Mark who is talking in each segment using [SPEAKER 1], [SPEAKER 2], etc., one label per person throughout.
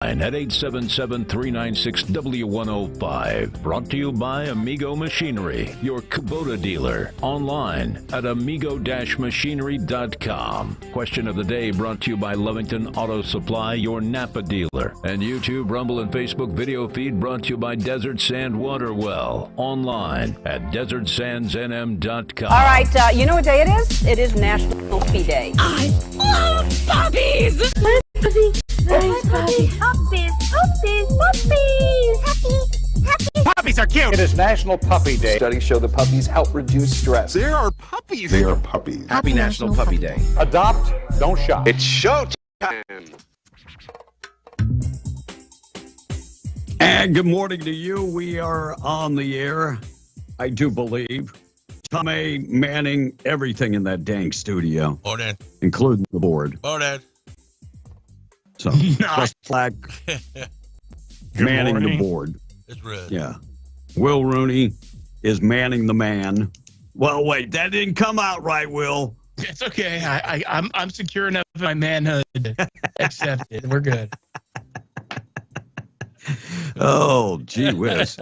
[SPEAKER 1] at 877-396-W105. Brought to you by Amigo Machinery, your Kubota dealer. Online at amigo-machinery.com. Question of the day brought to you by Lovington Auto Supply, your Napa dealer. And YouTube, Rumble, and Facebook video feed brought to you by Desert Sand Water Well. Online at desertsandsnm.com.
[SPEAKER 2] All right, you know what day it is? It is National Puppy Day.
[SPEAKER 3] I love puppies!
[SPEAKER 4] My puppy. Nice puppy.
[SPEAKER 5] Puppies, puppies, puppies. Happy.
[SPEAKER 6] Puppies are cute.
[SPEAKER 7] It is National Puppy Day.
[SPEAKER 8] Studies show that puppies help reduce stress.
[SPEAKER 6] There are puppies.
[SPEAKER 9] They are puppies.
[SPEAKER 6] Happy National Puppy Day.
[SPEAKER 7] Adopt, don't shop.
[SPEAKER 6] It's showtime.
[SPEAKER 10] And good morning to you. We are on the air, I do believe. Tom A. manning everything in that dang studio.
[SPEAKER 11] Morning.
[SPEAKER 10] Including the board.
[SPEAKER 11] Morning.
[SPEAKER 10] So, Chris Black manning the board.
[SPEAKER 11] It's red.
[SPEAKER 10] Yeah. Will Rooney is manning the man. Well, wait, that didn't come out right, Will.
[SPEAKER 12] It's okay. I'm secure enough in my manhood. Accept it. We're good.
[SPEAKER 10] Oh, gee whiz.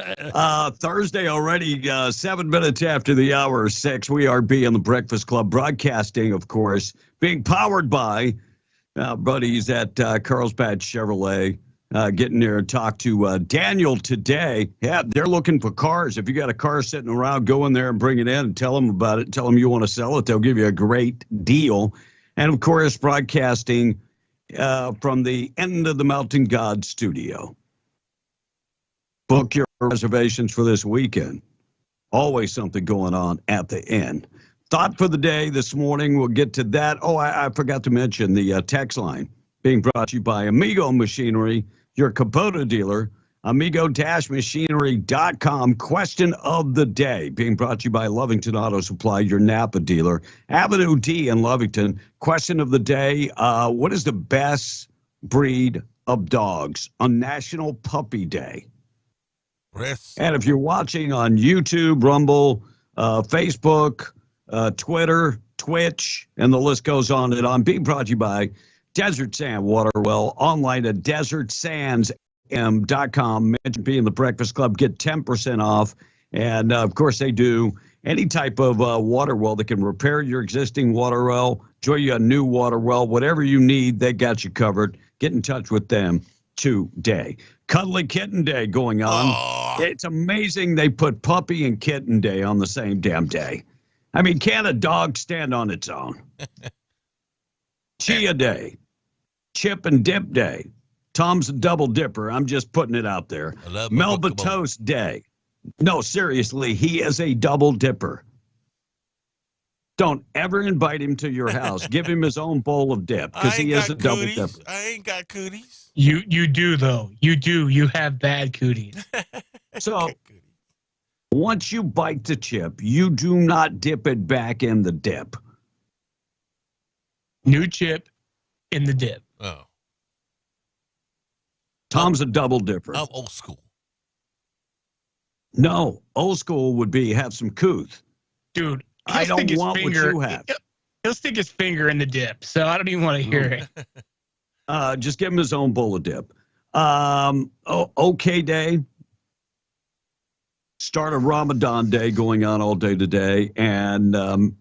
[SPEAKER 10] Thursday already, 7 minutes after the hour 6. We are being the Breakfast Club, broadcasting, of course, being powered by buddies at Carlsbad Chevrolet. Getting there and talk to Daniel today. Yeah, they're looking for cars. If you got a car sitting around, go in there and bring it in and tell them about it. Tell them you want to sell it. They'll give you a great deal. And, of course, broadcasting from the End of the Mountain God studio. Book your reservations for this weekend. Always something going on at the end. Thought for the day this morning, we'll get to that. Oh, I forgot to mention the text line being brought to you by Amigo Machinery, your Kubota dealer, amigo-machinery.com. Question of the day being brought to you by Lovington Auto Supply, your Napa dealer. Avenue D in Lovington. Question of the day, what is the best breed of dogs on National Puppy Day?
[SPEAKER 11] Chris.
[SPEAKER 10] And if you're watching on YouTube, Rumble, Facebook, Twitter, Twitch, and the list goes on and on, being brought to you by Desert Sand Water Well, online at desertsandsm.com. Mention being the Breakfast Club, get 10% off. And, of course, they do any type of water well that can repair your existing water well, show you a new water well, whatever you need, they got you covered. Get in touch with them today. Cuddly Kitten Day going on.
[SPEAKER 11] Oh.
[SPEAKER 10] It's amazing they put Puppy and Kitten Day on the same damn day. I mean, can a dog stand on its own? Chia Day. Chip and Dip Day. Tom's a double dipper. I'm just putting it out there. Melba Toast Day. No, seriously, he is a double dipper. Don't ever invite him to your house. Give him his own bowl of dip because he is a double dipper.
[SPEAKER 11] I ain't got cooties.
[SPEAKER 12] You do, though. You do. You have bad cooties.
[SPEAKER 10] So once you bite the chip, you do not dip it back in the dip.
[SPEAKER 12] New chip in the dip.
[SPEAKER 11] Oh.
[SPEAKER 10] Tom's a double dipper.
[SPEAKER 11] I'm old school.
[SPEAKER 10] No, old school would be have some couth.
[SPEAKER 12] Dude,
[SPEAKER 10] I don't want what you have.
[SPEAKER 12] He'll stick his finger in the dip, so I don't even want to hear it.
[SPEAKER 10] Just give him his own bowl of dip. OK Day. Start of Ramadan Day going on all day today. And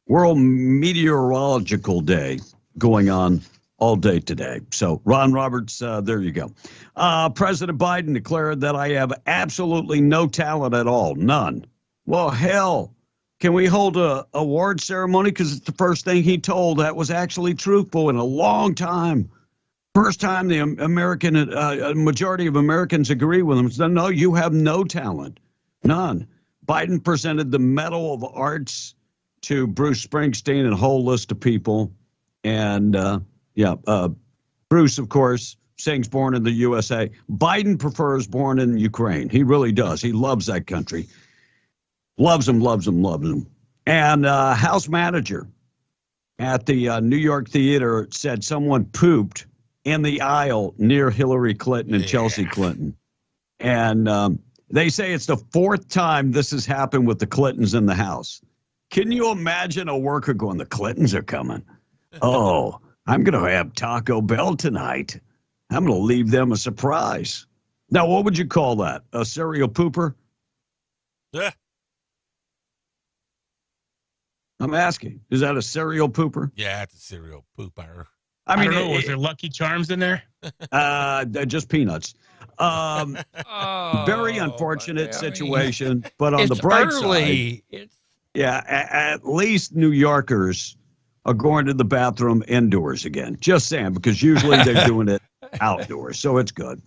[SPEAKER 10] World Meteorological Day going on all day today. So, Ron Roberts, there you go. President Biden declared that I have absolutely no talent at all. None. Well, hell, can we hold a award ceremony? Because it's the first thing he told that was actually truthful in a long time. First time the majority of Americans agree with him. So, no, you have no talent. None. Biden presented the Medal of Arts to Bruce Springsteen and a whole list of people. And, Bruce, of course, sings Born in the USA. Biden prefers Born in Ukraine. He really does. He loves that country. Loves him, loves him, loves him. And house manager at the New York Theater said someone pooped in the aisle near Hillary Clinton and Chelsea Clinton. And they say it's the fourth time this has happened with the Clintons in the house. Can you imagine a worker going, the Clintons are coming? Oh, I'm going to have Taco Bell tonight. I'm going to leave them a surprise. Now, what would you call that? A serial pooper?
[SPEAKER 11] Yeah.
[SPEAKER 10] I'm asking. Is that a serial pooper?
[SPEAKER 11] Yeah, it's a cereal pooper.
[SPEAKER 10] I
[SPEAKER 12] I
[SPEAKER 10] mean,
[SPEAKER 12] don't know. Was there Lucky Charms in there?
[SPEAKER 10] just peanuts. Very unfortunate situation, but on the
[SPEAKER 9] It's
[SPEAKER 10] bright
[SPEAKER 9] early.
[SPEAKER 10] side, yeah, at least New Yorkers are going to the bathroom indoors again. Just saying, because usually they're doing it outdoors, so it's good.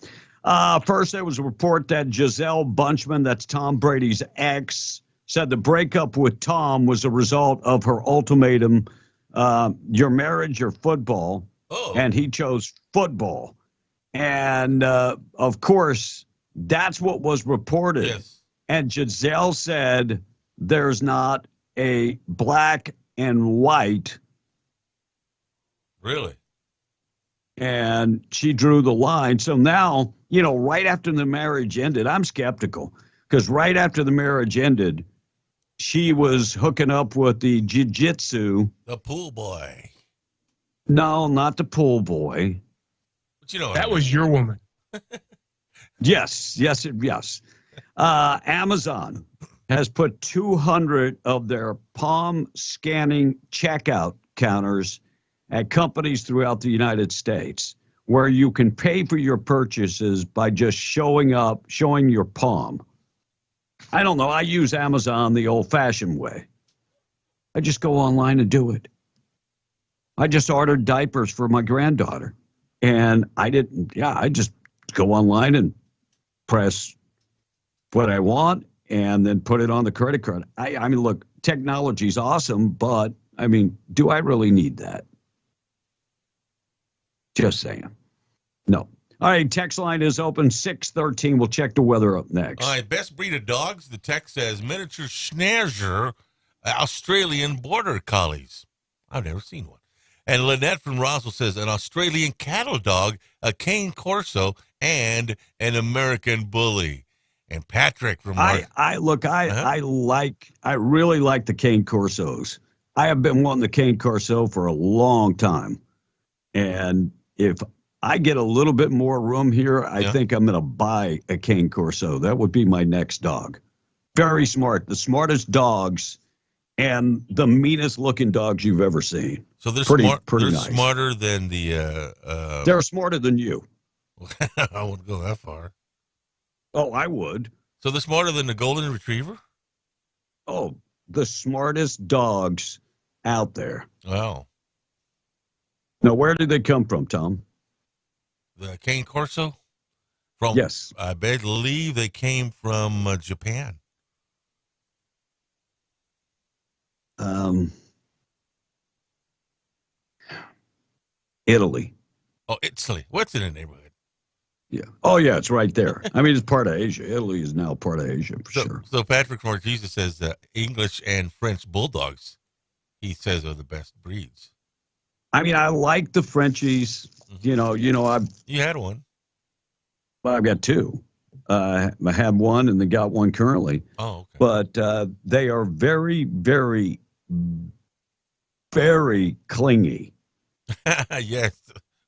[SPEAKER 10] First, there was a report that Gisele Bunchman, that's Tom Brady's ex, said the breakup with Tom was a result of her ultimatum, your marriage or football, and he chose football. And, of course, that's what was reported.
[SPEAKER 11] Yes.
[SPEAKER 10] And Gisele said there's not a black and white.
[SPEAKER 11] Really?
[SPEAKER 10] And she drew the line. So now, right after the marriage ended, I'm skeptical because right after the marriage ended, she was hooking up with the jiu-jitsu.
[SPEAKER 11] The pool boy.
[SPEAKER 10] No, not the pool boy.
[SPEAKER 11] But you know
[SPEAKER 12] That was your woman.
[SPEAKER 10] Yes. Amazon has put 200 of their palm scanning checkout counters at companies throughout the United States where you can pay for your purchases by just showing your palm. I don't know. I use Amazon the old-fashioned way. I just go online and do it. I just ordered diapers for my granddaughter. And I just go online and press what I want and then put it on the credit card. I mean, look, technology's awesome, but, I mean, do I really need that? Just saying. No. All right, text line is open, 613. We'll check the weather up next.
[SPEAKER 11] All right, best breed of dogs. The text says miniature schnauzer, Australian border collies. I've never seen one. And Lynette from Roswell says an Australian cattle dog, a Cane Corso, and an American bully. And Patrick from
[SPEAKER 10] I really like the Cane Corsos. I have been wanting the Cane Corso for a long time. And if I get a little bit more room here, I think I'm going to buy a Cane Corso. That would be my next dog. Very smart. The smartest dogs and the meanest looking dogs you've ever seen.
[SPEAKER 11] So they're
[SPEAKER 10] pretty
[SPEAKER 11] they're
[SPEAKER 10] nice.
[SPEAKER 11] Smarter than the.
[SPEAKER 10] They're smarter than you.
[SPEAKER 11] I wouldn't go that far.
[SPEAKER 10] Oh, I would.
[SPEAKER 11] So they're smarter than the golden retriever?
[SPEAKER 10] Oh, the smartest dogs out there.
[SPEAKER 11] Wow.
[SPEAKER 10] Now, where did they come from, Tom?
[SPEAKER 11] The Cane Corso?
[SPEAKER 10] Yes.
[SPEAKER 11] I believe they came from Japan.
[SPEAKER 10] Italy.
[SPEAKER 11] Oh, Italy. What's in the neighborhood?
[SPEAKER 10] Yeah. Oh, yeah, it's right there. I mean, it's part of Asia. Italy is now part of Asia for sure.
[SPEAKER 11] So Patrick Marquise says English and French bulldogs, he says, are the best breeds.
[SPEAKER 10] I mean, I like the Frenchies. You
[SPEAKER 11] had one.
[SPEAKER 10] Well, I've got two. I have one and they got one currently.
[SPEAKER 11] Oh, okay.
[SPEAKER 10] But they are very, very, very clingy.
[SPEAKER 11] Yes.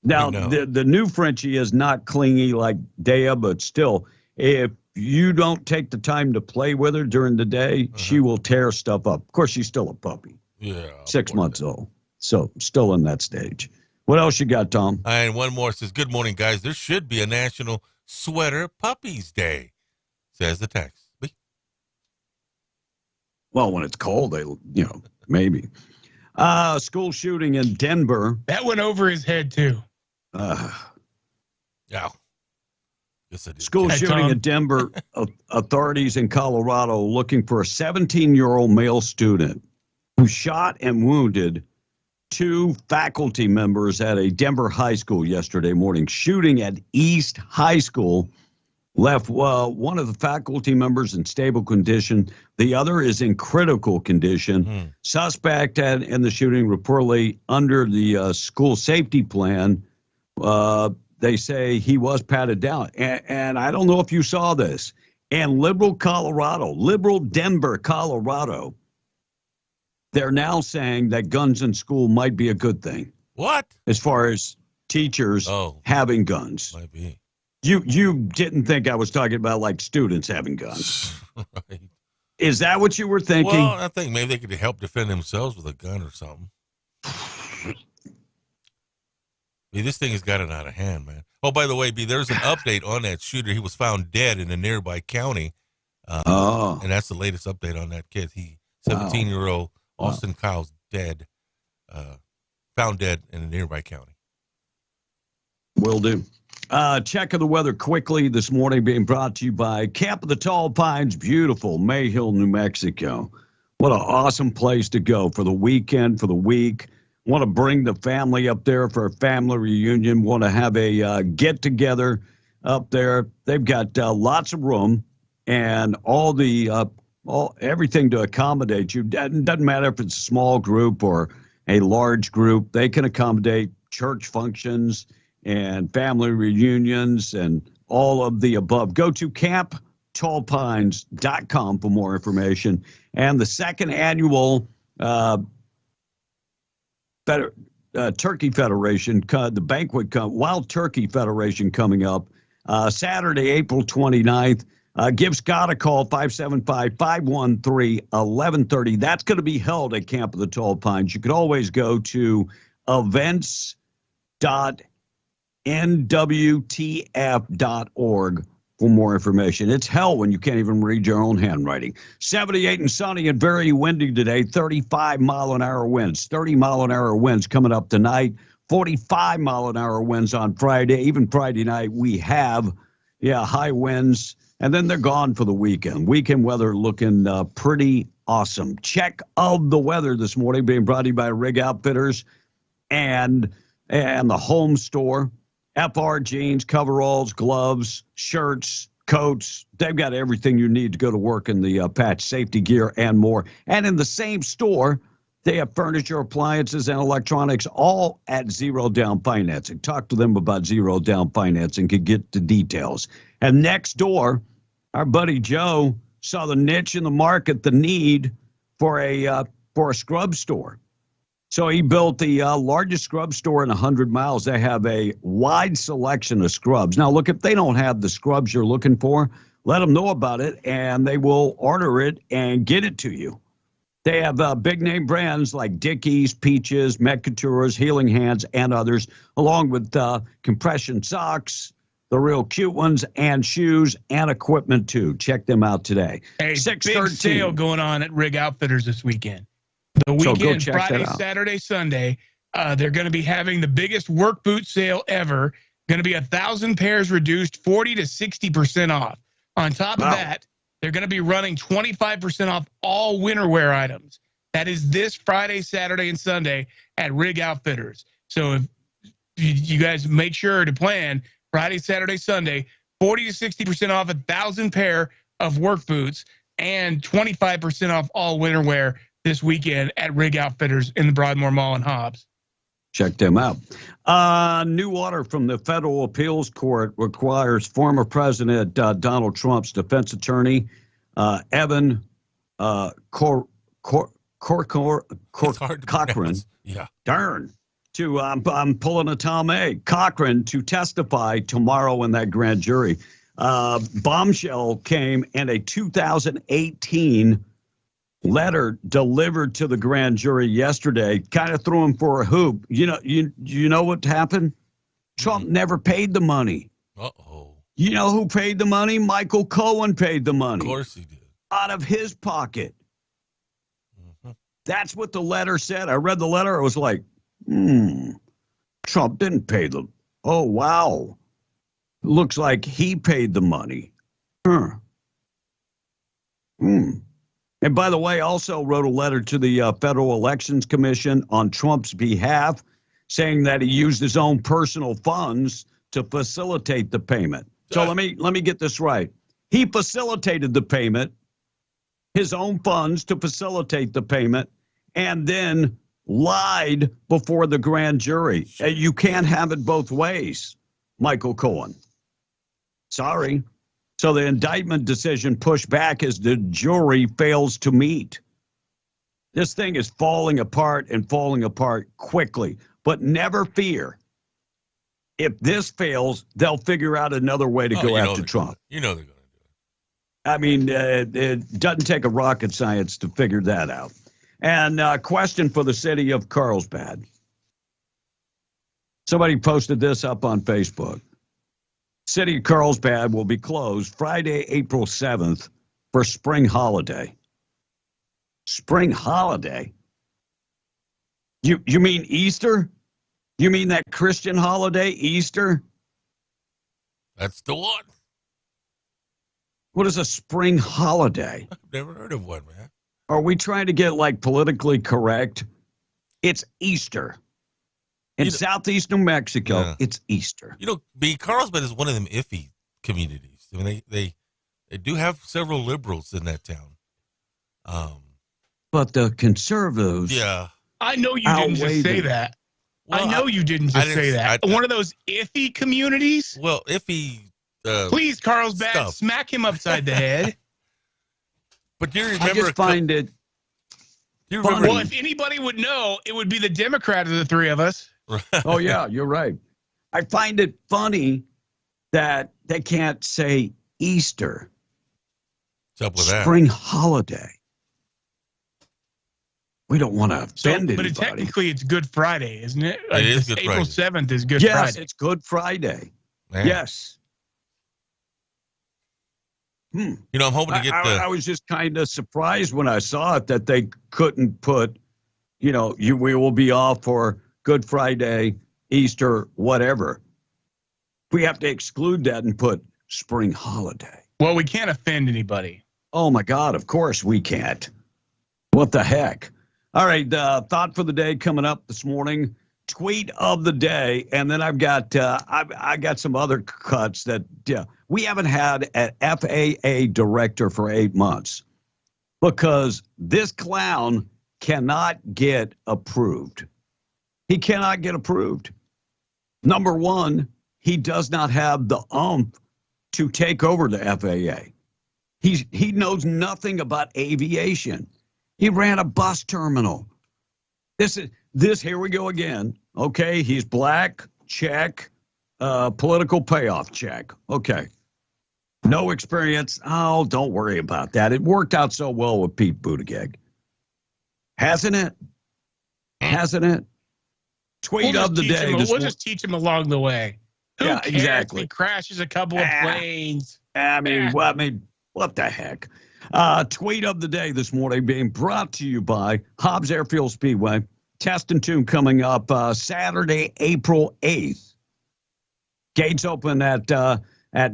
[SPEAKER 10] Now, the new Frenchie is not clingy like Dea, but still, if you don't take the time to play with her during the day, she will tear stuff up. Of course, she's still a puppy.
[SPEAKER 11] Yeah.
[SPEAKER 10] 6 months old. So still in that stage. What else you got, Tom?
[SPEAKER 11] And one more says, good morning, guys. There should be a National Sweater Puppies Day, says the text.
[SPEAKER 10] Well, when it's cold, maybe. School shooting in Denver.
[SPEAKER 12] That went over his head, too.
[SPEAKER 11] Yeah. Yes, I did.
[SPEAKER 10] School shooting in Denver. Authorities in Colorado looking for a 17-year-old male student who shot and wounded 2 faculty members at a Denver high school yesterday morning. Shooting at East High School left one of the faculty members in stable condition. The other is in critical condition. Suspect in the shooting reportedly under the school safety plan. They say he was patted down. And I don't know if you saw this. And liberal Denver, Colorado, they're now saying that guns in school might be a good thing.
[SPEAKER 11] What?
[SPEAKER 10] As far as teachers having guns.
[SPEAKER 11] Might be.
[SPEAKER 10] You didn't think I was talking about like students having guns.
[SPEAKER 11] Right.
[SPEAKER 10] Is that what you were thinking?
[SPEAKER 11] Well, I think maybe they could help defend themselves with a gun or something. This thing has gotten out of hand, man. Oh, by the way, B, there's an update on that shooter. He was found dead in a nearby county. And that's the latest update on that kid. 17-year-old Austin Kyle's dead. Found dead in a nearby county.
[SPEAKER 10] Will do. Check of the weather quickly this morning, being brought to you by Camp of the Tall Pines, beautiful Mayhill, New Mexico. What an awesome place to go for the weekend, for the week. Want to bring the family up there for a family reunion. Want to have a get-together up there. They've got lots of room and everything to accommodate you. Doesn't matter if it's a small group or a large group. They can accommodate church functions and family reunions and all of the above. Go to camptallpines.com for more information. And the second annual Turkey Federation, the banquet, Wild Turkey Federation coming up Saturday, April 29th. Give Scott a call, 575-513-1130. That's going to be held at Camp of the Tall Pines. You could always go to events.nwtf.org for more information. It's hell when you can't even read your own handwriting. 78 and sunny and very windy today, 35-mile-an-hour winds, 30-mile-an-hour winds coming up tonight, 45-mile-an-hour winds on Friday. Even Friday night we have, high winds, and then they're gone for the weekend. Weekend weather looking pretty awesome. Check of the weather this morning being brought to you by Rig Outfitters and the home store. FR jeans, coveralls, gloves, shirts, coats. They've got everything you need to go to work in the patch, safety gear, and more. And in the same store, they have furniture, appliances, and electronics, all at zero down financing. Talk to them about zero down financing to get the details. And next door, our buddy Joe saw the niche in the market, the need for a scrub store. So he built the largest scrub store in 100 miles. They have a wide selection of scrubs. Now, look, if they don't have the scrubs you're looking for, let them know about it, and they will order it and get it to you. They have big-name brands like Dickies, Peaches, Metcouture's, Healing Hands, and others, along with compression socks, the real cute ones, and shoes and equipment, too. Check them out today.
[SPEAKER 12] Hey, big sale going on at Rig Outfitters this weekend. The weekend, so Friday, Saturday, Sunday, they're going to be having the biggest work boot sale ever. Going to be 1,000 pairs reduced, 40 to 60% off. On top of that, they're going to be running 25% off all winter wear items. That is this Friday, Saturday, and Sunday at Rig Outfitters. So if you guys make sure to plan Friday, Saturday, Sunday, 40 to 60% off 1,000 pair of work boots and 25% off all winter wear this weekend at Rig Outfitters in the Broadmoor Mall in Hobbs.
[SPEAKER 10] Check them out. New order from the Federal Appeals Court requires former President Donald Trump's defense attorney, Evan Cochran.
[SPEAKER 11] Yeah.
[SPEAKER 10] Darn. I'm pulling a Tom A. Cochran to testify tomorrow in that grand jury. Bombshell came in a 2018 letter delivered to the grand jury yesterday, kind of threw him for a hoop. You know what happened? Trump never paid the money.
[SPEAKER 11] Uh-oh.
[SPEAKER 10] You know who paid the money? Michael Cohen paid the money.
[SPEAKER 11] Of course he did.
[SPEAKER 10] Out of his pocket. Mm-hmm. That's what the letter said. I read the letter. I was like, Trump didn't pay the. Oh, wow. Looks like he paid the money. And by the way, also wrote a letter to the Federal Elections Commission on Trump's behalf, saying that he used his own personal funds to facilitate the payment. So let me get this right. He facilitated the payment, his own funds to facilitate the payment, and then lied before the grand jury. You can't have it both ways, Michael Cohen. Sorry. So the indictment decision pushed back as the jury fails to meet. This thing is falling apart and falling apart quickly. But never fear. if this fails, they'll figure out another way to go after Trump.
[SPEAKER 11] You know they're going to do it.
[SPEAKER 10] I mean, it doesn't take a rocket science to figure that out. And question for the city of Carlsbad. Somebody posted this up on Facebook. City of Carlsbad will be closed Friday, April 7th for spring holiday. Spring holiday? You mean Easter? You mean that Christian holiday, Easter?
[SPEAKER 11] That's the one.
[SPEAKER 10] What is a spring holiday?
[SPEAKER 11] I've never heard of one, man.
[SPEAKER 10] Are we trying to get like politically correct? It's Easter. In southeast New Mexico, it's Easter.
[SPEAKER 11] Carlsbad is one of them iffy communities. I mean, they do have several liberals in that town.
[SPEAKER 10] But the conservatives.
[SPEAKER 11] Yeah.
[SPEAKER 12] I know you didn't just say that. Well, I know you didn't just say that. One of those iffy communities?
[SPEAKER 11] Well, iffy.
[SPEAKER 12] Please, Carlsbad, smack him upside the head.
[SPEAKER 11] But do you remember?
[SPEAKER 10] I just find it.
[SPEAKER 11] Do you remember?
[SPEAKER 12] Well, if anybody would know, it would be the Democrat of the three of us.
[SPEAKER 10] Oh, yeah, you're right. I find it funny that they can't say Easter.
[SPEAKER 11] What's up with that?
[SPEAKER 10] Spring holiday. We don't want to offend anybody.
[SPEAKER 12] But technically, it's Good Friday, isn't it?
[SPEAKER 11] It is Good
[SPEAKER 12] April
[SPEAKER 11] Friday.
[SPEAKER 12] 7th is Good Friday.
[SPEAKER 10] Yes, it's Good Friday.
[SPEAKER 11] Man.
[SPEAKER 10] Yes.
[SPEAKER 11] I'm hoping to get
[SPEAKER 10] I was just kind of surprised when I saw it that they couldn't put, we will be off for Good Friday, Easter, whatever. We have to exclude that and put spring holiday.
[SPEAKER 12] Well, we can't offend anybody.
[SPEAKER 10] Oh, my God, of course we can't. What the heck? All right, thought for the day coming up this morning. Tweet of the day, and then I've got I got some other cuts that we haven't had an FAA director for 8 months because this clown cannot get approved. He cannot get approved. Number one, he does not have the oomph to take over the FAA. He knows nothing about aviation. He ran a bus terminal. This here we go again. Okay, he's black, check, political payoff, check. Okay. No experience. Oh, don't worry about that. It worked out so well with Pete Buttigieg. Hasn't it? Hasn't it? Tweet of the day.
[SPEAKER 12] We'll just teach him along the way. Who cares
[SPEAKER 10] exactly.
[SPEAKER 12] if he crashes a couple of planes?
[SPEAKER 10] I mean, what the heck? Tweet of the day this morning being brought to you by Hobbs Airfield Speedway. Test and tune coming up Saturday, April 8th. Gates open at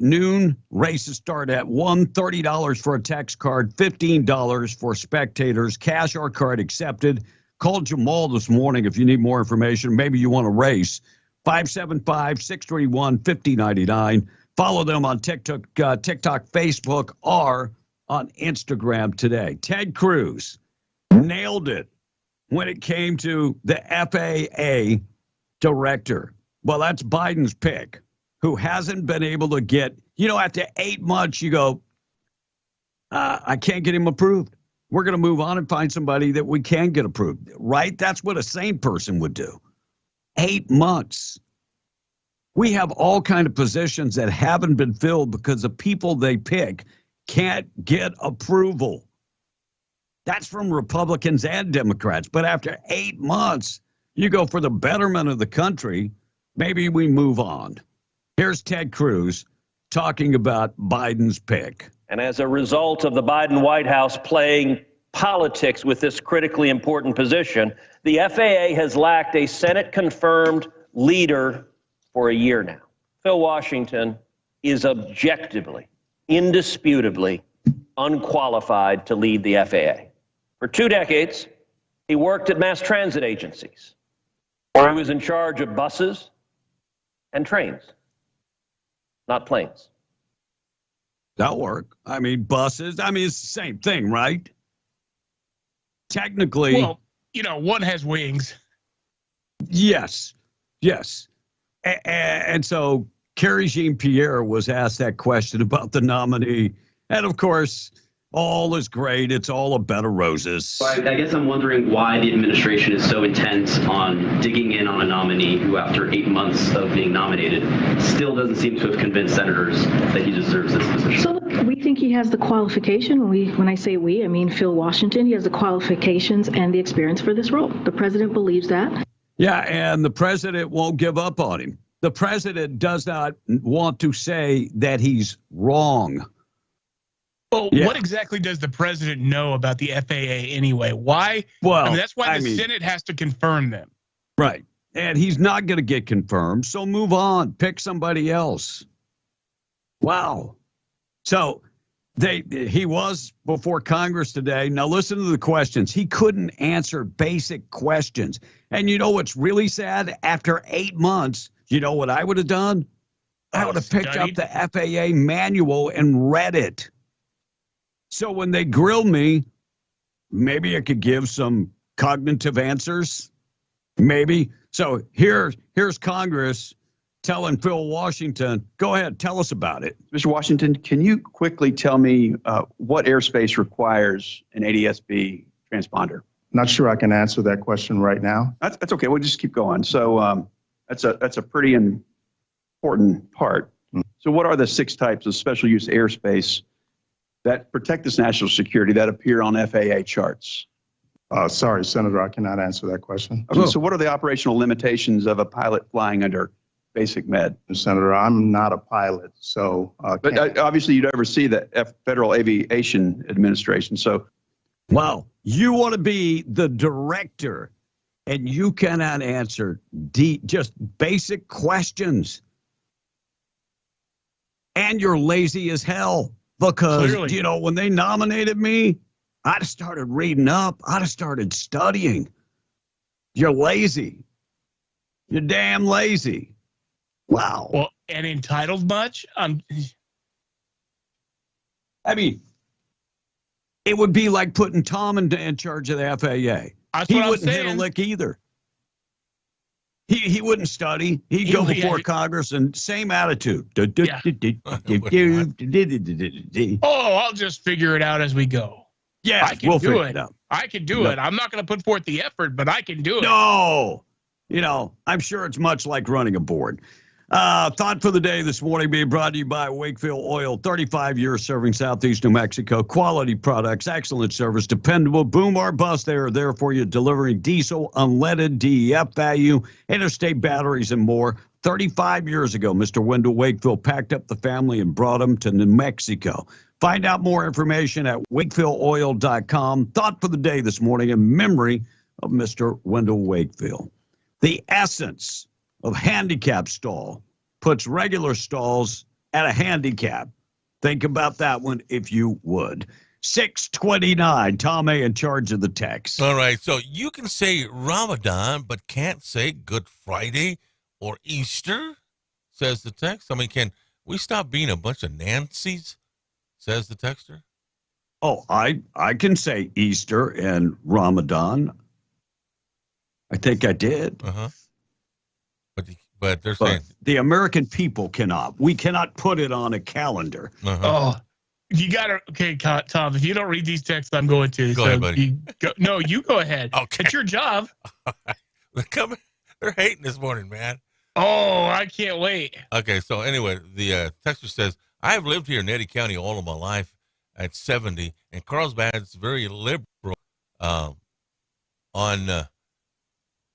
[SPEAKER 10] noon. Races start at $1, $30 for a text card, $15 for spectators. Cash or card accepted. Call Jamal this morning if you need more information. Maybe you want to race. 575-631-5099. Follow them on TikTok, Facebook, or on Instagram today. Ted Cruz nailed it when it came to the FAA director. Well, that's Biden's pick, who hasn't been able to get, after 8 months, you go, I can't get him approved. We're going to move on and find somebody that we can get approved, right? That's what a sane person would do. 8 months. We have all kinds of positions that haven't been filled because the people they pick can't get approval. That's from Republicans and Democrats. But after 8 months, you go for the betterment of the country. Maybe we move on. Here's Ted Cruz talking about Biden's pick.
[SPEAKER 9] And as a result of the Biden White House playing politics with this critically important position, the FAA has lacked a Senate-confirmed leader for a year now. Phil Washington is objectively, indisputably unqualified to lead the FAA. For 2 decades, he worked at mass transit agencies, where he was in charge of buses and trains, not planes.
[SPEAKER 10] That'll work. I mean, buses. I mean, it's the same thing, right? Technically.
[SPEAKER 12] Well, one has wings.
[SPEAKER 10] Yes. And so Carrie Jean-Pierre was asked that question about the nominee. And, of course, All is great. It's all a bed of roses.
[SPEAKER 13] I guess I'm wondering why the administration is so intense on digging in on a nominee who, after 8 months of being nominated, still doesn't seem to have convinced senators that he deserves this position.
[SPEAKER 4] So look, we think he has the qualification. When I say we, I mean Phil Washington. He has the qualifications and the experience for this role. The president believes that.
[SPEAKER 10] Yeah, and the president won't give up on him. The president does not want to say that he's wrong.
[SPEAKER 12] Well, what exactly does the president know about the FAA anyway? Why? Well, I mean, that's why the Senate has to confirm them.
[SPEAKER 10] Right. And he's not going to get confirmed. So move on. Pick somebody else. Wow. So he was before Congress today. Now listen to the questions. He couldn't answer basic questions. And you know what's really sad? After 8 months, you know what I would have done? I would have picked up the FAA manual and read it. So when they grill me, maybe I could give some cognitive answers. Maybe. So here's Congress telling Phil Washington, go ahead, tell us about it.
[SPEAKER 14] Mr. Washington, can you quickly tell me what airspace requires an ADS-B transponder?
[SPEAKER 15] Not sure I can answer that question right now.
[SPEAKER 14] That's okay. We'll just keep going. So that's a pretty important part. So what are the 6 types of special use airspace that protect this national security that appear on FAA charts?
[SPEAKER 15] Sorry, Senator, I cannot answer that question.
[SPEAKER 14] Okay, so what are the operational limitations of a pilot flying under basic med?
[SPEAKER 15] Senator, I'm not a pilot, so...
[SPEAKER 14] but obviously you'd oversee the Federal Aviation Administration, so...
[SPEAKER 10] Wow, you want to be the director, and you cannot answer just basic questions. And you're lazy as hell. Because,
[SPEAKER 12] Clearly.
[SPEAKER 10] you know, when they nominated me, I'd have started reading up. I'd have started studying. You're lazy. You're damn lazy. Wow.
[SPEAKER 12] Well, and entitled much?
[SPEAKER 10] I mean, it would be like putting Tom in charge of the FAA.
[SPEAKER 12] That's
[SPEAKER 10] He
[SPEAKER 12] what I'm
[SPEAKER 10] wouldn't hit a
[SPEAKER 12] saying.
[SPEAKER 10] lick either. He wouldn't study. He'd go before Congress and same attitude.
[SPEAKER 12] Oh, I'll just figure it out as we go.
[SPEAKER 10] Yeah,
[SPEAKER 12] I can
[SPEAKER 10] we'll
[SPEAKER 12] do
[SPEAKER 10] figure
[SPEAKER 12] it.
[SPEAKER 10] it out.
[SPEAKER 12] I can do it. I'm not going to put forth the effort, but I can do it.
[SPEAKER 10] No. You know, I'm sure it's much like running a board. Thought for the day this morning being brought to you by Wakefield Oil. 35 years serving Southeast New Mexico. Quality products, excellent service, dependable. Boom or bust, they are there for you, delivering diesel, unleaded, DEF value, interstate batteries, and more. 35 years ago, Mr. Wendell Wakefield packed up the family and brought them to New Mexico. Find out more information at wakefieldoil.com. Thought for the day this morning in memory of Mr. Wendell Wakefield. The essence of handicap stall puts regular stalls at a handicap. Think about that one if you would. 629, Tom A in charge of the text.
[SPEAKER 11] All right, so you can say Ramadan, but can't say Good Friday or Easter, says the text. I mean, can we stop being a bunch of Nancys, says the texter?
[SPEAKER 10] Oh, I can say Easter and Ramadan. I think I did.
[SPEAKER 11] Uh-huh. But they're saying
[SPEAKER 10] the American people cannot. We cannot put it on a calendar.
[SPEAKER 11] Uh-huh.
[SPEAKER 12] Oh, you got to. Okay, Tom, if you don't read these texts, I'm going to.
[SPEAKER 11] Go ahead, buddy.
[SPEAKER 12] You go ahead.
[SPEAKER 11] Okay.
[SPEAKER 12] It's your job.
[SPEAKER 11] They're coming. They're hating this morning, man.
[SPEAKER 12] Oh, I can't wait.
[SPEAKER 11] Okay, so anyway, the texter says, I have lived here in Eddy County all of my life at 70, and Carlsbad's very liberal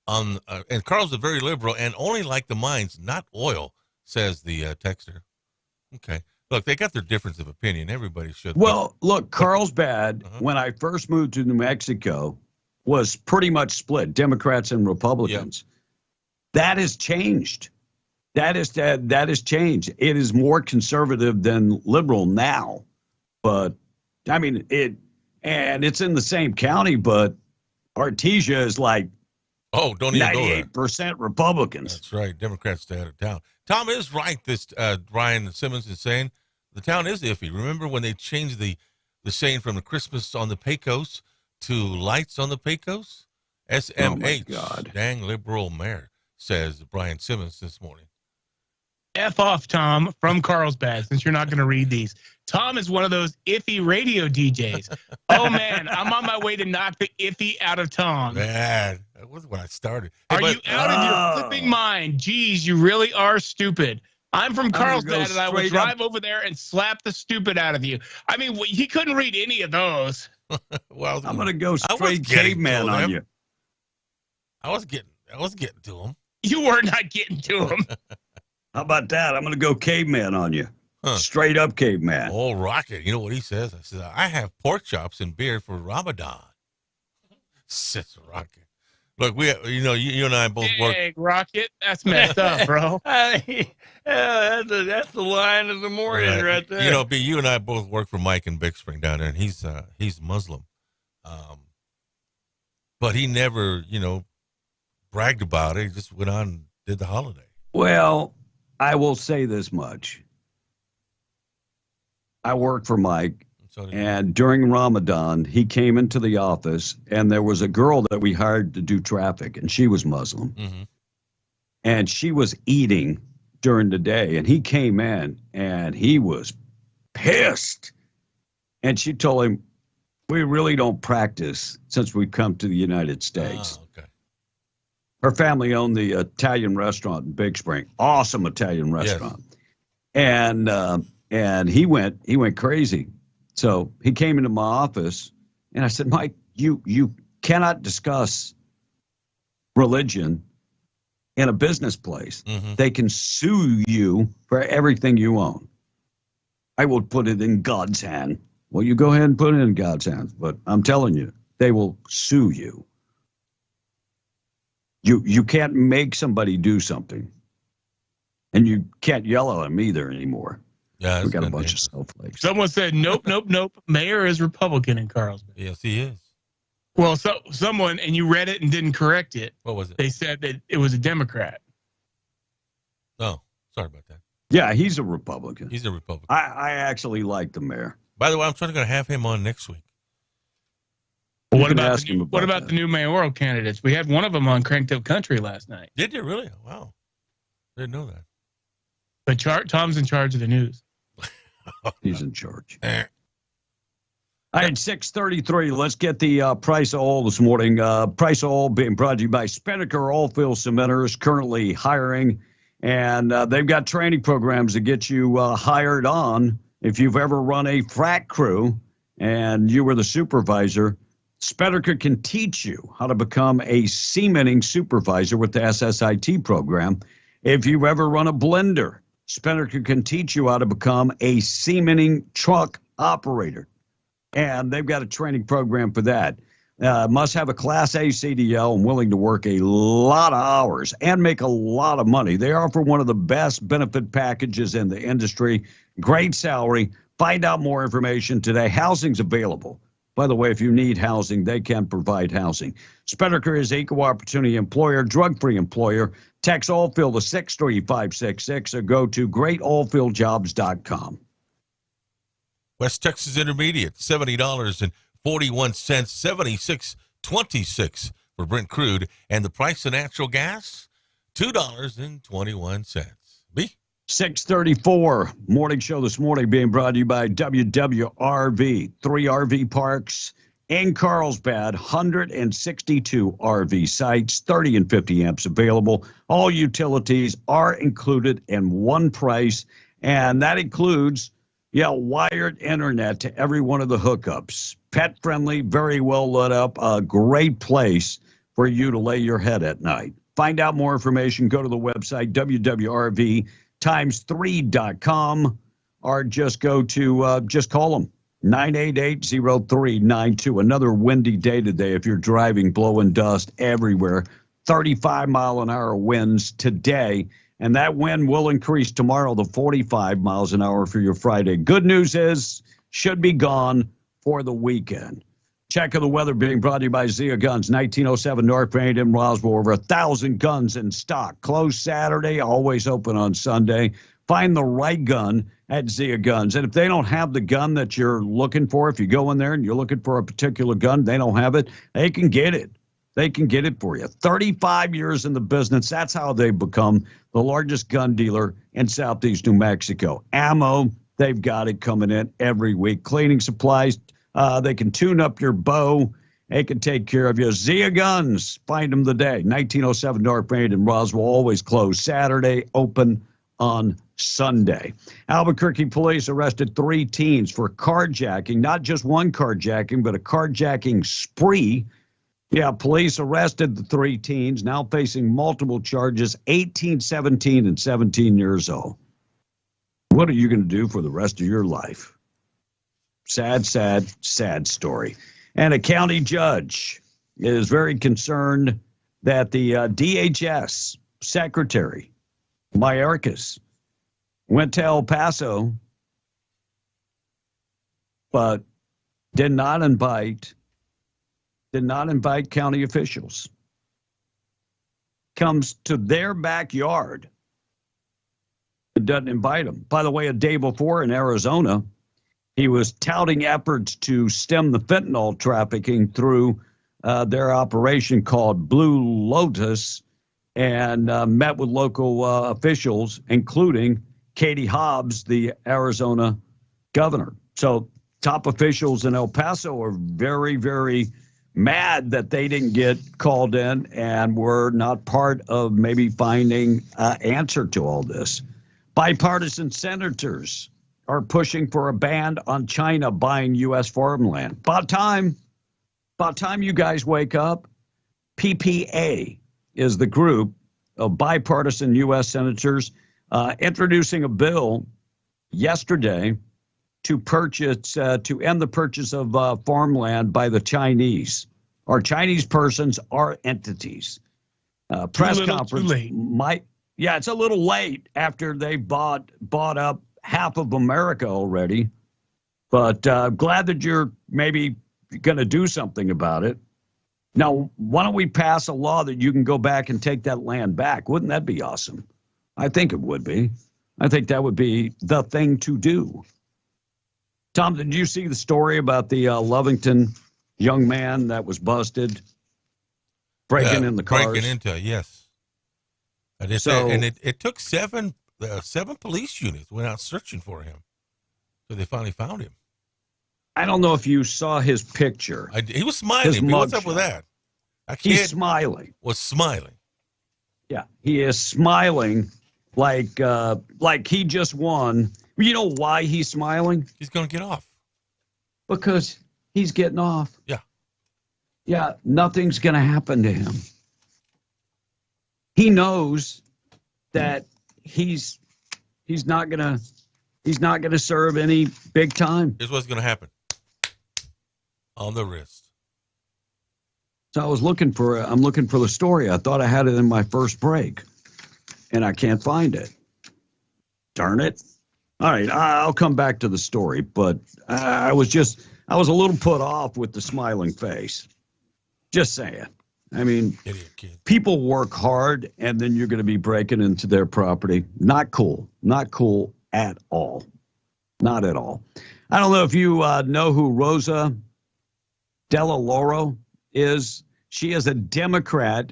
[SPEAKER 11] and Carl's is very liberal and only like the mines, not oil, says the texter. Okay. Look, they got their difference of opinion. Everybody should.
[SPEAKER 10] Well, look, Carlsbad, when I first moved to New Mexico, was pretty much split, Democrats and Republicans. Yep. That has changed. That has changed. It is more conservative than liberal now. But, I mean, it's in the same county, but Artesia is like,
[SPEAKER 11] oh, don't even
[SPEAKER 10] 98% Republicans.
[SPEAKER 11] That's right. Democrats stay out of town. Tom is right. This Ryan Simmons is saying the town is iffy. Remember when they changed the saying from the Christmas on the Pecos to lights on the Pecos? SMH.
[SPEAKER 10] Oh, God.
[SPEAKER 11] Dang liberal mayor, says Brian Simmons this morning.
[SPEAKER 12] F off, Tom, from Carlsbad, since you're not going to read these. Tom is one of those iffy radio DJs. Oh, man, I'm on my way to knock the iffy out of Tom.
[SPEAKER 11] Man, that was when I started.
[SPEAKER 12] Are you out of your flipping mind? Geez, you really are stupid. I'm from Carlsbad, and I will drive over there and slap the stupid out of you. I mean, he couldn't read any of those.
[SPEAKER 11] Well,
[SPEAKER 10] I'm going to go straight caveman on you.
[SPEAKER 11] I was getting to him.
[SPEAKER 12] You were not getting to him.
[SPEAKER 10] How about that? I'm going to go caveman on you. Straight up caveman.
[SPEAKER 11] Oh, Rocket. You know what he says? I said, I have pork chops and beer for Ramadan. Says Rocket. Look, you and I both work.
[SPEAKER 12] Hey, Rocket, that's messed up, bro.
[SPEAKER 16] That's the line of the morning right there.
[SPEAKER 11] You know, B, you and I both work for Mike in Big Spring down there, and he's Muslim. But he never, bragged about it. He just went on and did the holiday.
[SPEAKER 10] Well, I will say this much. I work for Mike, and during Ramadan, he came into the office, and there was a girl that we hired to do traffic, and she was Muslim.
[SPEAKER 11] Mm-hmm.
[SPEAKER 10] And she was eating during the day, and he came in, and he was pissed. And she told him, we really don't practice since we've come to the United States.
[SPEAKER 11] Oh, okay.
[SPEAKER 10] Her family owned the Italian restaurant in Big Spring. Awesome Italian restaurant. Yes. And he went crazy. So he came into my office, and I said, Mike, you cannot discuss religion in a business place.
[SPEAKER 11] Mm-hmm.
[SPEAKER 10] They can sue you for everything you own. I will put it in God's hand. Well, you go ahead and put it in God's hands, but I'm telling you, they will sue you. You can't make somebody do something, and you can't yell at them either anymore.
[SPEAKER 11] Yeah,
[SPEAKER 10] we got a bunch of snowflakes.
[SPEAKER 12] Someone said, nope. Mayor is Republican in Carlsbad.
[SPEAKER 11] Yes, he is.
[SPEAKER 12] Well, someone, and you read it and didn't correct it.
[SPEAKER 11] What was it?
[SPEAKER 12] They said that it was a Democrat.
[SPEAKER 11] Oh, sorry about that.
[SPEAKER 10] Yeah, he's a Republican.
[SPEAKER 11] He's a Republican.
[SPEAKER 10] I actually like the mayor.
[SPEAKER 11] By the way, I'm trying to have him on next week.
[SPEAKER 12] Well, what about the new mayoral candidates? We had one of them on Cranked Up Country last night.
[SPEAKER 11] Did you really? Wow. Didn't know that.
[SPEAKER 12] But Tom's in charge of the news.
[SPEAKER 10] He's in charge. All right, 6:33. Let's get the price of oil this morning. Price of oil being brought to you by Spinnaker Oilfield Cementers, currently hiring. And they've got training programs to get you hired on. If you've ever run a frac crew and you were the supervisor, Spinnaker can teach you how to become a cementing supervisor with the SSIT program. If you've ever run a blender, Spinnaker can teach you how to become a cementing truck operator. And they've got a training program for that. Must have a Class A CDL and willing to work a lot of hours and make a lot of money. They offer one of the best benefit packages in the industry. Great salary. Find out more information today. Housing's available. By the way, if you need housing, they can provide housing. Spinnaker is equal opportunity employer, drug-free employer. Text Oilfield to 63566 or go to greatoilfieldjobs.com.
[SPEAKER 11] West Texas Intermediate, $70.41, $76.26 for Brent crude. And the price of natural gas, $2.21. B?
[SPEAKER 10] 634 morning show this morning being brought to you by WWRV. 3 RV parks in Carlsbad, 162 RV sites, 30 and 50 amps available. All utilities are included in one price, and that includes wired internet to every one of the hookups. Pet friendly, very well lit up, a great place for you to lay your head at night. Find out more information, go to the website, www.times3.com, or just go to, just call them, 988-0392. Another windy day today if you're driving, blowing dust everywhere. 35-mile-an-hour winds today, and that wind will increase tomorrow to 45 miles an hour for your Friday. Good news is, should be gone for the weekend. Check of the weather being brought to you by Zia Guns, 1907 North Main in Roswell. Over 1,000 guns in stock. Closed Saturday, always open on Sunday. Find the right gun at Zia Guns. And if they don't have the gun that you're looking for, if you go in there and you're looking for a particular gun, they don't have it, they can get it. They can get it for you. 35 years in the business. That's how they've become the largest gun dealer in Southeast New Mexico. Ammo, they've got it coming in every week. Cleaning supplies, they can tune up your bow. They can take care of you. Zia Guns, find them today. 1907 North Main in Roswell, always closed Saturday, open on Sunday. Albuquerque police arrested 3 teens for carjacking, not just one carjacking, but a carjacking spree. Yeah, police arrested the 3 teens, now facing multiple charges, 18, 17, and 17 years old. What are you going to do for the rest of your life? Sad, sad, sad story. And a county judge is very concerned that the DHS secretary, Mayorkas, went to El Paso, but did not invite county officials. Comes to their backyard and doesn't invite them. By the way, a day before in Arizona, he was touting efforts to stem the fentanyl trafficking through their operation called Blue Lotus, and met with local officials, including Katie Hobbs, the Arizona governor. So top officials in El Paso are very, very mad that they didn't get called in and were not part of maybe finding an answer to all this. Bipartisan senators are pushing for a ban on China buying U.S. farmland. About time you guys wake up. PPA is the group of bipartisan U.S. senators introducing a bill yesterday to end the purchase of farmland by the Chinese, or Chinese persons or entities. Press conference might, it's a little late after they bought up half of America already, but glad that you're maybe going to do something about it. Now, why don't we pass a law that you can go back and take that land back? Wouldn't that be awesome? I think it would be. I think that would be the thing to do. Tom, did you see the story about the Lovington young man that was busted breaking in the cars?
[SPEAKER 11] Breaking into, yes. I did say, and it took 7 police units went out searching for him, so they finally found him.
[SPEAKER 10] I don't know if you saw his picture.
[SPEAKER 11] He was smiling. What's up with that?
[SPEAKER 10] He's smiling.
[SPEAKER 11] Was smiling.
[SPEAKER 10] Yeah, he is smiling like he just won. You know why he's smiling?
[SPEAKER 11] He's going to get off.
[SPEAKER 10] Because he's getting off.
[SPEAKER 11] Yeah.
[SPEAKER 10] Yeah, nothing's going to happen to him. He knows that he's not going to serve any big time.
[SPEAKER 11] Here's what's going to happen. On the wrist.
[SPEAKER 10] So I'm looking for the story. I thought I had it in my first break, and I can't find it. Darn it. All right, I'll come back to the story, but I was a little put off with the smiling face. Just saying. I mean, people work hard, and then you're going to be breaking into their property. Not cool. Not cool at all. Not at all. I don't know if you know who Rosa DeLauro is. She is a Democrat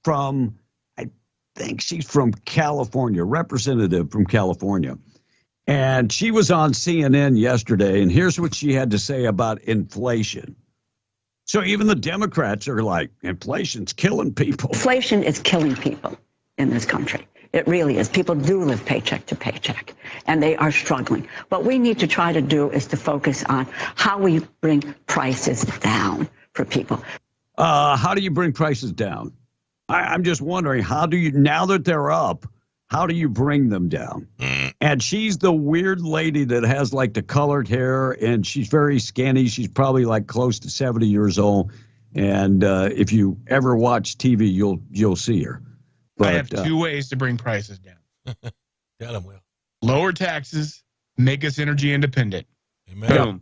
[SPEAKER 10] from, I think she's from California, representative from California. And she was on CNN yesterday, and here's what she had to say about inflation. So even the Democrats are like, inflation's killing people.
[SPEAKER 17] Inflation is killing people in this country. It really is. People do live paycheck to paycheck, and they are struggling. What we need to try to do is to focus on how we bring prices down for people.
[SPEAKER 10] How do you bring prices down? I'm just wondering, how do you, now that they're up, how do you bring them down? And she's the weird lady that has like the colored hair, and she's very skinny. She's probably like close to 70 years old. And if you ever watch TV, you'll see her. But,
[SPEAKER 12] I have 2 ways to bring prices down.
[SPEAKER 11] Tell them, Will.
[SPEAKER 12] Lower taxes, make us energy independent.
[SPEAKER 11] Amen.
[SPEAKER 12] Boom.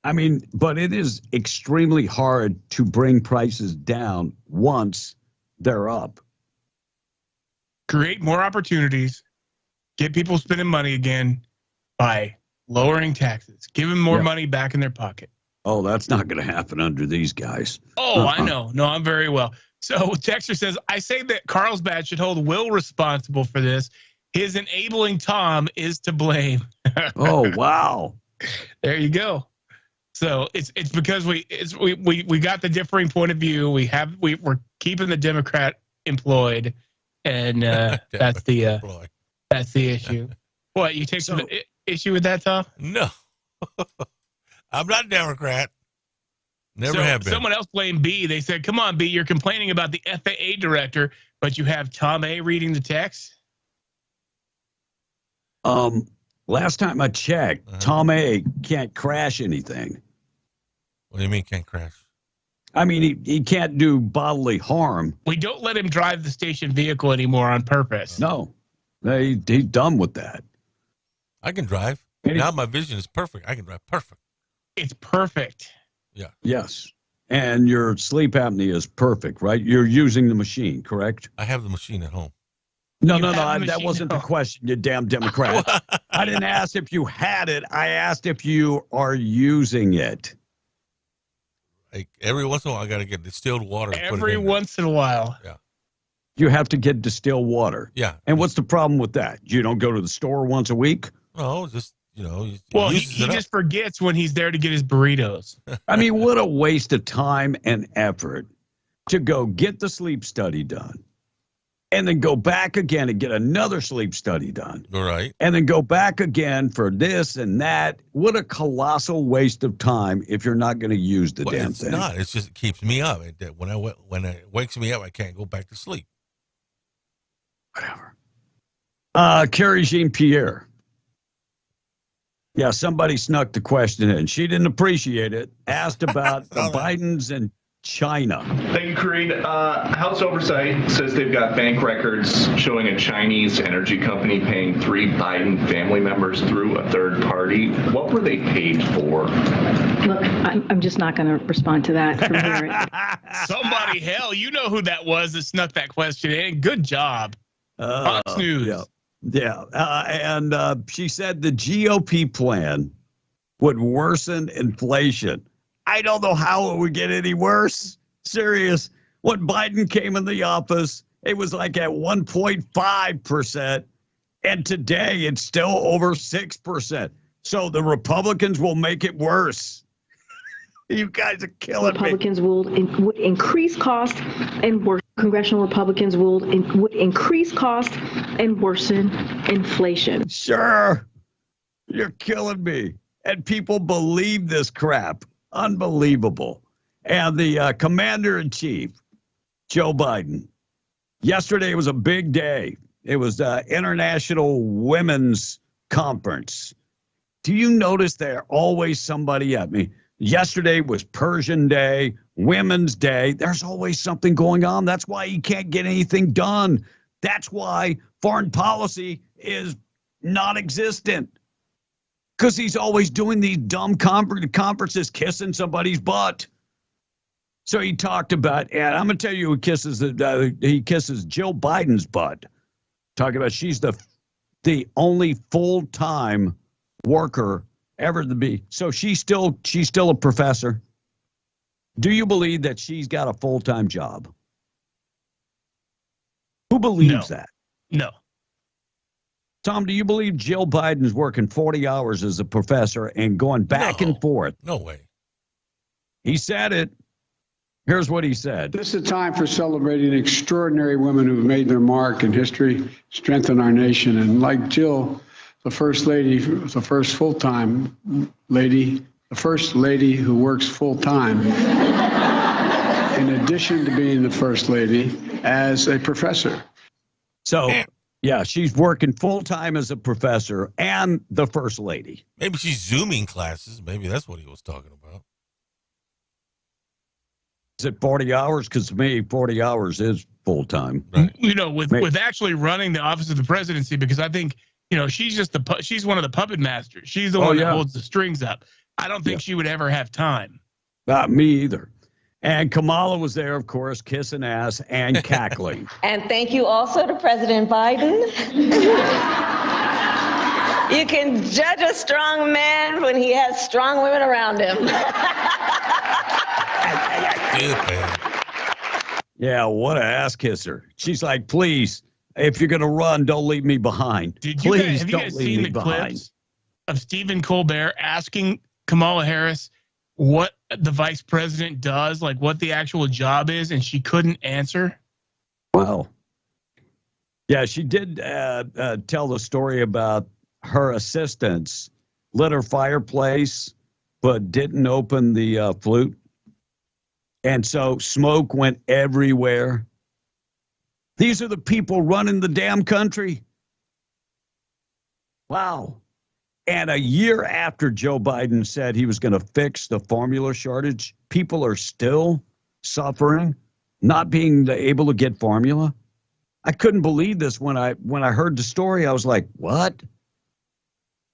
[SPEAKER 10] I mean, but it is extremely hard to bring prices down once they're up.
[SPEAKER 12] Create more opportunities, get people spending money again by lowering taxes, give them more money back in their pocket.
[SPEAKER 10] Oh, that's not going to happen under these guys.
[SPEAKER 12] Oh, I know. No, I'm very well. So Texter says, I say that Carlsbad should hold Will responsible for this. His enabling Tom is to blame.
[SPEAKER 10] Oh, wow.
[SPEAKER 12] There you go. So it's because we got the differing point of view. We're keeping the Democrat employed, and that's the issue. What, you take some issue with that, Tom?
[SPEAKER 11] No. I'm not a Democrat. Never have been.
[SPEAKER 12] Someone else blamed B. They said, come on, B, you're complaining about the FAA director, but you have Tom A. reading the text?
[SPEAKER 10] Last time I checked, Tom A. can't crash anything.
[SPEAKER 11] What do you mean can't crash?
[SPEAKER 10] I mean, he can't do bodily harm.
[SPEAKER 12] We don't let him drive the station vehicle anymore on purpose.
[SPEAKER 10] No. He's done with that.
[SPEAKER 11] I can drive. Now my vision is perfect. I can drive perfect.
[SPEAKER 12] It's perfect.
[SPEAKER 11] Yeah.
[SPEAKER 10] Yes. And your sleep apnea is perfect, right? You're using the machine, correct?
[SPEAKER 11] I have the machine at home.
[SPEAKER 10] No, that wasn't the question, you damn Democrat. I didn't ask if you had it. I asked if you are using it.
[SPEAKER 11] Like every once in a while, I got to get distilled water.
[SPEAKER 12] Every once in a while.
[SPEAKER 11] Yeah.
[SPEAKER 10] You have to get distilled water.
[SPEAKER 11] Yeah.
[SPEAKER 10] And what's the problem with that? You don't go to the store once a week?
[SPEAKER 11] No, just, you know.
[SPEAKER 12] He just forgets when he's there to get his burritos.
[SPEAKER 10] I mean, what a waste of time and effort to go get the sleep study done. And then go back again and get another sleep study done.
[SPEAKER 11] All right.
[SPEAKER 10] And then go back again for this and that. What a colossal waste of time if you're not going to use the damn thing.
[SPEAKER 11] It's not. It's just it keeps me up. When it wakes me up, I can't go back to sleep.
[SPEAKER 10] Whatever. Carrie Jean-Pierre. Yeah, somebody snuck the question in. She didn't appreciate it. Asked about the Bidens and China.
[SPEAKER 18] Thank you, Creed. House Oversight says they've got bank records showing a Chinese energy company paying 3 Biden family members through a third party. What were they paid for?
[SPEAKER 4] Look, I'm just not going to respond to that from here.
[SPEAKER 12] Somebody, hell, you know who that was that snuck that question in. Good job. Fox News.
[SPEAKER 10] Yeah. And she said the GOP plan would worsen inflation. I don't know how it would get any worse. Serious. When Biden came in the office, it was like at 1.5%. And today it's still over 6%. So the Republicans will make it worse. You guys are killing
[SPEAKER 4] Republicans would increase cost and worsen. Congressional Republicans would increase cost and worsen inflation.
[SPEAKER 10] Sure. You're killing me. And people believe this crap. Unbelievable. And the commander-in-chief, Joe Biden, yesterday was a big day. It was the International Women's Conference. Do you notice there's always somebody at me? Yesterday was Persian Day, Women's Day. There's always something going on. That's why he can't get anything done. That's why foreign policy is non-existent. Because he's always doing these dumb conferences, kissing somebody's butt. So he talked about, and I'm going to tell you who kisses Jill Biden's butt. Talking about she's the only full-time worker ever to be. So she's still a professor. Do you believe that she's got a full-time job? Who believes that?
[SPEAKER 12] No.
[SPEAKER 10] Tom, do you believe Jill Biden's working 40 hours as a professor and going back and forth?
[SPEAKER 11] No way.
[SPEAKER 10] He said it. Here's what he said.
[SPEAKER 19] This is a time for celebrating extraordinary women who have made their mark in history, strengthen our nation. And like Jill, the first lady, the first full-time lady, the first lady who works full-time, in addition to being the first lady, as a professor.
[SPEAKER 10] So... yeah, she's working full-time as a professor and the first lady.
[SPEAKER 11] Maybe she's Zooming classes. Maybe that's what he was talking about.
[SPEAKER 10] Is it 40 hours? Because to me, 40 hours is full-time.
[SPEAKER 11] Right.
[SPEAKER 12] You know, with actually running the office of the presidency, because I think, you know, she's just she's one of the puppet masters. She's the one that holds the strings up. I don't think she would ever have time.
[SPEAKER 10] Not me either. And Kamala was there, of course, kissing ass and cackling.
[SPEAKER 20] And thank you also to President Biden.
[SPEAKER 3] You can judge a strong man when he has strong women around him.
[SPEAKER 10] Yeah, what a ass kisser. She's like, please, if you're going to run, don't leave me behind.
[SPEAKER 12] Have
[SPEAKER 10] Please
[SPEAKER 12] you
[SPEAKER 10] don't
[SPEAKER 12] guys
[SPEAKER 10] leave
[SPEAKER 12] seen
[SPEAKER 10] me
[SPEAKER 12] the
[SPEAKER 10] behind.
[SPEAKER 12] clips of Stephen Colbert asking Kamala Harris what the vice president does, like what the actual job is, and she couldn't answer?
[SPEAKER 10] Wow. Yeah, she did tell the story about her assistants lit her fireplace, but didn't open the flute. And so smoke went everywhere. These are the people running the damn country. Wow. And a year after Joe Biden said he was going to fix the formula shortage, people are still suffering, not being able to get formula. I couldn't believe this when I heard the story. I was like, what?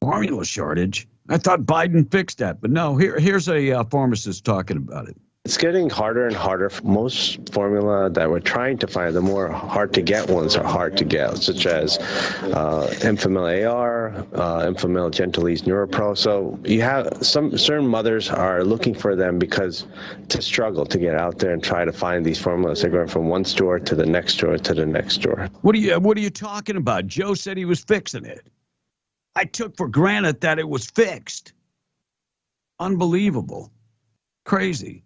[SPEAKER 10] Formula shortage? I thought Biden fixed that. But no, here's a pharmacist talking about it.
[SPEAKER 20] It's getting harder and harder. Most formula that we're trying to find, the more hard to get ones are hard to get, such as Enfamil AR, Enfamil Gentlease NeuroPro. So you have certain mothers are looking for them because to struggle to get out there and try to find these formulas. They're going from one store to the next store to the next store.
[SPEAKER 10] What are you talking about? Joe said he was fixing it. I took for granted that it was fixed. Unbelievable. Crazy.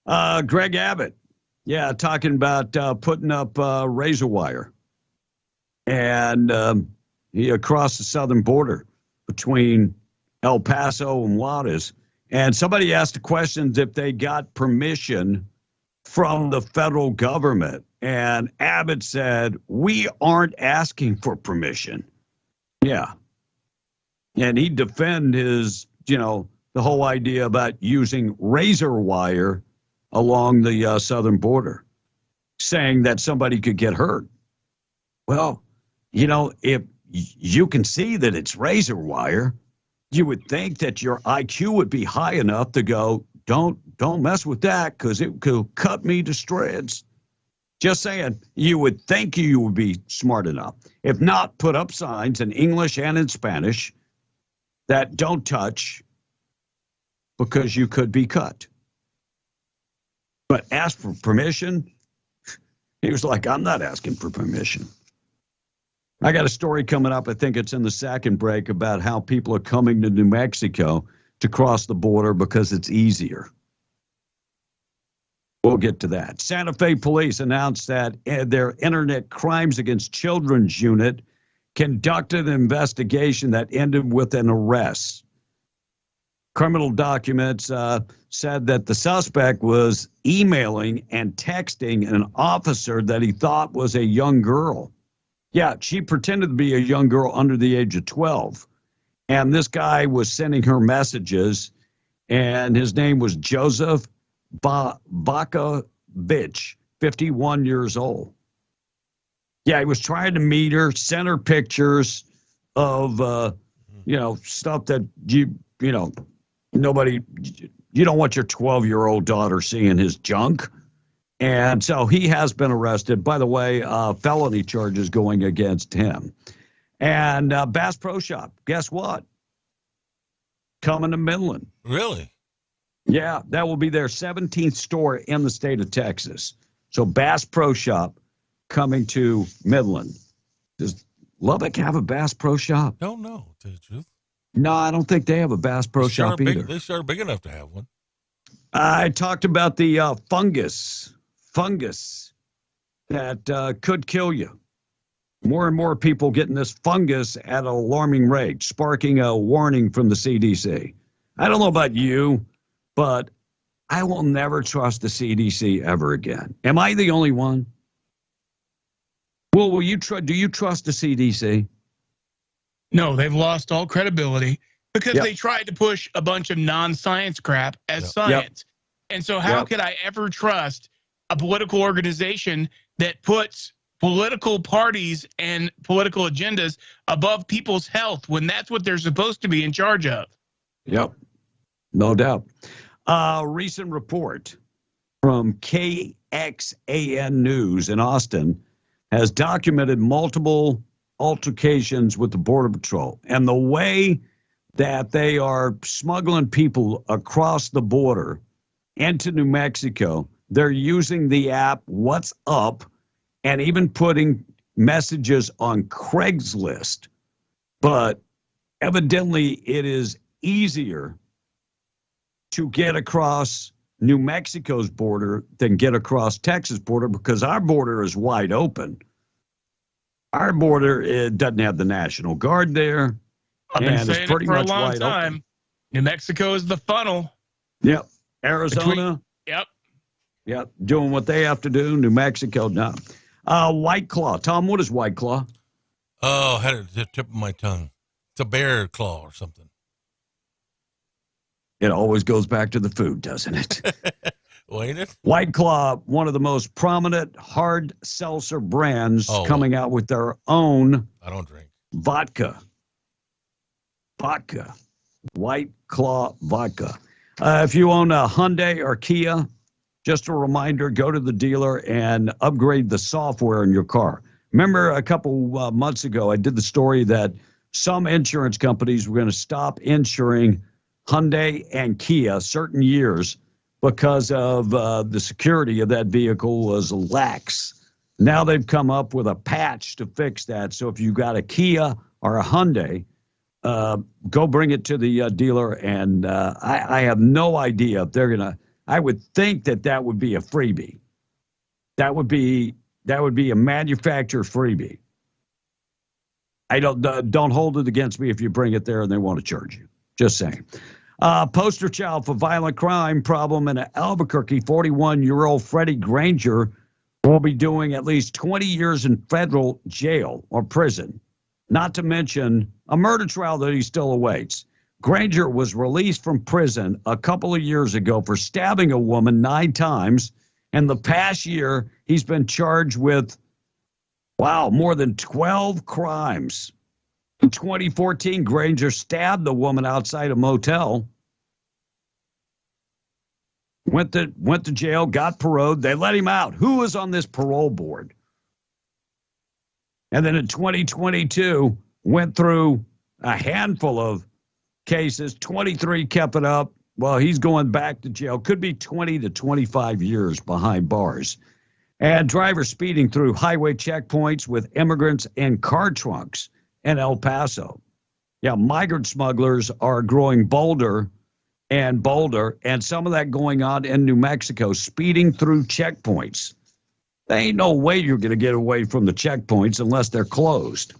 [SPEAKER 10] Greg Abbott, talking about putting up razor wire and across the southern border between El Paso and Juarez. And somebody asked the questions if they got permission from the federal government. And Abbott said, we aren't asking for permission. Yeah. And he'd defend his, the whole idea about using razor wire along the southern border, saying that somebody could get hurt. Well, if you can see that it's razor wire, you would think that your IQ would be high enough to go, don't mess with that because it could cut me to shreds. Just saying, you would think you would be smart enough. If not, put up signs in English and in Spanish that don't touch because you could be cut. But ask for permission? He was like, I'm not asking for permission. I got a story coming up, I think it's in the second break, about how people are coming to New Mexico to cross the border because it's easier. We'll get to that. Santa Fe police announced that their Internet Crimes Against Children's unit conducted an investigation that ended with an arrest. Criminal documents said that the suspect was emailing and texting an officer that he thought was a young girl. Yeah, she pretended to be a young girl under the age of 12. And this guy was sending her messages, and his name was Joseph Bakovich, 51 years old. Yeah, he was trying to meet her, sent her pictures of, stuff that nobody, you don't want your 12-year-old daughter seeing his junk. And so he has been arrested. By the way, felony charges going against him. And Bass Pro Shop, guess what? Coming to Midland.
[SPEAKER 11] Really?
[SPEAKER 10] Yeah, that will be their 17th store in the state of Texas. So Bass Pro Shop coming to Midland. Does Lubbock have a Bass Pro Shop?
[SPEAKER 11] Don't know, to tell you the truth.
[SPEAKER 10] No, I don't think they have a Bass Pro Shop either.
[SPEAKER 11] They sure are big enough to have one.
[SPEAKER 10] I talked about the fungus that could kill you. More and more people getting this fungus at an alarming rate, sparking a warning from the CDC. I don't know about you, but I will never trust the CDC ever again. Am I the only one? Well, do you trust the CDC?
[SPEAKER 12] No, they've lost all credibility because they tried to push a bunch of non-science crap as science. And so how could I ever trust a political organization that puts political parties and political agendas above people's health when that's what they're supposed to be in charge of?
[SPEAKER 10] Yep, no doubt. A recent report from KXAN News in Austin has documented multiple altercations with the Border Patrol. And the way that they are smuggling people across the border into New Mexico, they're using the app What's Up and even putting messages on Craigslist. But evidently it is easier to get across New Mexico's border than get across Texas border because our border is wide open. Our border, it doesn't have the National Guard there.
[SPEAKER 12] I've been
[SPEAKER 10] and
[SPEAKER 12] saying
[SPEAKER 10] it's pretty
[SPEAKER 12] it for
[SPEAKER 10] much
[SPEAKER 12] a long
[SPEAKER 10] wide
[SPEAKER 12] time.
[SPEAKER 10] open.
[SPEAKER 12] New Mexico is the funnel.
[SPEAKER 10] Yep. Arizona. Yep. Doing what they have to do. New Mexico, no. White Claw. Tom, what is White Claw?
[SPEAKER 11] Oh, I had it at the tip of my tongue. It's a bear claw or something.
[SPEAKER 10] It always goes back to the food, doesn't it?
[SPEAKER 11] Well, ain't it?
[SPEAKER 10] White Claw, one of the most prominent hard seltzer brands coming out with their own
[SPEAKER 11] I don't drink.
[SPEAKER 10] vodka. White Claw vodka. If you own a Hyundai or Kia, just a reminder, go to the dealer and upgrade the software in your car. Remember a couple months ago, I did the story that some insurance companies were going to stop insuring Hyundai and Kia certain years because of the security of that vehicle was lax. Now they've come up with a patch to fix that. So if you got a Kia or a Hyundai, go bring it to the dealer. And I have no idea if they're going to, I would think that would be a freebie. That would be a manufacturer freebie. I don't hold it against me if you bring it there and they want to charge you. Just saying. Poster child for violent crime problem in Albuquerque, 41-year-old Freddie Granger will be doing at least 20 years in federal jail or prison, not to mention a murder trial that he still awaits. Granger was released from prison a couple of years ago for stabbing a woman 9 times. And the past year, he's been charged with, more than 12 crimes. In 2014, Granger stabbed the woman outside a motel. Went to jail, got paroled. They let him out. Who was on this parole board? And then in 2022, went through a handful of cases. 23 kept it up. Well, he's going back to jail. Could be 20 to 25 years behind bars. And drivers speeding through highway checkpoints with immigrants in car trunks in El Paso. Yeah, migrant smugglers are growing bolder and bolder, and some of that going on in New Mexico, speeding through checkpoints. There ain't no way you're going to get away from the checkpoints unless they're closed.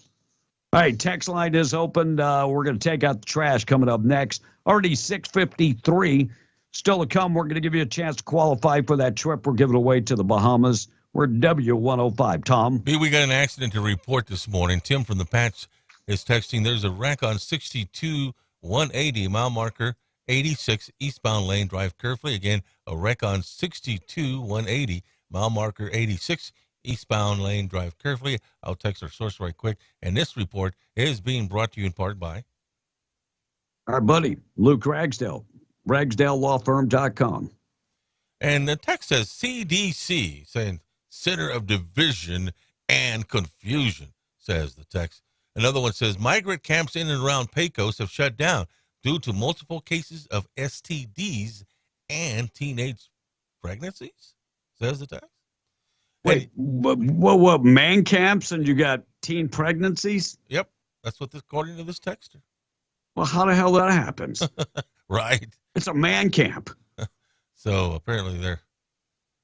[SPEAKER 10] All right, text line is open. We're going to take out the trash coming up next. Already 6:53. Still to come, we're going to give you a chance to qualify for that trip we're giving away to the Bahamas. We're W105. Tom?
[SPEAKER 11] We got an accident to report this morning. Tim from the Patch is texting. There's a wreck on 62-180, mile marker 86, eastbound lane. Drive carefully. Again, a wreck on 62-180, mile marker 86, eastbound lane. Drive carefully. I'll text our source right quick. And this report is being brought to you in part by
[SPEAKER 10] our buddy, Luke Ragsdale, RagsdaleLawFirm.com.
[SPEAKER 11] And the text says CDC, saying Center of Division and Confusion, says the text. Another one says migrant camps in and around Pecos have shut down due to multiple cases of STDs and teenage pregnancies, says the text.
[SPEAKER 10] Wait, what, man camps and you got teen pregnancies?
[SPEAKER 11] Yep, that's what according to this texter.
[SPEAKER 10] Well, how the hell that happens?
[SPEAKER 11] Right.
[SPEAKER 10] It's a man camp.
[SPEAKER 11] So apparently they're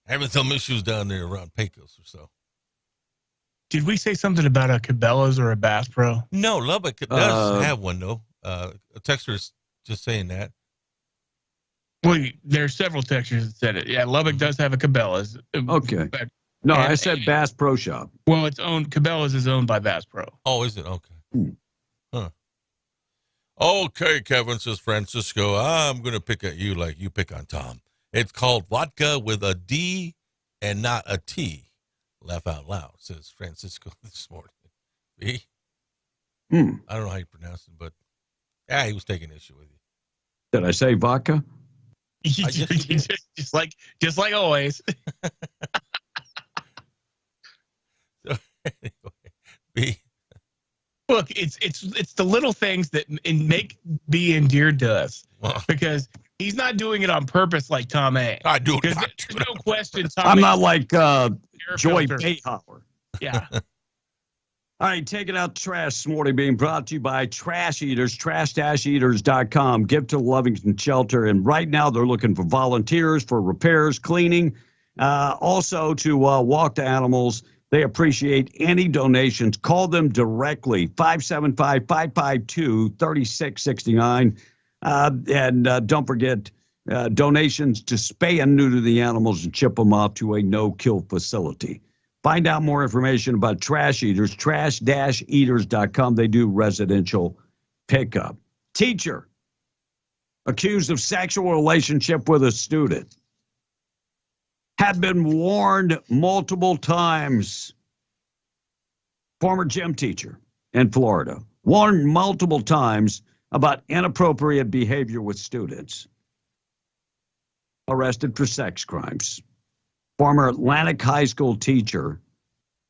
[SPEAKER 11] having some issues down there around Pecos or so.
[SPEAKER 12] Did we say something about a Cabela's or a Bass Pro?
[SPEAKER 11] No, Lubbock does have one, though. A texter is just saying that.
[SPEAKER 12] Well, there are several textures that said it. Yeah, Lubbock does have a Cabela's.
[SPEAKER 10] Okay. No, I said Bass Pro Shop.
[SPEAKER 12] Well, Cabela's is owned by Bass Pro.
[SPEAKER 11] Oh, is it? Okay. Huh. Okay, Kevin, says Francisco. I'm going to pick at you like you pick on Tom. It's called vodka with a D and not a T. Laugh out loud, says Francisco this morning. B? I don't know how you pronounce it, but he was taking issue with you.
[SPEAKER 10] Did I say vodka?
[SPEAKER 12] just like always.
[SPEAKER 11] So, anyway, B,
[SPEAKER 12] Look, it's the little things that make B endeared to us, because he's not doing it on purpose like Tom A.
[SPEAKER 11] I do it.
[SPEAKER 12] There's no question. Tom
[SPEAKER 10] I'm
[SPEAKER 12] A
[SPEAKER 10] not like Joy
[SPEAKER 12] filter.
[SPEAKER 10] Behauer.
[SPEAKER 12] Yeah.
[SPEAKER 10] All right, taking out the trash this morning, being brought to you by Trash Eaters, trash-eaters.com. Give to Lovington Shelter, and right now they're looking for volunteers for repairs, cleaning, also to walk the animals. They appreciate any donations. Call them directly, 575-552-3669. And don't forget donations to spay and neuter the animals and ship them off to a no-kill facility. Find out more information about Trash Eaters, trash-eaters.com. They do residential pickup. Teacher accused of sexual relationship with a student had been warned multiple times. Former gym teacher in Florida warned multiple times about inappropriate behavior with students. Arrested for sex crimes. Former Atlantic High School teacher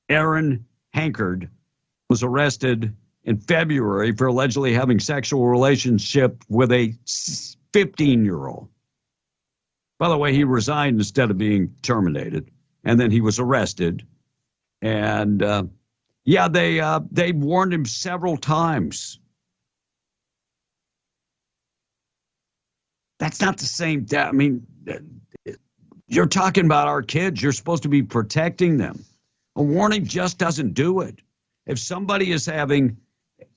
[SPEAKER 10] Aaron Hankard was arrested in February for allegedly having sexual relationship with a 15-year-old. By the way, he resigned instead of being terminated, and then he was arrested. And they warned him several times. That's not the same. I mean, you're talking about our kids. You're supposed to be protecting them. A warning just doesn't do it. If somebody is having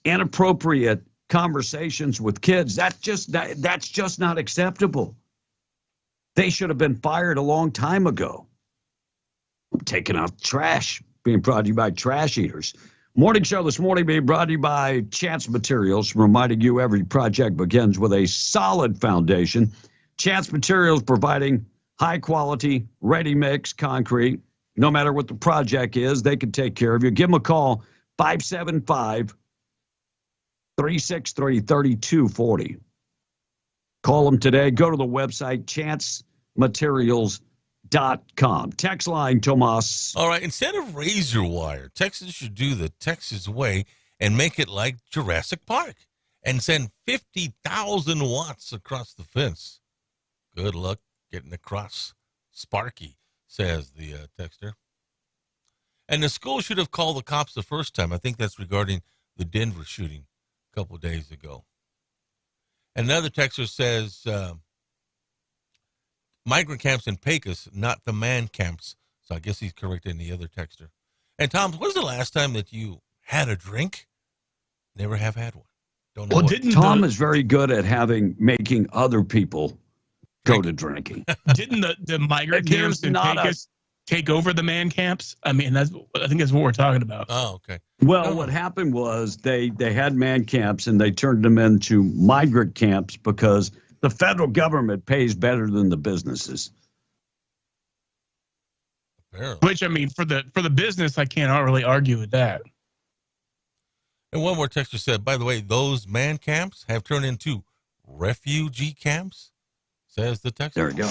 [SPEAKER 10] inappropriate conversations with kids, that's just not acceptable. They should have been fired a long time ago. I'm taking out trash, being brought to you by Trash Eaters. Morning show this morning being brought to you by Chance Materials, reminding you every project begins with a solid foundation. Chance Materials providing high-quality, ready-mix concrete. No matter what the project is, they can take care of you. Give them a call, 575-363-3240. Call them today. Go to the website, chancematerials.com. Text line, Tomas.
[SPEAKER 11] All right, instead of razor wire, Texas should do the Texas way and make it like Jurassic Park and send 50,000 watts across the fence. Good luck getting across, Sparky, says the texter. And the school should have called the cops the first time. I think that's regarding the Denver shooting a couple of days ago. Another texter says migrant camps in Pecos, not the man camps. So I guess he's correcting the other texter. And Tom, when's the last time that you had a drink? Never have had one. Don't know.
[SPEAKER 10] Well, Tom is very good at making other people go to drinking.
[SPEAKER 12] Didn't the migrant camps in Pecos take over the man camps? I mean, I think that's what we're talking about.
[SPEAKER 11] Oh, okay.
[SPEAKER 10] Well, what happened was they had man camps and they turned them into migrant camps because the federal government pays better than the businesses.
[SPEAKER 11] Apparently.
[SPEAKER 12] Which, I mean, for the business, I can't really argue with that.
[SPEAKER 11] And one more texter said, by the way, those man camps have turned into refugee camps, says the texter.
[SPEAKER 10] There we go.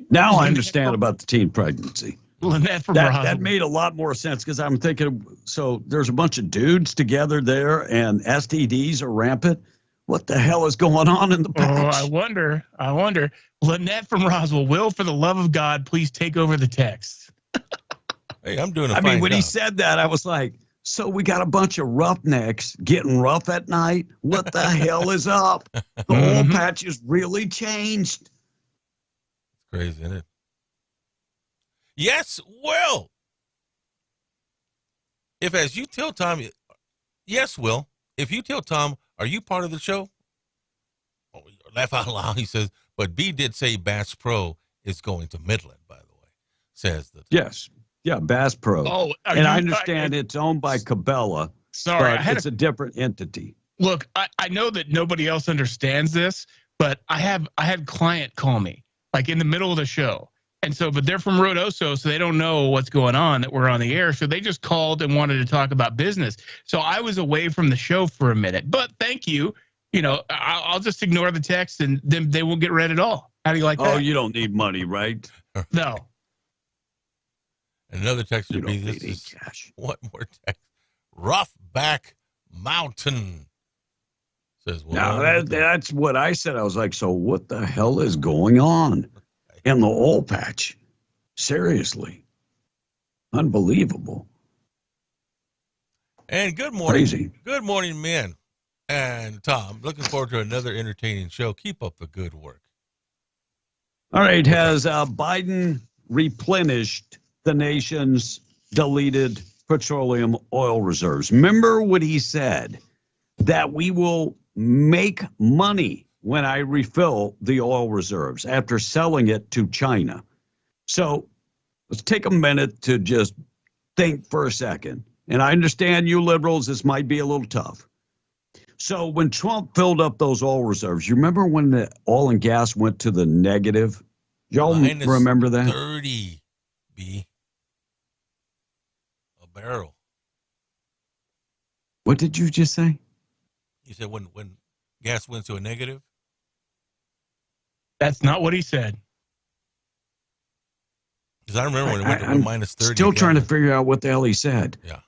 [SPEAKER 10] Now I understand about the teen pregnancy.
[SPEAKER 12] Lynette from
[SPEAKER 10] that made a lot more sense because I'm thinking, so there's a bunch of dudes together there and STDs are rampant. What the hell is going on in the patch?
[SPEAKER 12] Oh, I wonder. Lynette from Roswell, Will, for the love of God, please take over the text.
[SPEAKER 11] Hey, I'm doing a
[SPEAKER 10] I
[SPEAKER 11] fine
[SPEAKER 10] mean, when
[SPEAKER 11] job.
[SPEAKER 10] he said that, I was like, so we got a bunch of roughnecks getting rough at night? What the hell is up? The whole patch has really changed.
[SPEAKER 11] It's crazy, isn't it? Yes, Will. If as you tell Tom, yes, Will. If you tell Tom, are you part of the show? Oh, laugh out loud. He says, but B did say Bass Pro is going to Midland, by the way, says the.
[SPEAKER 10] Yes. Yeah, Bass Pro.
[SPEAKER 12] Oh,
[SPEAKER 10] and I understand it's owned by Cabela.
[SPEAKER 12] Sorry,
[SPEAKER 10] but it's a different entity.
[SPEAKER 12] Look, I know that nobody else understands this, but I had client call me like in the middle of the show. And so, but they're from Rodoso, so they don't know what's going on, that we're on the air. So they just called and wanted to talk about business. So I was away from the show for a minute, but thank you. You know, I'll just ignore the text and then they won't get read at all. How do you like that?
[SPEAKER 10] Oh, you don't need money, right?
[SPEAKER 12] No.
[SPEAKER 11] Another text would be,
[SPEAKER 10] this
[SPEAKER 11] is
[SPEAKER 10] cash.
[SPEAKER 11] What more text? Roughback Mountain. Says,
[SPEAKER 10] now, that's what I said. I was like, so what the hell is going on in the oil patch? Seriously. Unbelievable.
[SPEAKER 11] And good morning.
[SPEAKER 10] Crazy.
[SPEAKER 11] Good morning, men. And Tom, looking forward to another entertaining show. Keep up the good work.
[SPEAKER 10] All right. Has Biden replenished the nation's deleted petroleum oil reserves? Remember what he said, that we will make money when I refill the oil reserves after selling it to China. So let's take a minute to just think for a second. And I understand you liberals, this might be a little tough. So when Trump filled up those oil reserves, you remember when the oil and gas went to the negative? Y'all remember that?
[SPEAKER 11] 30 B a barrel.
[SPEAKER 10] What did you just say?
[SPEAKER 11] You said when gas went to a negative?
[SPEAKER 12] That's not what he said.
[SPEAKER 11] Because I remember when it went to minus 30.
[SPEAKER 10] Still trying to figure out what the hell he said.
[SPEAKER 11] Yeah.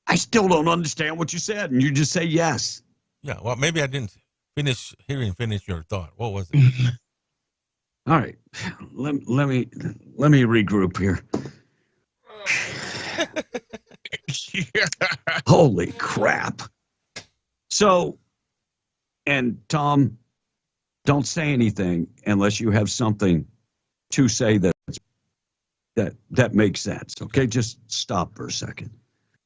[SPEAKER 10] I still don't understand what you said, and you just say yes.
[SPEAKER 11] Yeah, well, maybe I didn't finish your thought. What was it?
[SPEAKER 10] All right, let me regroup here. Holy crap! So, and Tom, don't say anything unless you have something to say that makes sense. Okay, just stop for a second.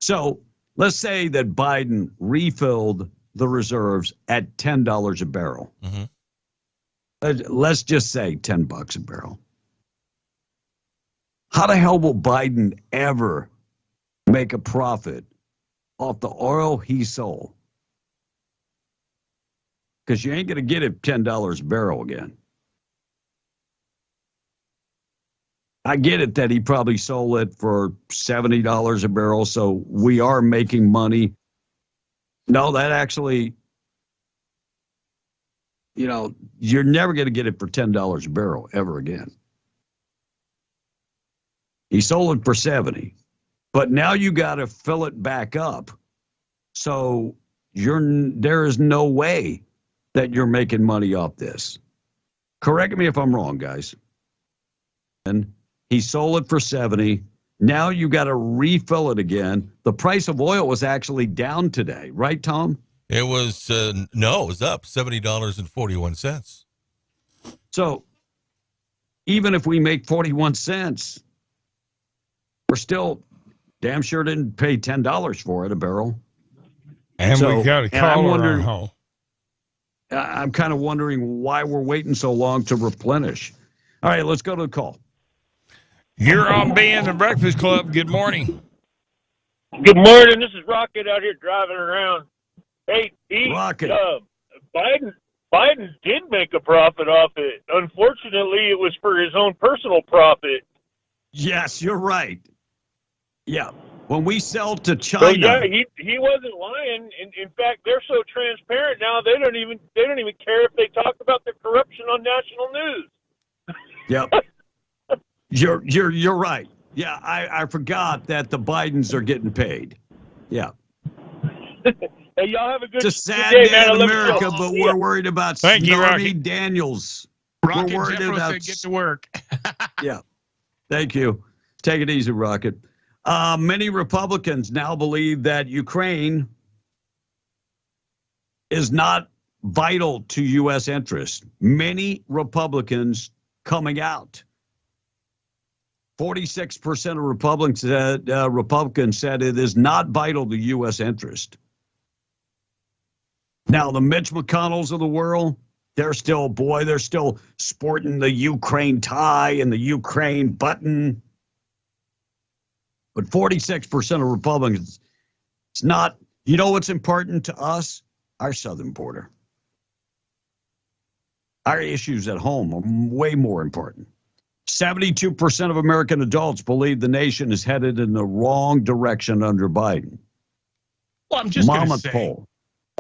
[SPEAKER 10] So let's say that Biden refilled the reserves at $10 a barrel.
[SPEAKER 11] Mm-hmm.
[SPEAKER 10] Let's just say $10 a barrel. How the hell will Biden ever make a profit off the oil he sold? Because you ain't going to get it $10 a barrel again. I get it that he probably sold it for $70 a barrel, so we are making money. No, that actually, you're never going to get it for $10 a barrel ever again. He sold it for $70, but now you got to fill it back up. So there is no way that you're making money off this. Correct me if I'm wrong, guys. And he sold it for $70. Now you got to refill it again. The price of oil was actually down today, right, Tom?
[SPEAKER 11] It was no, it was up $70.41.
[SPEAKER 10] So even if we make 41 cents, we're still damn sure didn't pay $10 for it a barrel.
[SPEAKER 16] And we got a caller on hold.
[SPEAKER 10] I'm kind of wondering why we're waiting so long to replenish. All right, let's go to the call.
[SPEAKER 16] You're on being the Breakfast Club. Good morning.
[SPEAKER 21] Good morning. This is Rocket out here driving around. Hey,
[SPEAKER 10] Rocket.
[SPEAKER 21] Biden did make a profit off it. Unfortunately, it was for his own personal profit.
[SPEAKER 10] Yes, you're right. Yeah. When we sell to China.
[SPEAKER 21] So yeah, he wasn't lying. In fact, they're so transparent now they don't even care if they talk about the corruption on national news.
[SPEAKER 10] Yep. You're right. Yeah, I forgot that the Bidens are getting paid. Yeah.
[SPEAKER 21] Hey, y'all have a good,
[SPEAKER 10] it's a sad
[SPEAKER 21] good day,
[SPEAKER 10] day
[SPEAKER 21] man.
[SPEAKER 10] in America, but we're worried about Stormy Daniels.
[SPEAKER 12] Rocket
[SPEAKER 10] we're worried
[SPEAKER 12] Jeffro
[SPEAKER 10] about
[SPEAKER 12] said get to work.
[SPEAKER 10] Yeah. Thank you. Take it easy, Rocket. Many Republicans now believe that Ukraine is not vital to U.S. interests. Many Republicans coming out. 46% of Republicans said it is not vital to U.S. interest. Now, the Mitch McConnells of the world, they're still sporting the Ukraine tie and the Ukraine button. But 46% of Republicans, it's not, what's important to us? Our southern border. Our issues at home are way more important. 72% of American adults believe the nation is headed in the wrong direction under Biden.
[SPEAKER 12] Well, I'm just going to say,
[SPEAKER 10] poll.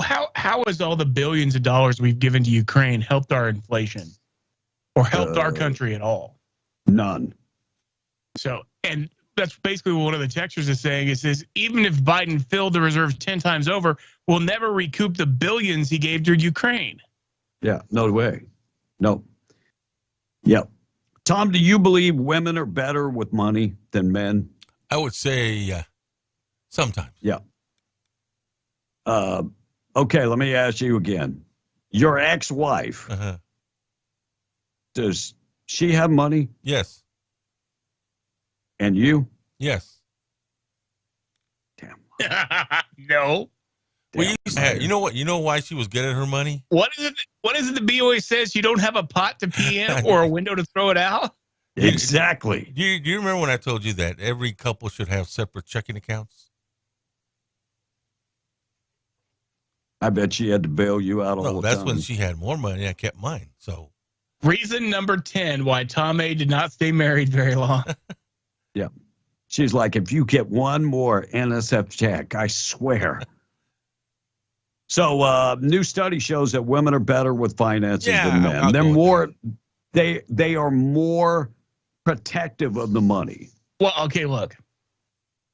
[SPEAKER 12] How has all the billions of dollars we've given to Ukraine helped our inflation or helped our country at all?
[SPEAKER 10] None.
[SPEAKER 12] So, and that's basically what one of the texters is saying. It says, even if Biden filled the reserves 10 times over, we'll never recoup the billions he gave to Ukraine.
[SPEAKER 10] Yeah, no way. No. Yep. Tom, do you believe women are better with money than men?
[SPEAKER 11] I would say sometimes.
[SPEAKER 10] Yeah. Okay, let me ask you again. Your ex-wife, does she have money?
[SPEAKER 11] Yes.
[SPEAKER 10] And you?
[SPEAKER 11] Yes.
[SPEAKER 10] Damn.
[SPEAKER 12] No.
[SPEAKER 11] Well, you know what? You know why she was getting her money?
[SPEAKER 12] What is it the B always says? You don't have a pot to pee in or a window to throw it out?
[SPEAKER 10] Exactly.
[SPEAKER 11] Do you remember when I told you that every couple should have separate checking accounts?
[SPEAKER 10] I bet she had to bail you out all the time.
[SPEAKER 11] That's when she had more money. I kept mine. So,
[SPEAKER 12] reason number 10 why Tom A did not stay married very long.
[SPEAKER 10] Yeah. She's like, if you get one more NSF check, I swear. So, new study shows that women are better with finances than men. They're more, they are more protective of the money.
[SPEAKER 12] Well, okay, look.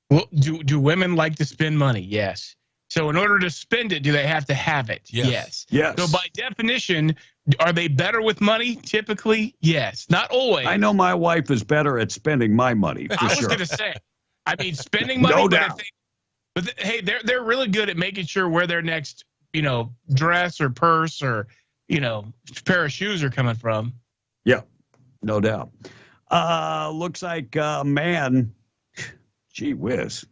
[SPEAKER 12] Well, do women like to spend money? Yes. So in order to spend it, do they have to have it?
[SPEAKER 10] Yes.
[SPEAKER 12] So by definition, are they better with money? Typically, yes. Not always.
[SPEAKER 10] I know my wife is better at spending my money, for
[SPEAKER 12] I was
[SPEAKER 10] sure.
[SPEAKER 12] going to say, I mean, spending money,
[SPEAKER 10] No
[SPEAKER 12] but
[SPEAKER 10] doubt.
[SPEAKER 12] hey, they're really good at making sure where their next, dress or purse or, pair of shoes are coming from.
[SPEAKER 10] Yeah, no doubt. Looks like a man, gee whiz,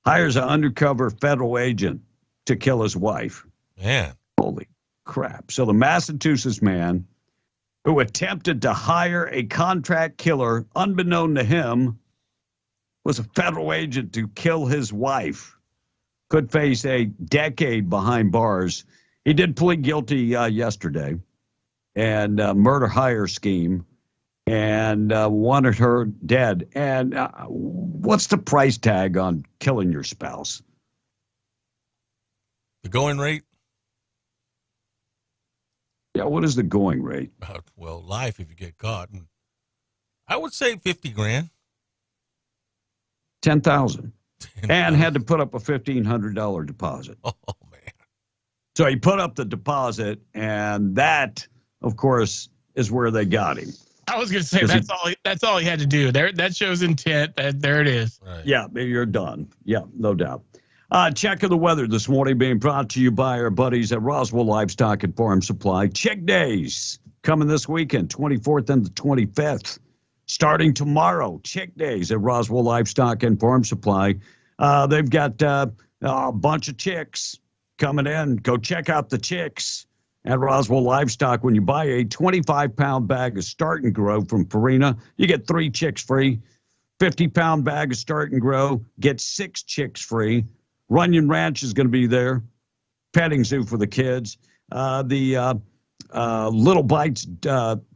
[SPEAKER 10] hires an undercover federal agent to kill his wife.
[SPEAKER 11] Man.
[SPEAKER 10] Holy crap. So the Massachusetts man who attempted to hire a contract killer, unbeknown to him, was a federal agent to kill his wife. Could face a decade behind bars. He did plead guilty yesterday and murder hire scheme and wanted her dead. And what's the price tag on killing your spouse?
[SPEAKER 11] The going rate?
[SPEAKER 10] Yeah, what is the going rate?
[SPEAKER 11] Well, life if you get caught. And I would say 50 grand.
[SPEAKER 10] 10,000. And had to put up a $1,500 deposit.
[SPEAKER 11] Oh, man.
[SPEAKER 10] So he put up the deposit, and that, of course, is where they got him.
[SPEAKER 12] I was going to say that's all he had to do. That shows intent. There it is.
[SPEAKER 11] Right.
[SPEAKER 10] Yeah, you're done. Yeah, no doubt. Check of the weather this morning being brought to you by our buddies at Roswell Livestock and Farm Supply. Chick days coming this weekend, 24th and the 25th. Starting tomorrow, Chick days at Roswell Livestock and Farm Supply. They've got a bunch of chicks coming in. Go check out the chicks at Roswell Livestock. When you buy a 25-pound bag of Start and Grow from Purina, you get 3 chicks free. 50-pound bag of Start and Grow, get 6 chicks free. Runyon Ranch is going to be there. Petting zoo for the kids. The Little Bites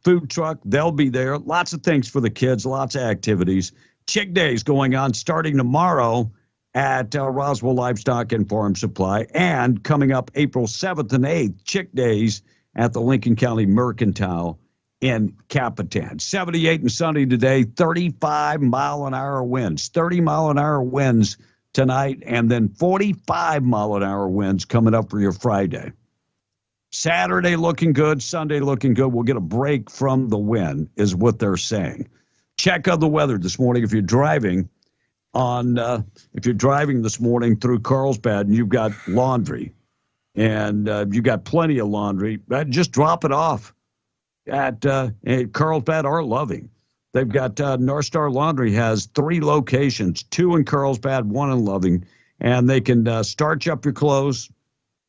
[SPEAKER 10] food truck, they'll be there. Lots of things for the kids, lots of activities. Chick Days going on starting tomorrow at Roswell Livestock and Farm Supply, and coming up April 7th and 8th, Chick Days at the Lincoln County Mercantile in Capitan. 78 and sunny today, 35-mile-an-hour winds, 30-mile-an-hour winds tonight, and then 45-mile-an-hour winds coming up for your Friday. Saturday looking good, Sunday looking good. We'll get a break from the wind, is what they're saying. Check out the weather this morning if you're driving this morning through Carlsbad and you've got laundry and you've got plenty of laundry, just drop it off at Carlsbad or Loving. They've got North Star Laundry has 3 locations, 2 in Carlsbad, 1 in Loving, and they can starch up your clothes.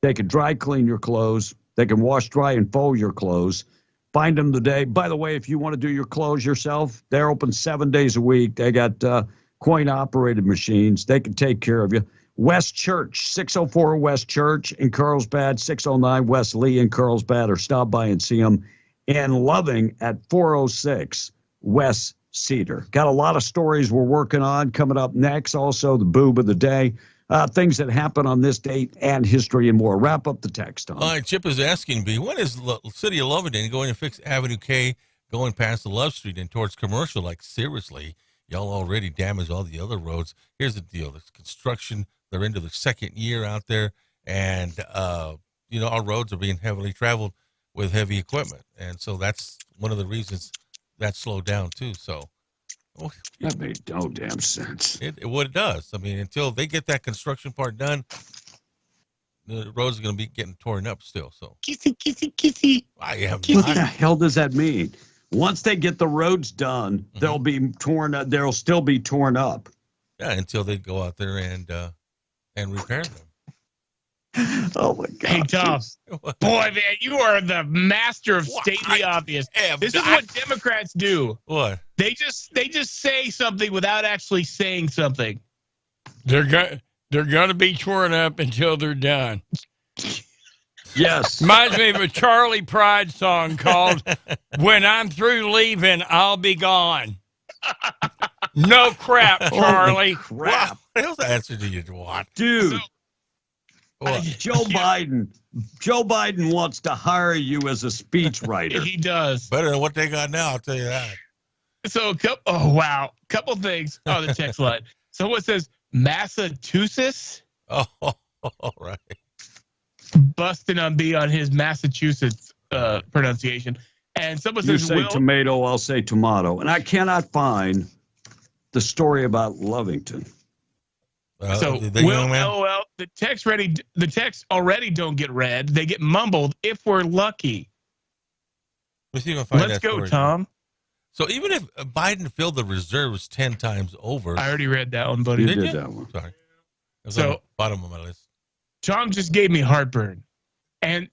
[SPEAKER 10] They can dry clean your clothes. They can wash, dry, and fold your clothes. Find them today. By the way, if you want to do your clothes yourself, they're open 7 days a week. They got coin-operated machines. They can take care of you. West Church, 604 West Church in Carlsbad, 609 West Lee in Carlsbad, or stop by and see them in Loving at 406 West Cedar. Got a lot of stories we're working on coming up next. Also, the boob of the day. Things that happen on this date and history and more. Wrap up the text, Tom.
[SPEAKER 11] All right, Chip is asking me, when is the city of Lovington going to fix Avenue K going past the Love Street and towards Commercial? Like, seriously, Y'all already damaged all the other roads. Here's the deal. There's construction. They're into the second year out there. And, our roads are being heavily traveled with heavy equipment. And so that's one of the reasons that slowed down, too. So
[SPEAKER 10] that made no damn sense.
[SPEAKER 11] It does. I mean, until they get that construction part done, the roads are going to be getting torn up still. So
[SPEAKER 10] kissy. What the hell does that mean? Once they get the roads done, they'll be torn up. They'll still be torn up.
[SPEAKER 11] Yeah, until they go out there and repair them.
[SPEAKER 10] Oh my God!
[SPEAKER 12] Hey Tom, boy, man, you are the master of stating the obvious. This is what Democrats do.
[SPEAKER 11] What?
[SPEAKER 12] They just say something without actually saying something.
[SPEAKER 16] They're gonna be torn up until they're done.
[SPEAKER 10] Yes.
[SPEAKER 16] Reminds me of a Charlie Pride song called "When I'm Through Leaving, I'll Be Gone." No crap, Charlie.
[SPEAKER 10] Crap.
[SPEAKER 11] What else answer do you want,
[SPEAKER 10] dude? Joe Biden wants to hire you as a speechwriter.
[SPEAKER 12] He does.
[SPEAKER 11] Better than what they got now, I'll tell you that.
[SPEAKER 12] So, couple things on the text line. Someone says Massachusetts.
[SPEAKER 11] Oh, all right.
[SPEAKER 12] Busting on B on his Massachusetts pronunciation. And someone
[SPEAKER 10] You
[SPEAKER 12] says,
[SPEAKER 10] say tomato, I'll say tomato. And I cannot find the story about Lovington.
[SPEAKER 12] So, LOL, the texts already don't get read. They get mumbled if we're lucky.
[SPEAKER 11] Let's see if I find
[SPEAKER 12] Let's
[SPEAKER 11] that
[SPEAKER 12] go,
[SPEAKER 11] story.
[SPEAKER 12] Tom.
[SPEAKER 11] So even if Biden filled the reserves 10 times over.
[SPEAKER 12] I already read that one, buddy.
[SPEAKER 10] You did that one.
[SPEAKER 11] Sorry. It was
[SPEAKER 12] So-
[SPEAKER 11] on the bottom of my list.
[SPEAKER 12] Tom just gave me heartburn. And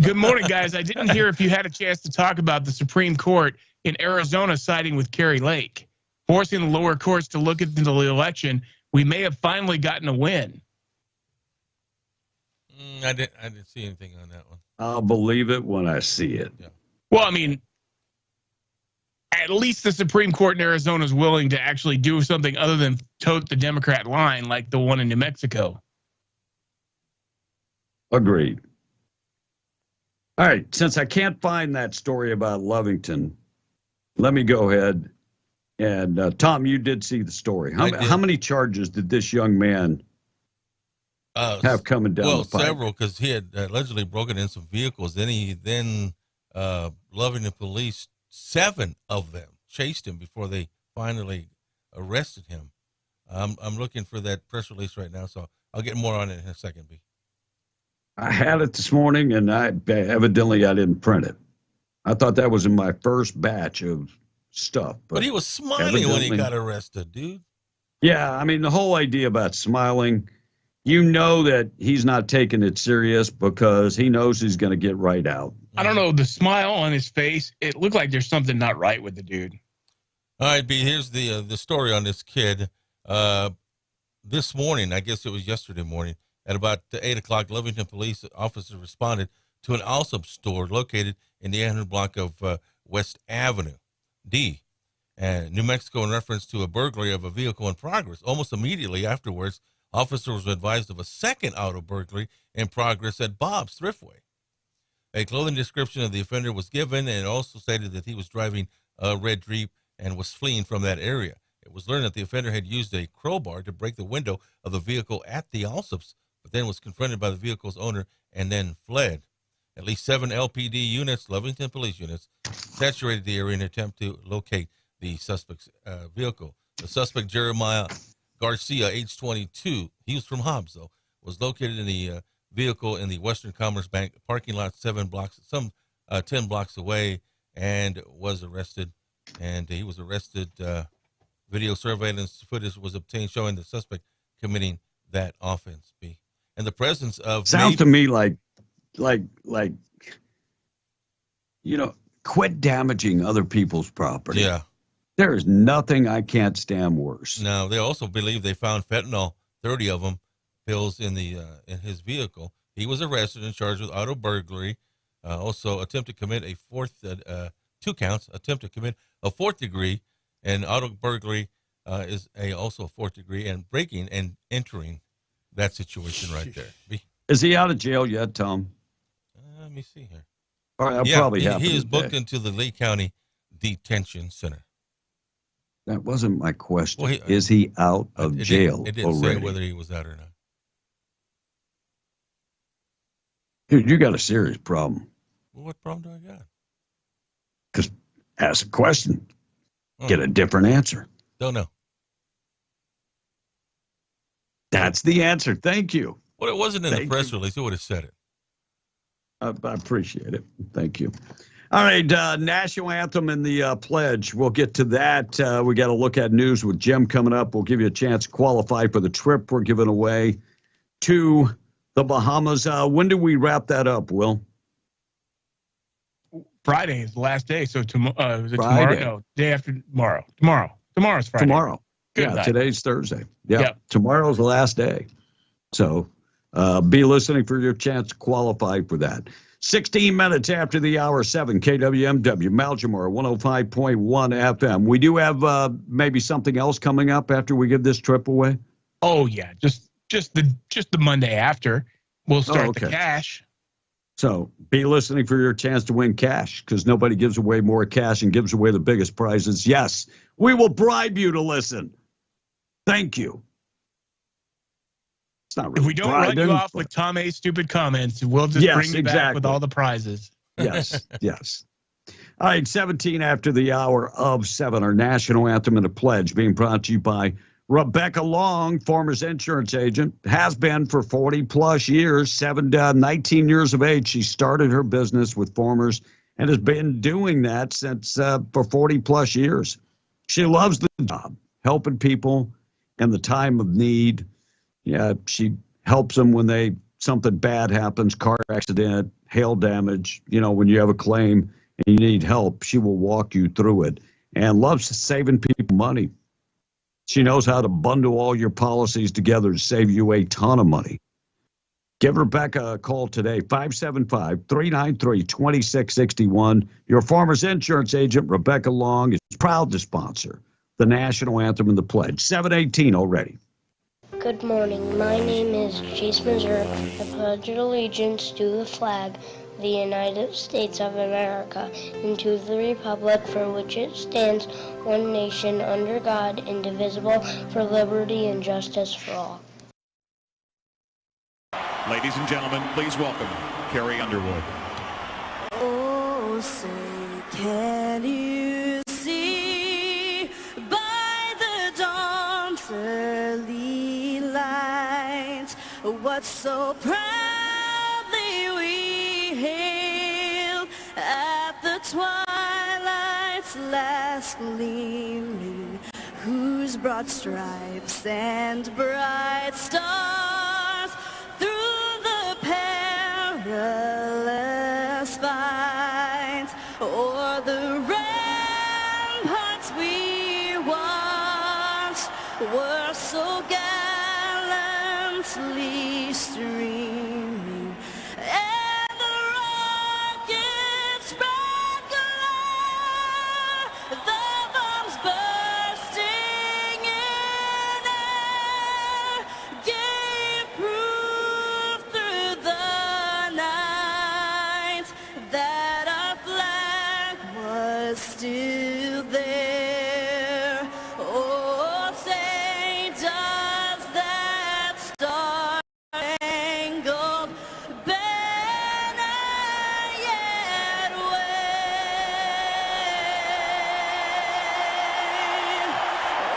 [SPEAKER 12] good morning, guys. I didn't hear if you had a chance to talk about the Supreme Court in Arizona siding with Kerry Lake, forcing the lower courts to look into the election. We may have finally gotten a win.
[SPEAKER 11] I didn't see anything on that one.
[SPEAKER 10] I'll believe it when I see it.
[SPEAKER 11] Yeah.
[SPEAKER 12] Well, I mean, at least the Supreme Court in Arizona is willing to actually do something other than tote the Democrat line like the one in New Mexico.
[SPEAKER 10] Agreed. All right. Since I can't find that story about Lovington, let me go ahead. And Tom, you did see the story. How many charges did this young man have coming down the pipe?
[SPEAKER 11] Several, because he had allegedly broken in some vehicles. Then Lovington police, 7 of them chased him before they finally arrested him. I'm looking for that press release right now, so I'll get more on it in a second, B.
[SPEAKER 10] I had it this morning, and evidently I didn't print it. I thought that was in my first batch of stuff.
[SPEAKER 11] But he was smiling when he got arrested, dude.
[SPEAKER 10] Yeah, I mean, the whole idea about smiling, you know that he's not taking it serious because he knows he's going to get right out.
[SPEAKER 12] I don't know. The smile on his face, it looked like there's something not right with the dude.
[SPEAKER 11] All right, B, here's the story on this kid. This morning, I guess it was yesterday morning, at about 8 o'clock, Lovington police officers responded to an Allsup's store located in the 800 block of West Avenue D, and New Mexico, in reference to a burglary of a vehicle in progress. Almost immediately afterwards, officers were advised of a second auto burglary in progress at Bob's Thriftway. A clothing description of the offender was given, and also stated that he was driving a red Jeep and was fleeing from that area. It was learned that the offender had used a crowbar to break the window of the vehicle at the Allsup's, but then was confronted by the vehicle's owner and then fled. At least 7 LPD units, Lovington police units, saturated the area in an attempt to locate the suspect's vehicle. The suspect, Jeremiah Garcia, age 22, he was from Hobbs, though, was located in the vehicle in the Western Commerce Bank parking lot 10 blocks away, and was arrested. And he was arrested. Video surveillance footage was obtained showing the suspect committing that offense. B. And the presence of
[SPEAKER 10] sounds to me like quit damaging other people's property.
[SPEAKER 11] Yeah.
[SPEAKER 10] There is nothing I can't stand worse.
[SPEAKER 11] No, they also believe they found fentanyl, 30 of them, pills in his vehicle. He was arrested and charged with auto burglary. Also attempt to commit a fourth, 2 counts, attempt to commit a 4th degree, and auto burglary is also a 4th degree, and breaking and entering that situation right there.
[SPEAKER 10] Is he out of jail yet, Tom?
[SPEAKER 11] Let me see here.
[SPEAKER 10] All right, probably
[SPEAKER 11] he is booked into the Lee County Detention Center.
[SPEAKER 10] That wasn't my question.
[SPEAKER 11] Well,
[SPEAKER 10] is he out of jail
[SPEAKER 11] It didn't
[SPEAKER 10] already?
[SPEAKER 11] say whether he was out or not.
[SPEAKER 10] Dude, you got a serious problem.
[SPEAKER 11] Well, what problem do I got?
[SPEAKER 10] Because ask a question, get a different answer.
[SPEAKER 11] Don't know.
[SPEAKER 10] That's the answer. Thank you.
[SPEAKER 11] Well, it wasn't in the press release. It would have said it.
[SPEAKER 10] I appreciate it. Thank you. All right, national anthem and the pledge. We'll get to that. We got to look at news with Jim coming up. We'll give you a chance to qualify for the trip we're giving away to the Bahamas. When do we wrap that up, Will?
[SPEAKER 12] Friday is the last day. So tomorrow?
[SPEAKER 10] Friday.
[SPEAKER 12] No, day after tomorrow. Tomorrow's Friday.
[SPEAKER 10] Tomorrow.
[SPEAKER 12] Good
[SPEAKER 10] yeah,
[SPEAKER 12] night.
[SPEAKER 10] Today's Thursday. Yeah, tomorrow's the last day. So be listening for your chance to qualify for that. 16 minutes after the hour 7, KWMW, Malchamore, 105.1 FM. We do have maybe something else coming up after we give this trip away?
[SPEAKER 12] Oh, yeah. Just the Monday after. We'll start the cash.
[SPEAKER 10] So be listening for your chance to win cash, because nobody gives away more cash and gives away the biggest prizes. Yes, we will bribe you to listen. Thank you. It's not really
[SPEAKER 12] if we don't
[SPEAKER 10] bribing,
[SPEAKER 12] run you off with Tom A's stupid comments, we'll just bring you back with all the prizes.
[SPEAKER 10] Yes, yes. All right, 17 after the hour of 7, our national anthem and a pledge being brought to you by Rebecca Long, Farmers Insurance agent, has been for 40-plus years, 19 years of age. She started her business with Farmers and has been doing that since for 40-plus years. She loves the job, helping people in the time of need. Yeah, she helps them when something bad happens, car accident, hail damage. You know, when you have a claim and you need help, she will walk you through it and loves saving people money. She knows how to bundle all your policies together to save you a ton of money. Give Rebecca a call today, 575-393-2661. Your Farmers Insurance agent, Rebecca Long, is proud to sponsor the national anthem and the pledge. 7:18 already.
[SPEAKER 1] Good morning. My name is Chase Missouri. I pledge allegiance to the flag of the United States of America and to the republic for which it stands, one nation under God, indivisible, for liberty and justice for all.
[SPEAKER 6] Ladies and gentlemen, please welcome Carrie Underwood.
[SPEAKER 22] Oh, say, can you see by the dawn's early light what so proudly we hailed at the twilight's last gleaming, whose broad stripes and bright stars through the perilous fight o'er the ramparts we watched were so gallantly streaming, and the rockets sparkling, the bombs bursting in air, gave proof through the night that our flag was still there. Oh, say, does that star-spangled banner yet wave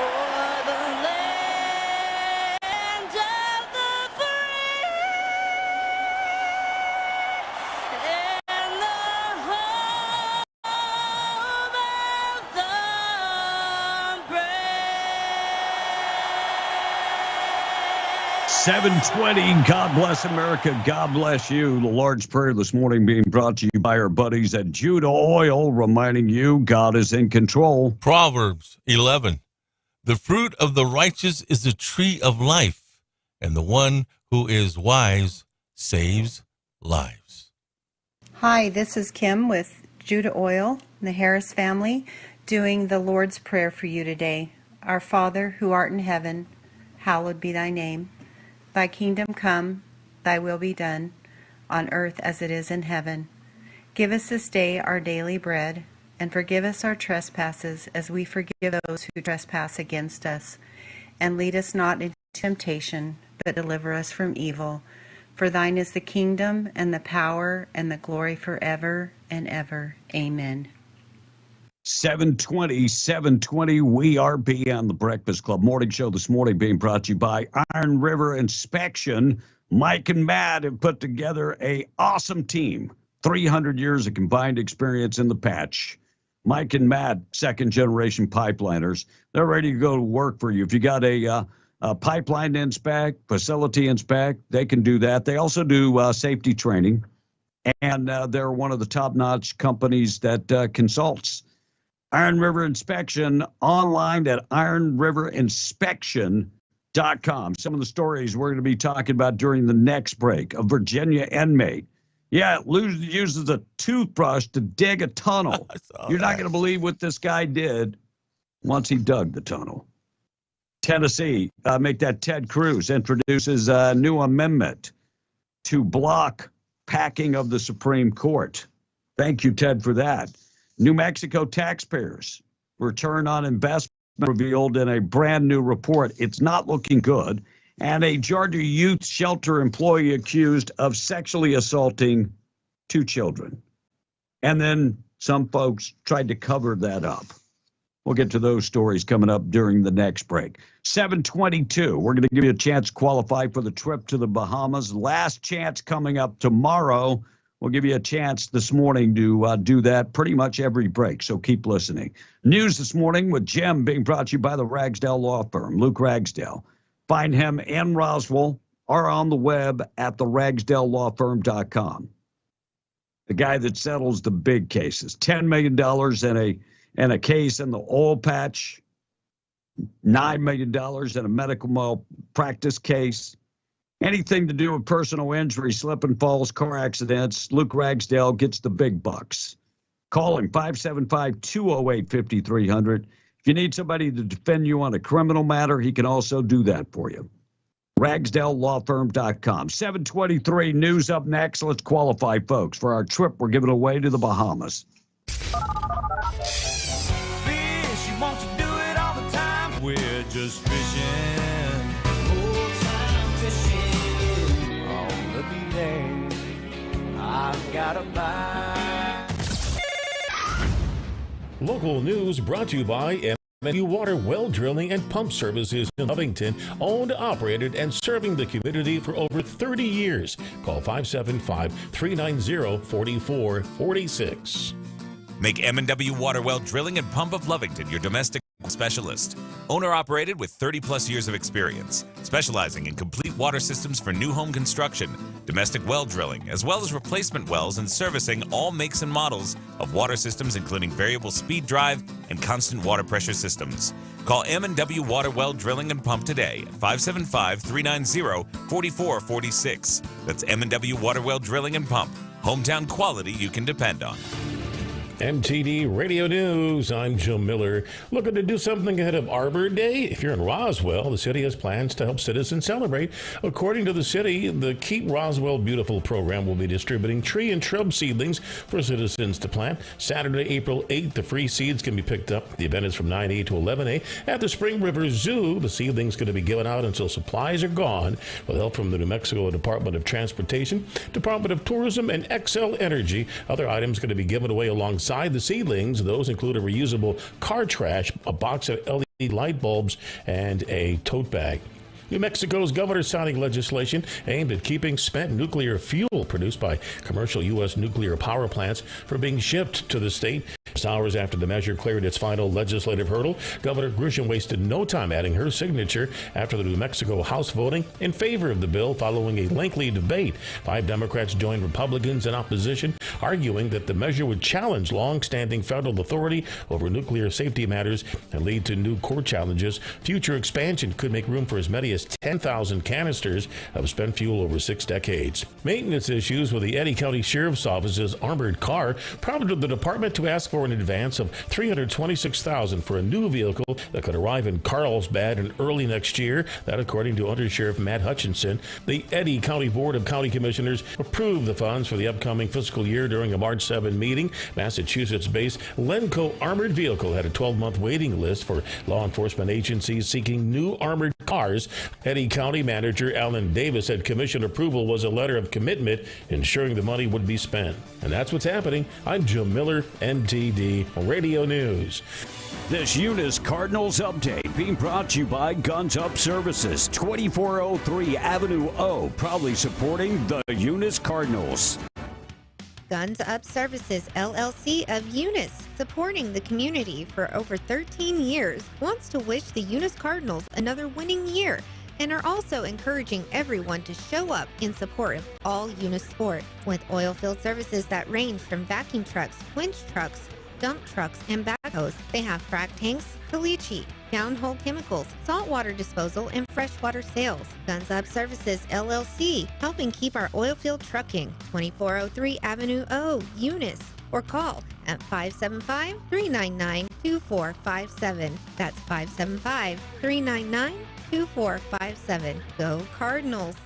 [SPEAKER 22] o'er the land of the free and the home of the brave?
[SPEAKER 10] 7:20. God bless America. God bless you. The Lord's Prayer this morning being brought to you by our buddies at Judah Oil, reminding you God is in control.
[SPEAKER 11] Proverbs 11. The fruit of the righteous is the tree of life, and the one who is wise saves lives.
[SPEAKER 23] Hi, this is Kim with Judah Oil and the Harris family doing the Lord's Prayer for you today. Our Father, who art in heaven, hallowed be thy name. Thy kingdom come, thy will be done, on earth as it is in heaven. Give us this day our daily bread, and forgive us our trespasses as we forgive those who trespass against us. And lead us not into temptation, but deliver us from evil. For thine is the kingdom and the power and the glory forever and ever. Amen.
[SPEAKER 10] 720, we are beyond the Breakfast Club morning show this morning, being brought to you by Iron River Inspection. Mike and Matt have put together a awesome team. 300 years of combined experience in the patch. Mike and Matt, second-generation pipeliners, they're ready to go to work for you. If you got a pipeline to inspect, facility inspect, they can do that. They also do safety training, and they're one of the top-notch companies that consults. Iron River Inspection, online at ironriverinspection.com. Some of the stories we're going to be talking about during the next break. A Virginia inmate. Yeah, uses a toothbrush to dig a tunnel. You're not going to believe what this guy did once he dug the tunnel. Tennessee, make that Ted Cruz introduces a new amendment to block packing of the Supreme Court. Thank you, Ted, for that. New Mexico taxpayers' return on investment revealed in a brand new report. It's not looking good. And a Georgia youth shelter employee accused of sexually assaulting 2 children. And then some folks tried to cover that up. We'll get to those stories coming up during the next break. 7:22, we're going to give you a chance to qualify for the trip to the Bahamas. Last chance coming up tomorrow. We'll give you a chance this morning to do that pretty much every break, so keep listening. News this morning with Jim, being brought to you by the Ragsdale Law Firm, Luke Ragsdale. Find him in Roswell or on the web at theragsdalelawfirm.com. The guy that settles the big cases. $10 million in a case in the oil patch, $9 million in a medical malpractice case. Anything to do with personal injury, slip and falls, car accidents, Luke Ragsdale gets the big bucks. Call him, 575-208-5300. If you need somebody to defend you on a criminal matter, he can also do that for you. RagsdaleLawFirm.com. 7:23, news up next. Let's qualify, folks, for our trip we're giving away to the Bahamas.
[SPEAKER 22] Fish, you want to do it all the time. We're just fishing. Old time fishing. On the beach, I've got a bite.
[SPEAKER 2] Local news brought to you by MNU Water Well Drilling and Pump Services in Lovington, owned, operated, and serving the community for over 30 years. Call 575-390-4446.
[SPEAKER 5] Make M&W Water Well Drilling and Pump of Lovington your domestic specialist. Owner-operated with 30-plus years of experience, specializing in complete water systems for new home construction, domestic well drilling, as well as replacement wells and servicing all makes and models of water systems, including variable speed drive and constant water pressure systems. Call M&W Water Well Drilling and Pump today at 575-390-4446. That's M&W Water Well Drilling and Pump. Hometown quality you can depend on.
[SPEAKER 2] MTD Radio News, I'm Joe Miller. Looking to do something ahead of Arbor Day? If you're in Roswell, the city has plans to help citizens celebrate. According to the city, the Keep Roswell Beautiful program will be distributing tree and shrub seedlings for citizens to plant. Saturday, April 8th, the free seeds can be picked up. The event is from 9 a to 11 a at the Spring River Zoo. The seedlings are going to be given out until supplies are gone, with help from the New Mexico Department of Transportation, Department of Tourism, and Xcel Energy. Other items going to be given away alongside the seedlings. Those include a reusable car trash, a box of LED light bulbs, and a tote bag. New Mexico's governor signing legislation aimed at keeping spent nuclear fuel produced by commercial U.S. nuclear power plants from being shipped to the state. Just hours after the measure cleared its final legislative hurdle, Governor Grisham wasted no time adding her signature after the New Mexico House voting in favor of the bill following a lengthy debate. 5 Democrats joined Republicans in opposition, arguing that the measure would challenge long-standing federal authority over nuclear safety matters and lead to new court challenges. Future expansion could make room for as many as 10,000 canisters of spent fuel over 6 decades. Maintenance issues with the Eddy County Sheriff's Office's armored car prompted the department to ask for an advance of $326,000 for a new vehicle that could arrive in Carlsbad in early next year. That, according to Under Sheriff Matt Hutchinson. The Eddy County Board of County Commissioners approved the funds for the upcoming fiscal year during a March 7 meeting. Massachusetts-based Lenco Armored Vehicle had a 12-month waiting list for law enforcement agencies seeking new armored cars. Eddy County Manager Alan Davis said commission approval was a letter of commitment ensuring the money would be spent. And that's what's happening. I'm Jim Miller, MTD Radio News.
[SPEAKER 7] This Eunice Cardinals update being brought to you by Guns Up Services, 2403 Avenue O, proudly supporting the Eunice Cardinals.
[SPEAKER 8] Guns Up Services, LLC of Eunice, supporting the community for over 13 years, wants to wish the Eunice Cardinals another winning year and are also encouraging everyone to show up in support of all Eunice sport. With oil field services that range from vacuum trucks, winch trucks, dump trucks, and backhoes, they have frac tanks, caliche, downhole chemicals, saltwater disposal, and freshwater sales. Guns Up Services, LLC, helping keep our oil field trucking. 2403 Avenue O, Eunice, or call at 575-399-2457. That's 575-399-2457. Go Cardinals.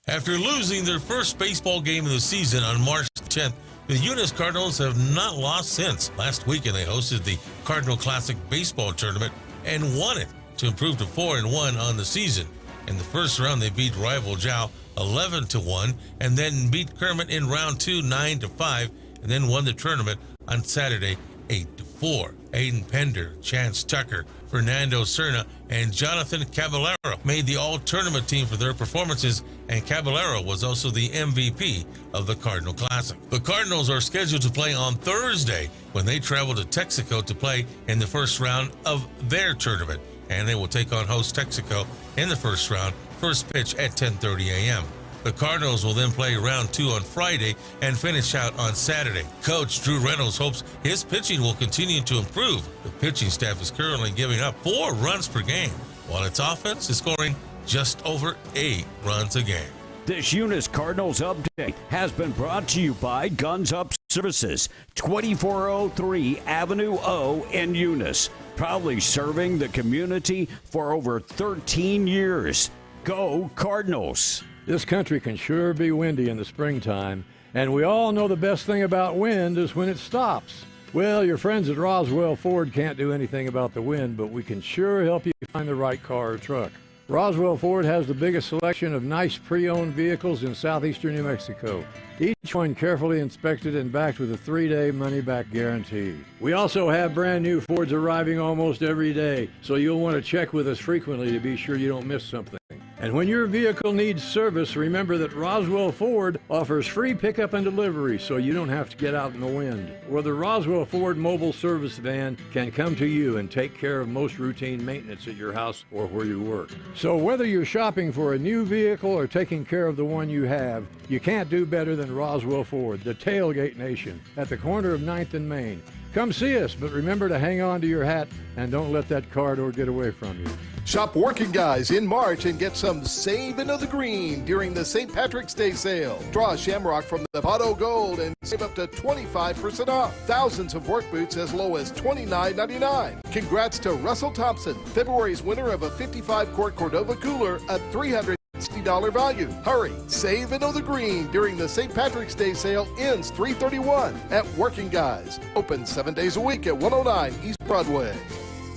[SPEAKER 11] After losing their first baseball game of the season on March 10th, the Eunice Cardinals have not lost since. Last weekend, they hosted the Cardinal Classic Baseball Tournament and won it to improve to 4-1 on the season. In the first round, they beat rival Jow 11-1 and then beat Kermit in round 2 9-5 and then won the tournament on Saturday 8-4. Aiden Pender, Chance Tucker, Fernando Cerna, and Jonathan Caballero made the all-tournament team for their performances, and Caballero was also the MVP of the Cardinal Classic. The Cardinals are scheduled to play on Thursday when they travel to Texaco to play in the first round of their tournament, and they will take on host Texaco in the first round, first pitch at 10:30 a.m. The Cardinals will then play round 2 on Friday and finish out on Saturday. Coach Drew Reynolds hopes his pitching will continue to improve. The pitching staff is currently giving up 4 runs per game, while its offense is scoring just over 8 runs a game.
[SPEAKER 7] This Eunice Cardinals update has been brought to you by Guns Up Services, 2403 Avenue O in Eunice, proudly serving the community for over 13 years. Go Cardinals!
[SPEAKER 9] This country can sure be windy in the springtime, and we all know the best thing about wind is when it stops. Well, your friends at Roswell Ford can't do anything about the wind, but we can sure help you find the right car or truck. Roswell Ford has the biggest selection of nice pre-owned vehicles in southeastern New Mexico, each one carefully inspected and backed with a 3-day money-back guarantee. We also have brand new Fords arriving almost every day, so you'll want to check with us frequently to be sure you don't miss something. And when your vehicle needs service, remember that Roswell Ford offers free pickup and delivery so you don't have to get out in the wind. Or the Roswell Ford mobile service van can come to you and take care of most routine maintenance at your house or where you work. So whether you're shopping for a new vehicle or taking care of the one you have, you can't do better than Roswell Ford, the Tailgate Nation, at the corner of 9th and Main. Come see us, but remember to hang on to your hat and don't let that car door get away from you.
[SPEAKER 24] Shop Working Guys in March and get some Save Into the Green during the St. Patrick's Day sale. Draw a Shamrock from the Auto Gold and save up to 25% off. Thousands of work boots as low as $29.99. Congrats to Russell Thompson, February's winner of a 55-quart Cordova cooler, a $360 value. Hurry, save into the green during the St. Patrick's Day sale ends 3/31 at Working Guys. Open 7 days a week at 109 East Broadway.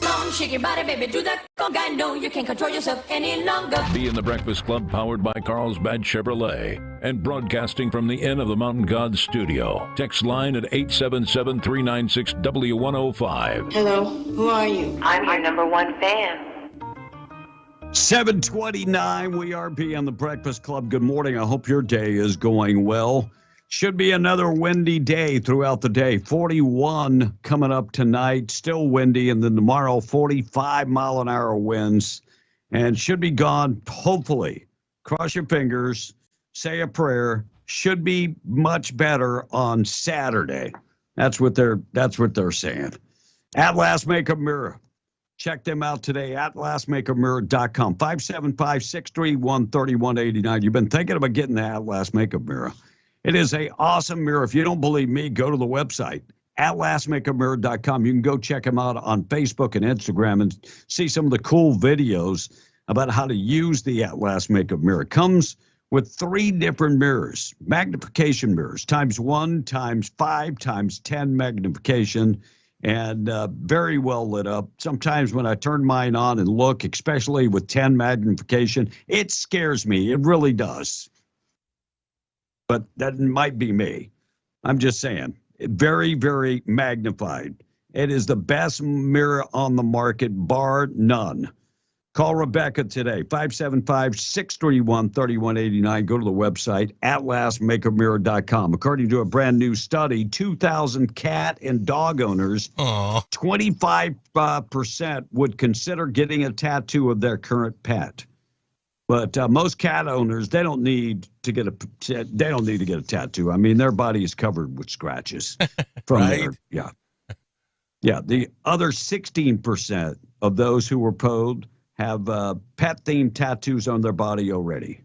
[SPEAKER 25] Come on, shake your body, baby, do that conga. No, you can't control yourself any longer.
[SPEAKER 26] Be in the Breakfast Club, powered by Carlsbad Chevrolet, and broadcasting from the Inn of the Mountain God studio. Text line at 877-396-W105.
[SPEAKER 27] Hello, who are you? I'm your number one fan.
[SPEAKER 10] 7:29, we are on the Breakfast Club. Good morning. I hope your day is going well. Should be another windy day throughout the day. 41 coming up tonight, still windy, and then tomorrow 45-mile-an-hour winds, and should be gone, hopefully. Cross your fingers, say a prayer. Should be much better on Saturday. That's what they're saying. Atlas Makeup Mirror. Check them out today, atlasmakeupmirror.com, 575-631-3189. You've been thinking about getting the Atlas Makeup Mirror. It is an awesome mirror. If you don't believe me, go to the website, atlasmakeamirror.com. You can go check them out on Facebook and Instagram and see some of the cool videos about how to use the Atlas Makeup Mirror. It comes with 3 different mirrors, magnification mirrors, ×1, ×5, ×10 magnification, and very well lit up. Sometimes when I turn mine on and look, especially with 10 magnification, it scares me. It really does. But that might be me. I'm just saying. Very, very magnified. It is the best mirror on the market, bar none. Call Rebecca today, 575-631-3189. Go to the website, atlasmakeamirror.com. According to a brand new study, 2,000 cat and dog owners, 25% would consider getting a tattoo of their current pet. But most cat owners, they don't need to get a tattoo. I mean, their body is covered with scratches from
[SPEAKER 11] right?
[SPEAKER 10] Yeah. The other 16% of those who were polled have pet-themed tattoos on their body already.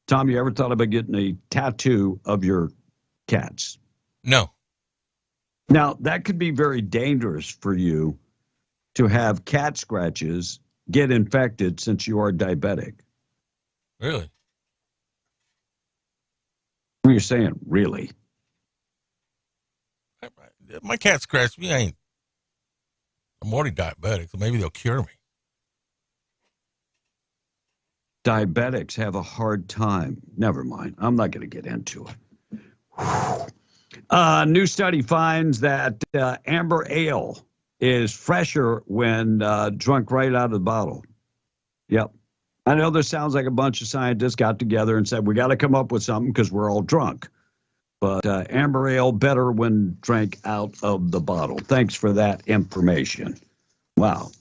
[SPEAKER 10] Tom, you ever thought about getting a tattoo of your cats?
[SPEAKER 11] No.
[SPEAKER 10] Now, that could be very dangerous for you to have cat scratches get infected since you are diabetic.
[SPEAKER 11] Really?
[SPEAKER 10] What are you saying, really?
[SPEAKER 11] My cat scratched me. I'm already diabetic, so maybe they'll cure me.
[SPEAKER 10] Diabetics have a hard time. Never mind. I'm not going to get into it. New study finds that amber ale is fresher when drunk right out of the bottle. Yep. I know this sounds like a bunch of scientists got together and said, we got to come up with something because we're all drunk. But amber ale better when drank out of the bottle. Thanks for that information. Wow.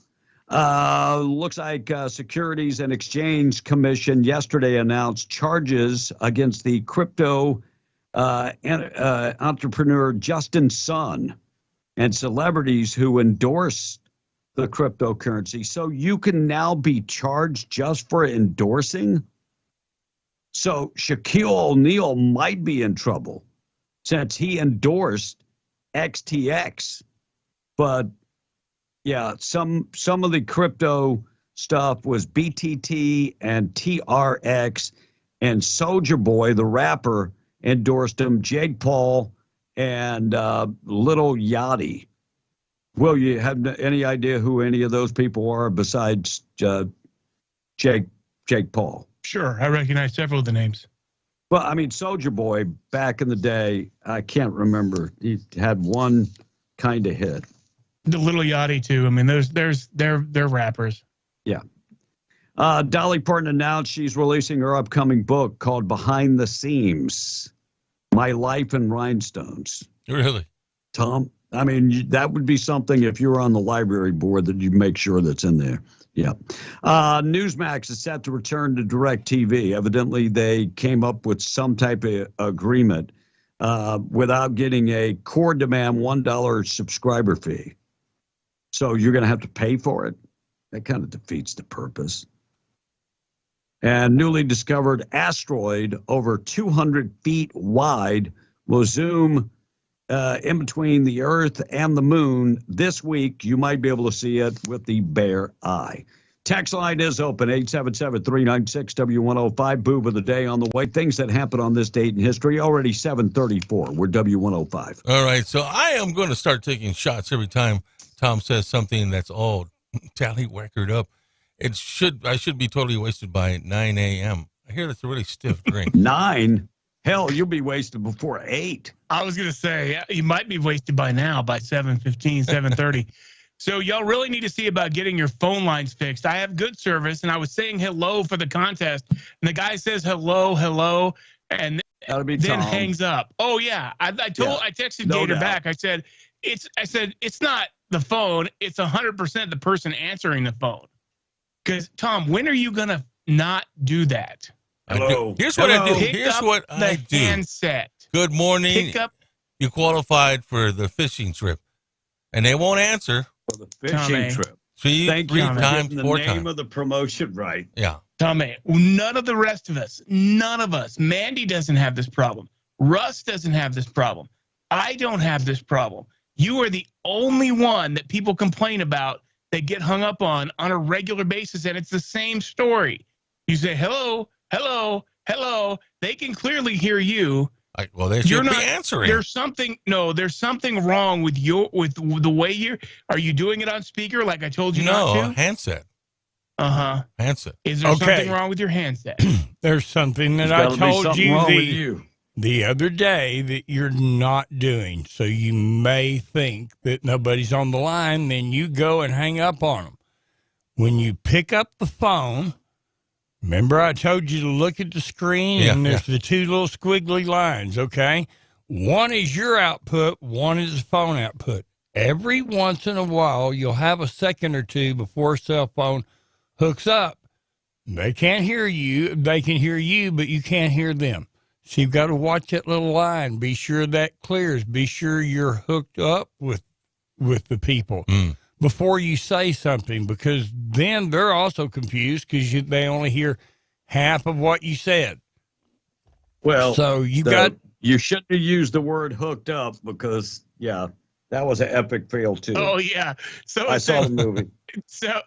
[SPEAKER 10] Looks like Securities and Exchange Commission yesterday announced charges against the crypto entrepreneur Justin Sun and celebrities who endorsed the cryptocurrency. So you can now be charged just for endorsing? So Shaquille O'Neal might be in trouble since he endorsed XTX. But yeah, some of the crypto stuff was BTT and TRX, and Soulja Boy, the rapper, endorsed him, Jake Paul, and Little Yachty. Will, you have any idea who any of those people are besides Jake Paul?
[SPEAKER 12] Sure, I recognize several of the names.
[SPEAKER 10] Well, I mean, Soulja Boy, back in the day, I can't remember. He had one kind of hit.
[SPEAKER 12] The Little Yachty too. I mean, they're rappers.
[SPEAKER 10] Yeah. Dolly Parton announced she's releasing her upcoming book called Behind the Seams, My Life in Rhinestones.
[SPEAKER 11] Really?
[SPEAKER 10] Tom, I mean, that would be something if you were on the library board that you make sure that's in there. Yeah. Newsmax is set to return to DirecTV. Evidently, they came up with some type of agreement without getting a core demand $1 subscriber fee. So you're going to have to pay for it. That kind of defeats the purpose. And newly discovered asteroid over 200 feet wide will zoom in between the Earth and the Moon this week. You might be able to see it with the bare eye. Text line is open, 877-396-W105. Boob of the day on the way. Things that happen on this date in history. Already 7:34. We're W105.
[SPEAKER 11] All right, so I am going to start taking shots every time Tom says something that's all tallywhackered up. I should be totally wasted by 9 a.m. I hear that's a really stiff drink.
[SPEAKER 10] 9? Hell, you'll be wasted before 8.
[SPEAKER 12] I was going to say, you might be wasted by now, by 7:15, 7:30. So y'all really need to see about getting your phone lines fixed. I have good service, and I was saying hello for the contest, and the guy says hello, and then hangs up. Oh, yeah. I texted Gator back. I said, it's not the phone. It's 100% the person answering the phone. Because, Tom, when are you going to not do that?
[SPEAKER 11] Hello. Here's what I do. Here's what I do.
[SPEAKER 12] Handset.
[SPEAKER 11] Good morning.
[SPEAKER 12] Pick up.
[SPEAKER 11] You qualified for the fishing trip. And they won't answer.
[SPEAKER 10] For the fishing trip.
[SPEAKER 11] Three times,
[SPEAKER 10] the
[SPEAKER 11] 4
[SPEAKER 10] name
[SPEAKER 11] times.
[SPEAKER 10] of the promotion right.
[SPEAKER 11] Yeah.
[SPEAKER 12] Tommy, none of the rest of us, Mandy doesn't have this problem. Russ doesn't have this problem. I don't have this problem. You are the only one that people complain about that get hung up on a regular basis, and it's the same story. You say, hello, hello, hello. They can clearly hear you.
[SPEAKER 11] Well, they should be answering.
[SPEAKER 12] There's something wrong with the way are you doing it on speaker like I told you not to?
[SPEAKER 11] No, handset.
[SPEAKER 12] Uh-huh.
[SPEAKER 11] Handset.
[SPEAKER 12] Is there something wrong with your handset?
[SPEAKER 16] There's something that I told you the other day that you're not doing. So you may think that nobody's on the line, then you go and hang up on them. When you pick up the phone, remember I told you to look at the screen and there's the two little squiggly lines, okay? One is your output, one is the phone output. Every once in a while, you'll have a second or two before a cell phone hooks up. They can't hear you. They can hear you, but you can't hear them. So you've got to watch that little line. Be sure that clears. Be sure you're hooked up with the people before you say something, because then they're also confused because they only hear half of what you said.
[SPEAKER 10] Well,
[SPEAKER 16] so
[SPEAKER 10] you shouldn't have used the word hooked up because, that was an epic fail too.
[SPEAKER 12] Oh, yeah. So
[SPEAKER 10] I saw the movie.
[SPEAKER 12] So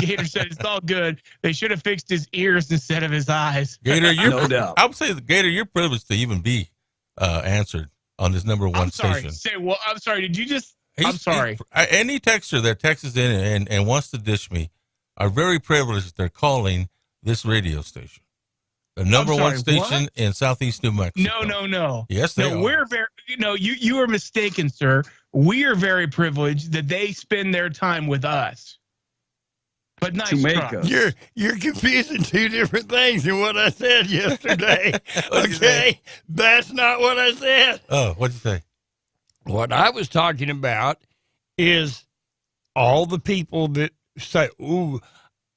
[SPEAKER 12] Gator said it's all good. They should have fixed his ears instead of his eyes.
[SPEAKER 11] Gator,
[SPEAKER 10] no doubt.
[SPEAKER 11] I would say, Gator, you're privileged to even be answered on this number one station.
[SPEAKER 12] I'm sorry. Did you just? I'm sorry.
[SPEAKER 11] Any texter that texts in and wants to dish me are very privileged. They're calling this radio station. The number one station in Southeast New Mexico.
[SPEAKER 12] No.
[SPEAKER 11] Yes, they are.
[SPEAKER 12] We're very. You are mistaken, sir. We are very privileged that they spend their time with us. But nice try.
[SPEAKER 16] You're confusing two different things than what I said yesterday. Okay, that's not what I said.
[SPEAKER 11] Oh, what'd you say?
[SPEAKER 16] What I was talking about is all the people that say, "Ooh,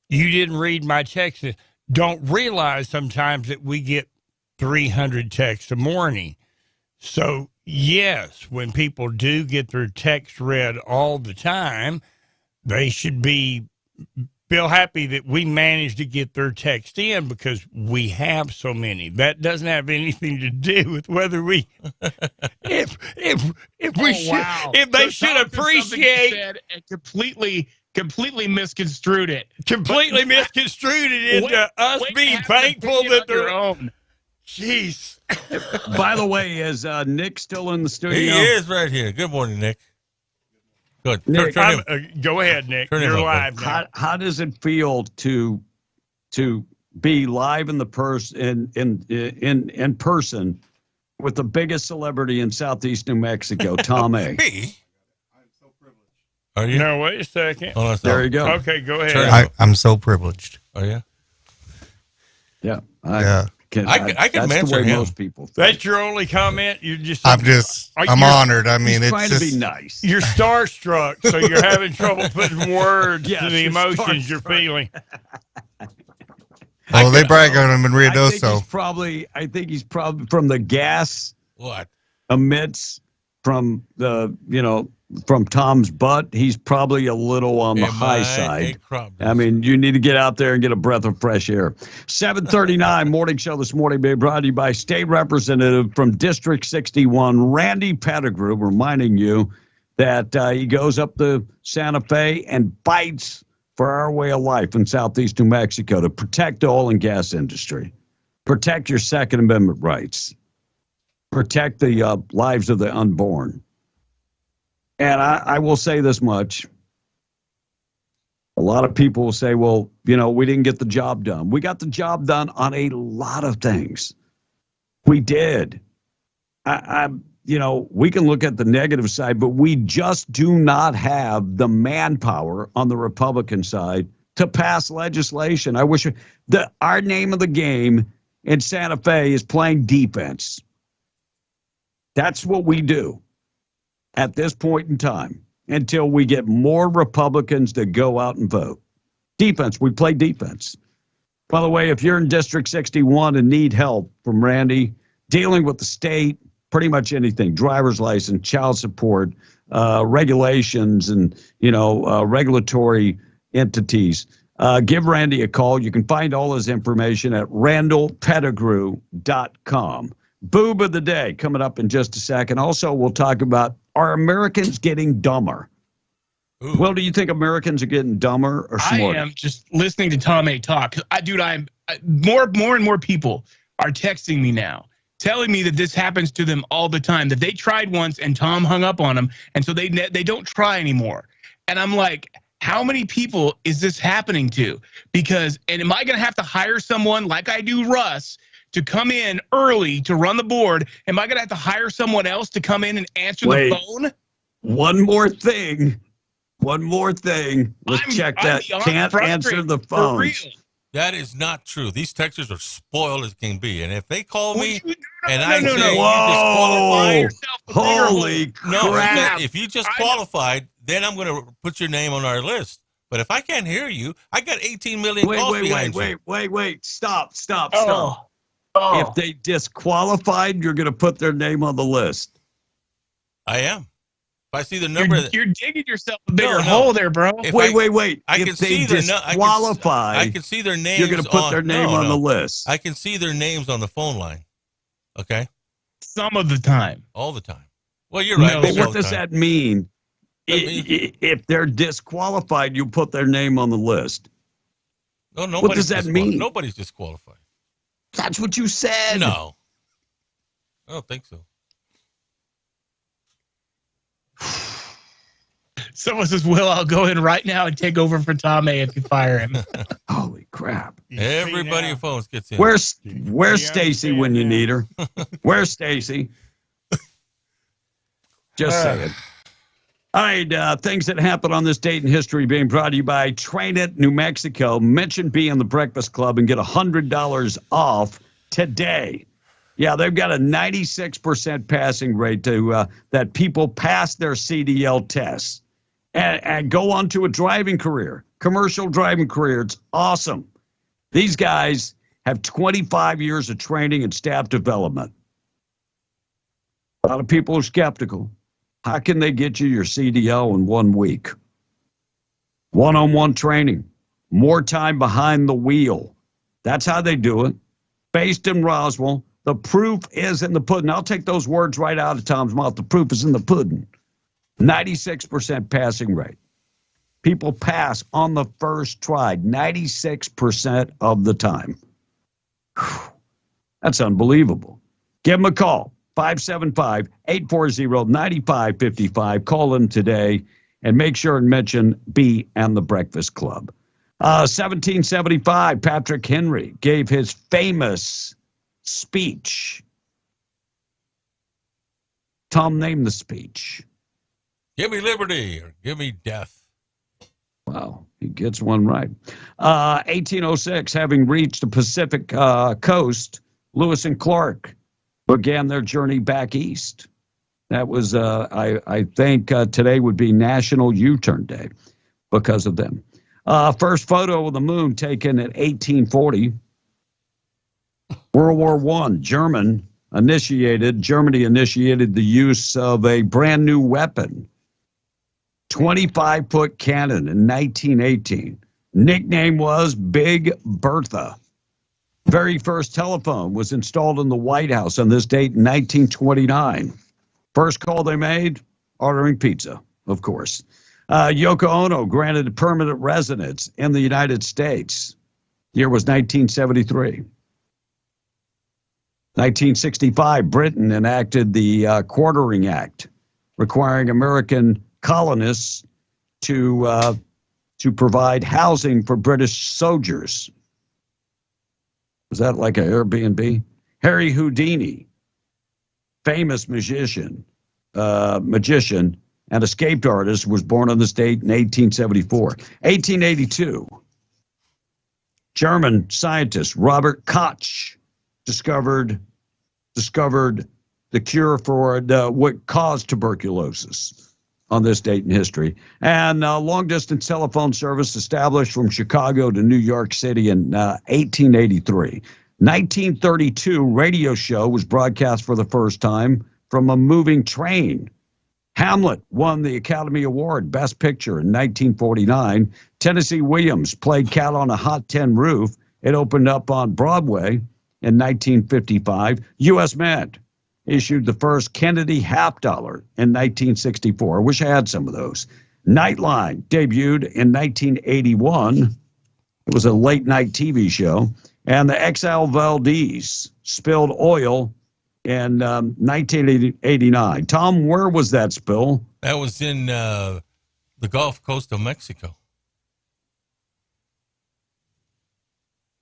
[SPEAKER 16] you didn't read my text," don't realize sometimes that we get 300 texts a morning. So yes, when people do get their text read all the time, they should feel happy that we managed to get their text in because we have so many. That doesn't have anything to do with whether we, if they should appreciate
[SPEAKER 12] said and completely misconstrued it.
[SPEAKER 16] Completely misconstrued it into us being thankful that they're
[SPEAKER 12] own.
[SPEAKER 16] Jeez.
[SPEAKER 10] By the way, is Nick still in the studio?
[SPEAKER 11] He is right here. Good morning, Nick. Good.
[SPEAKER 10] Nick,
[SPEAKER 16] go ahead, Nick. You're live now.
[SPEAKER 10] How does it feel to be live in person with the biggest celebrity in Southeast New Mexico, Tom A?
[SPEAKER 11] Me? I'm so privileged. Are you?
[SPEAKER 16] No, wait a second.
[SPEAKER 10] There you go.
[SPEAKER 16] Okay, go ahead.
[SPEAKER 4] I'm so privileged.
[SPEAKER 11] Oh yeah.
[SPEAKER 10] Yeah.
[SPEAKER 4] Yeah.
[SPEAKER 11] I can mention him.
[SPEAKER 10] Most people think.
[SPEAKER 16] That's your only comment?
[SPEAKER 4] I'm honored. I mean,
[SPEAKER 10] He's
[SPEAKER 4] it's
[SPEAKER 10] trying
[SPEAKER 4] just
[SPEAKER 10] to be nice.
[SPEAKER 16] You're starstruck, so you're having trouble putting words to the emotions you're feeling.
[SPEAKER 4] Well, they brag on him in Ruidoso.
[SPEAKER 10] I think he's probably from the gas.
[SPEAKER 11] What?
[SPEAKER 10] Emits from from Tom's butt. He's probably a little on the high side. I mean, you need to get out there and get a breath of fresh air. 7:39 morning show this morning being brought to you by State Representative from District 61, Randy Pettigrew, reminding you that he goes up to Santa Fe and fights for our way of life in Southeast New Mexico to protect the oil and gas industry, protect your Second Amendment rights, protect the lives of the unborn. And I will say this much. A lot of people will say, well, we didn't get the job done. We got the job done on a lot of things. We did. We can look at the negative side, but we just do not have the manpower on the Republican side to pass legislation. I wish our name of the game in Santa Fe is playing defense. That's what we do at this point in time until we get more Republicans to go out and vote. Defense, we play defense. By the way, if you're in District 61 and need help from Randy, dealing with the state, pretty much anything, driver's license, child support, regulations, and, regulatory entities, give Randy a call. You can find all his information at randallpettigrew.com. Boob of the day coming up in just a second. Also, we'll talk about, are Americans getting dumber? Ooh. Well, do you think Americans are getting dumber or smarter?
[SPEAKER 12] I am just listening to Tom A talk. More and more people are texting me now, telling me that this happens to them all the time, that they tried once and Tom hung up on them, and so they don't try anymore. And I'm like, how many people is this happening to? Because, and am I going to have to hire someone like I do Russ to come in early to run the board? Am I going to have to hire someone else to come in and answer the phone?
[SPEAKER 10] One more thing. Let's check that. Can't answer the phone.
[SPEAKER 11] That is not true. These texters are spoiled as can be. And if they call me you
[SPEAKER 10] disqualified. Holy crap.
[SPEAKER 11] If you just qualified, then I'm going to put your name on our list. But if I can't hear you, I got 18 million calls behind you.
[SPEAKER 10] Wait. Stop. If they disqualified, you're going to put their name on the list.
[SPEAKER 11] I am. If I see the number,
[SPEAKER 12] you're digging yourself a bigger hole there, bro.
[SPEAKER 10] Wait.
[SPEAKER 11] If
[SPEAKER 10] they disqualify,
[SPEAKER 11] I can see their names.
[SPEAKER 10] You're going to put their name on the list.
[SPEAKER 11] I can see their names on the phone line. Okay.
[SPEAKER 12] Some of the time.
[SPEAKER 11] All the time. Well, you're right.
[SPEAKER 10] But what does that mean? If they're disqualified, you put their name on the list.
[SPEAKER 11] No,
[SPEAKER 10] what does that mean?
[SPEAKER 11] Nobody's disqualified.
[SPEAKER 10] That's what you said.
[SPEAKER 11] No, I don't think so.
[SPEAKER 12] Someone says, Will, I'll go in right now and take over for Tom A if you fire him.
[SPEAKER 10] Holy crap.
[SPEAKER 11] Everybody on phones gets in.
[SPEAKER 10] Where's Stacy when you need her? Where's Stacy? Just saying. All right, things that happened on this date in history being brought to you by Train It, New Mexico. Mention B in the Breakfast Club and get $100 off today. Yeah, they've got a 96% passing rate to that people pass their CDL tests and go on to a driving career, commercial driving career. It's awesome. These guys have 25 years of training and staff development. A lot of people are skeptical. How can they get you your CDL in 1 week? One-on-one training, more time behind the wheel. That's how they do it. Based in Roswell. The proof is in the pudding. I'll take those words right out of Tom's mouth. The proof is in the pudding. 96% passing rate. People pass on the first try 96% of the time. Whew. That's unbelievable. Give them a call. 575-840-9555. Call them today and make sure and mention B and the Breakfast Club. 1775, Patrick Henry gave his famous speech. Tom, name the speech.
[SPEAKER 11] Give me liberty or give me death.
[SPEAKER 10] Wow, he gets one right. 1806, having reached the Pacific coast, Lewis and Clark began their journey back east. That was, I think today would be National U-Turn Day because of them. First photo of the moon taken in 1840. World War I, Germany initiated the use of a brand new weapon, 25-foot cannon in 1918. Nickname was Big Bertha. Very first telephone was installed in the White House on this date in 1929. First call they made, ordering pizza, of course. Yoko Ono granted permanent residence in the United States. Year was 1973. 1965, Britain enacted the Quartering Act, requiring American colonists to provide housing for British soldiers. Was that like an Airbnb? Harry Houdini, famous magician and escaped artist, was born on this date in 1874. 1882, German scientist Robert Koch discovered the cure for what caused tuberculosis on this date in history. And long-distance telephone service established from Chicago to New York City in 1883. 1932, radio show was broadcast for the first time from a moving train. Hamlet won the Academy Award, Best Picture, in 1949. Tennessee Williams played Cat on a Hot Tin Roof. It opened up on Broadway in 1955. U.S. Mint issued the first Kennedy half dollar in 1964. I wish I had some of those. Nightline debuted in 1981. It was a late night TV show. And the XL Valdez spilled oil in 1989. Tom, where was that spill?
[SPEAKER 11] That was in the Gulf Coast of Mexico.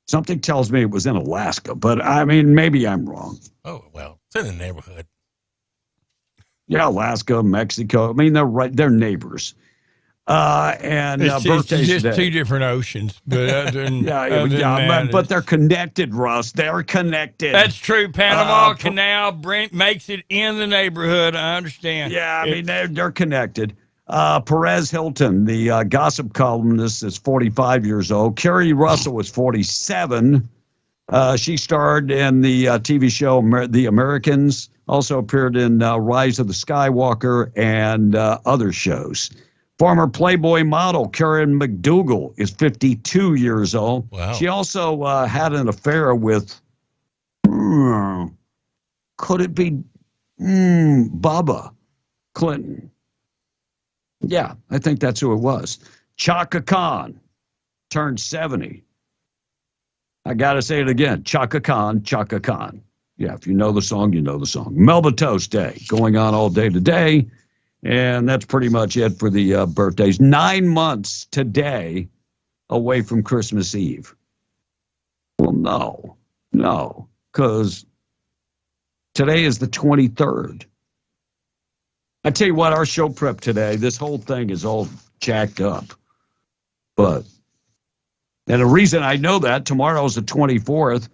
[SPEAKER 10] Something tells me it was in Alaska, but I mean, maybe I'm wrong.
[SPEAKER 11] Oh, well, it's in the neighborhood.
[SPEAKER 10] Yeah, Alaska, Mexico. I mean, they're neighbors. And
[SPEAKER 16] it's
[SPEAKER 10] birthdays
[SPEAKER 16] just
[SPEAKER 10] today.
[SPEAKER 16] 2 different oceans, but
[SPEAKER 10] but they're connected, Russ. They're connected.
[SPEAKER 16] That's true. Panama Canal makes it in the neighborhood. I understand.
[SPEAKER 10] Yeah, I mean they're connected. Perez Hilton, the gossip columnist, is 45 years old. Carrie Russell was 47. She starred in the TV show The Americans. Also appeared in Rise of the Skywalker and other shows. Former Playboy model Karen McDougal is 52 years old.
[SPEAKER 11] Wow.
[SPEAKER 10] She also had an affair with, could it be Bubba Clinton? Yeah, I think that's who it was. Chaka Khan turned 70. I got to say it again. Chaka Khan, Chaka Khan. Yeah, if you know the song, you know the song. Melba Toast Day going on all day today. And that's pretty much it for the birthdays. 9 months today away from Christmas Eve. Well, no, because today is the 23rd. I tell you what, our show prep today, this whole thing is all jacked up. And the reason I know that, tomorrow's the 24th,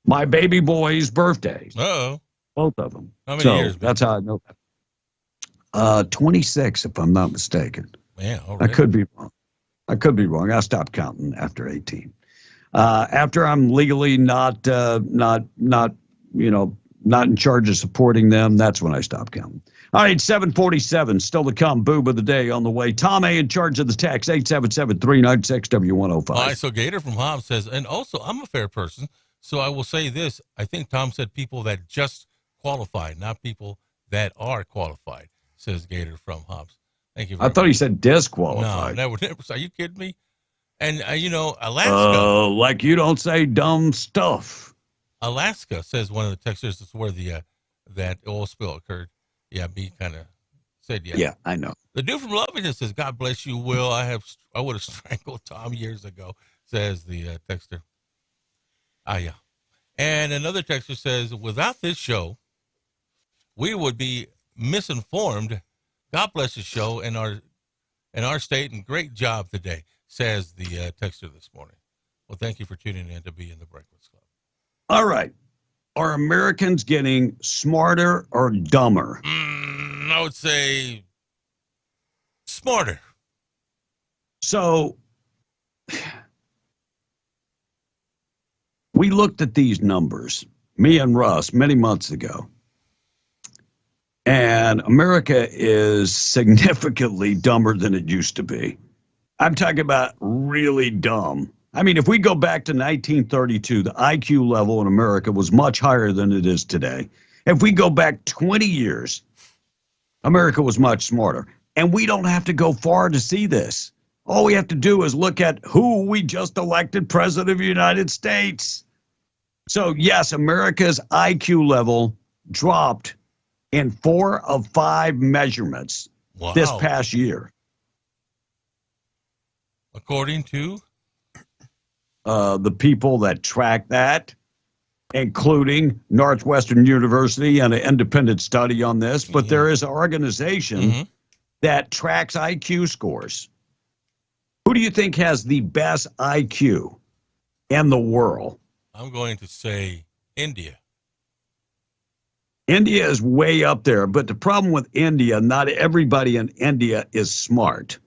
[SPEAKER 10] my baby boy's birthdays.
[SPEAKER 11] Uh-oh.
[SPEAKER 10] Both of them.
[SPEAKER 11] How many years?
[SPEAKER 10] That's how I know that. 26, if I'm not mistaken.
[SPEAKER 11] Yeah,
[SPEAKER 10] I could be wrong. I stopped counting after 18. After I'm legally not in charge of supporting them, that's when I stop counting. All right, 747, still to come. Boob of the day on the way. Tom A in charge of the text, 877-396-W105.
[SPEAKER 11] All right, so Gator from Hobbs says, and also I'm a fair person, so I will say this. I think Tom said people that just qualified, not people that are qualified. Says Gator from Hobbs. Thank you.
[SPEAKER 10] I thought he said disqualified.
[SPEAKER 11] No, never. Are you kidding me? And, Alaska.
[SPEAKER 10] Like you don't say dumb stuff.
[SPEAKER 11] Alaska, says one of the texters, is where that oil spill occurred. Yeah, B kind of said yes.
[SPEAKER 10] Yeah, I know.
[SPEAKER 11] The dude from Lovington says, God bless you, Will. I would have strangled Tom years ago, says the texter. Yeah. And another texter says, without this show, we would be misinformed. God bless the show and our state, and great job today, says the texter this morning. Well, thank you for tuning in to be in the Breakfast Club.
[SPEAKER 10] All right. Are Americans getting smarter or dumber?
[SPEAKER 11] I would say smarter.
[SPEAKER 10] So we looked at these numbers, me and Russ, many months ago. And America is significantly dumber than it used to be. I'm talking about really dumb. I mean, if we go back to 1932, the IQ level in America was much higher than it is today. If we go back 20 years, America was much smarter. And we don't have to go far to see this. All we have to do is look at who we just elected president of the United States. So, yes, America's IQ level dropped in 4 of 5 measurements this past year.
[SPEAKER 11] According to?
[SPEAKER 10] The people that track that, including Northwestern University and an independent study on this. But there is an organization that tracks IQ scores. Who do you think has the best IQ in the world?
[SPEAKER 11] I'm going to say India.
[SPEAKER 10] India is way up there, but the problem with India, not everybody in India is smart.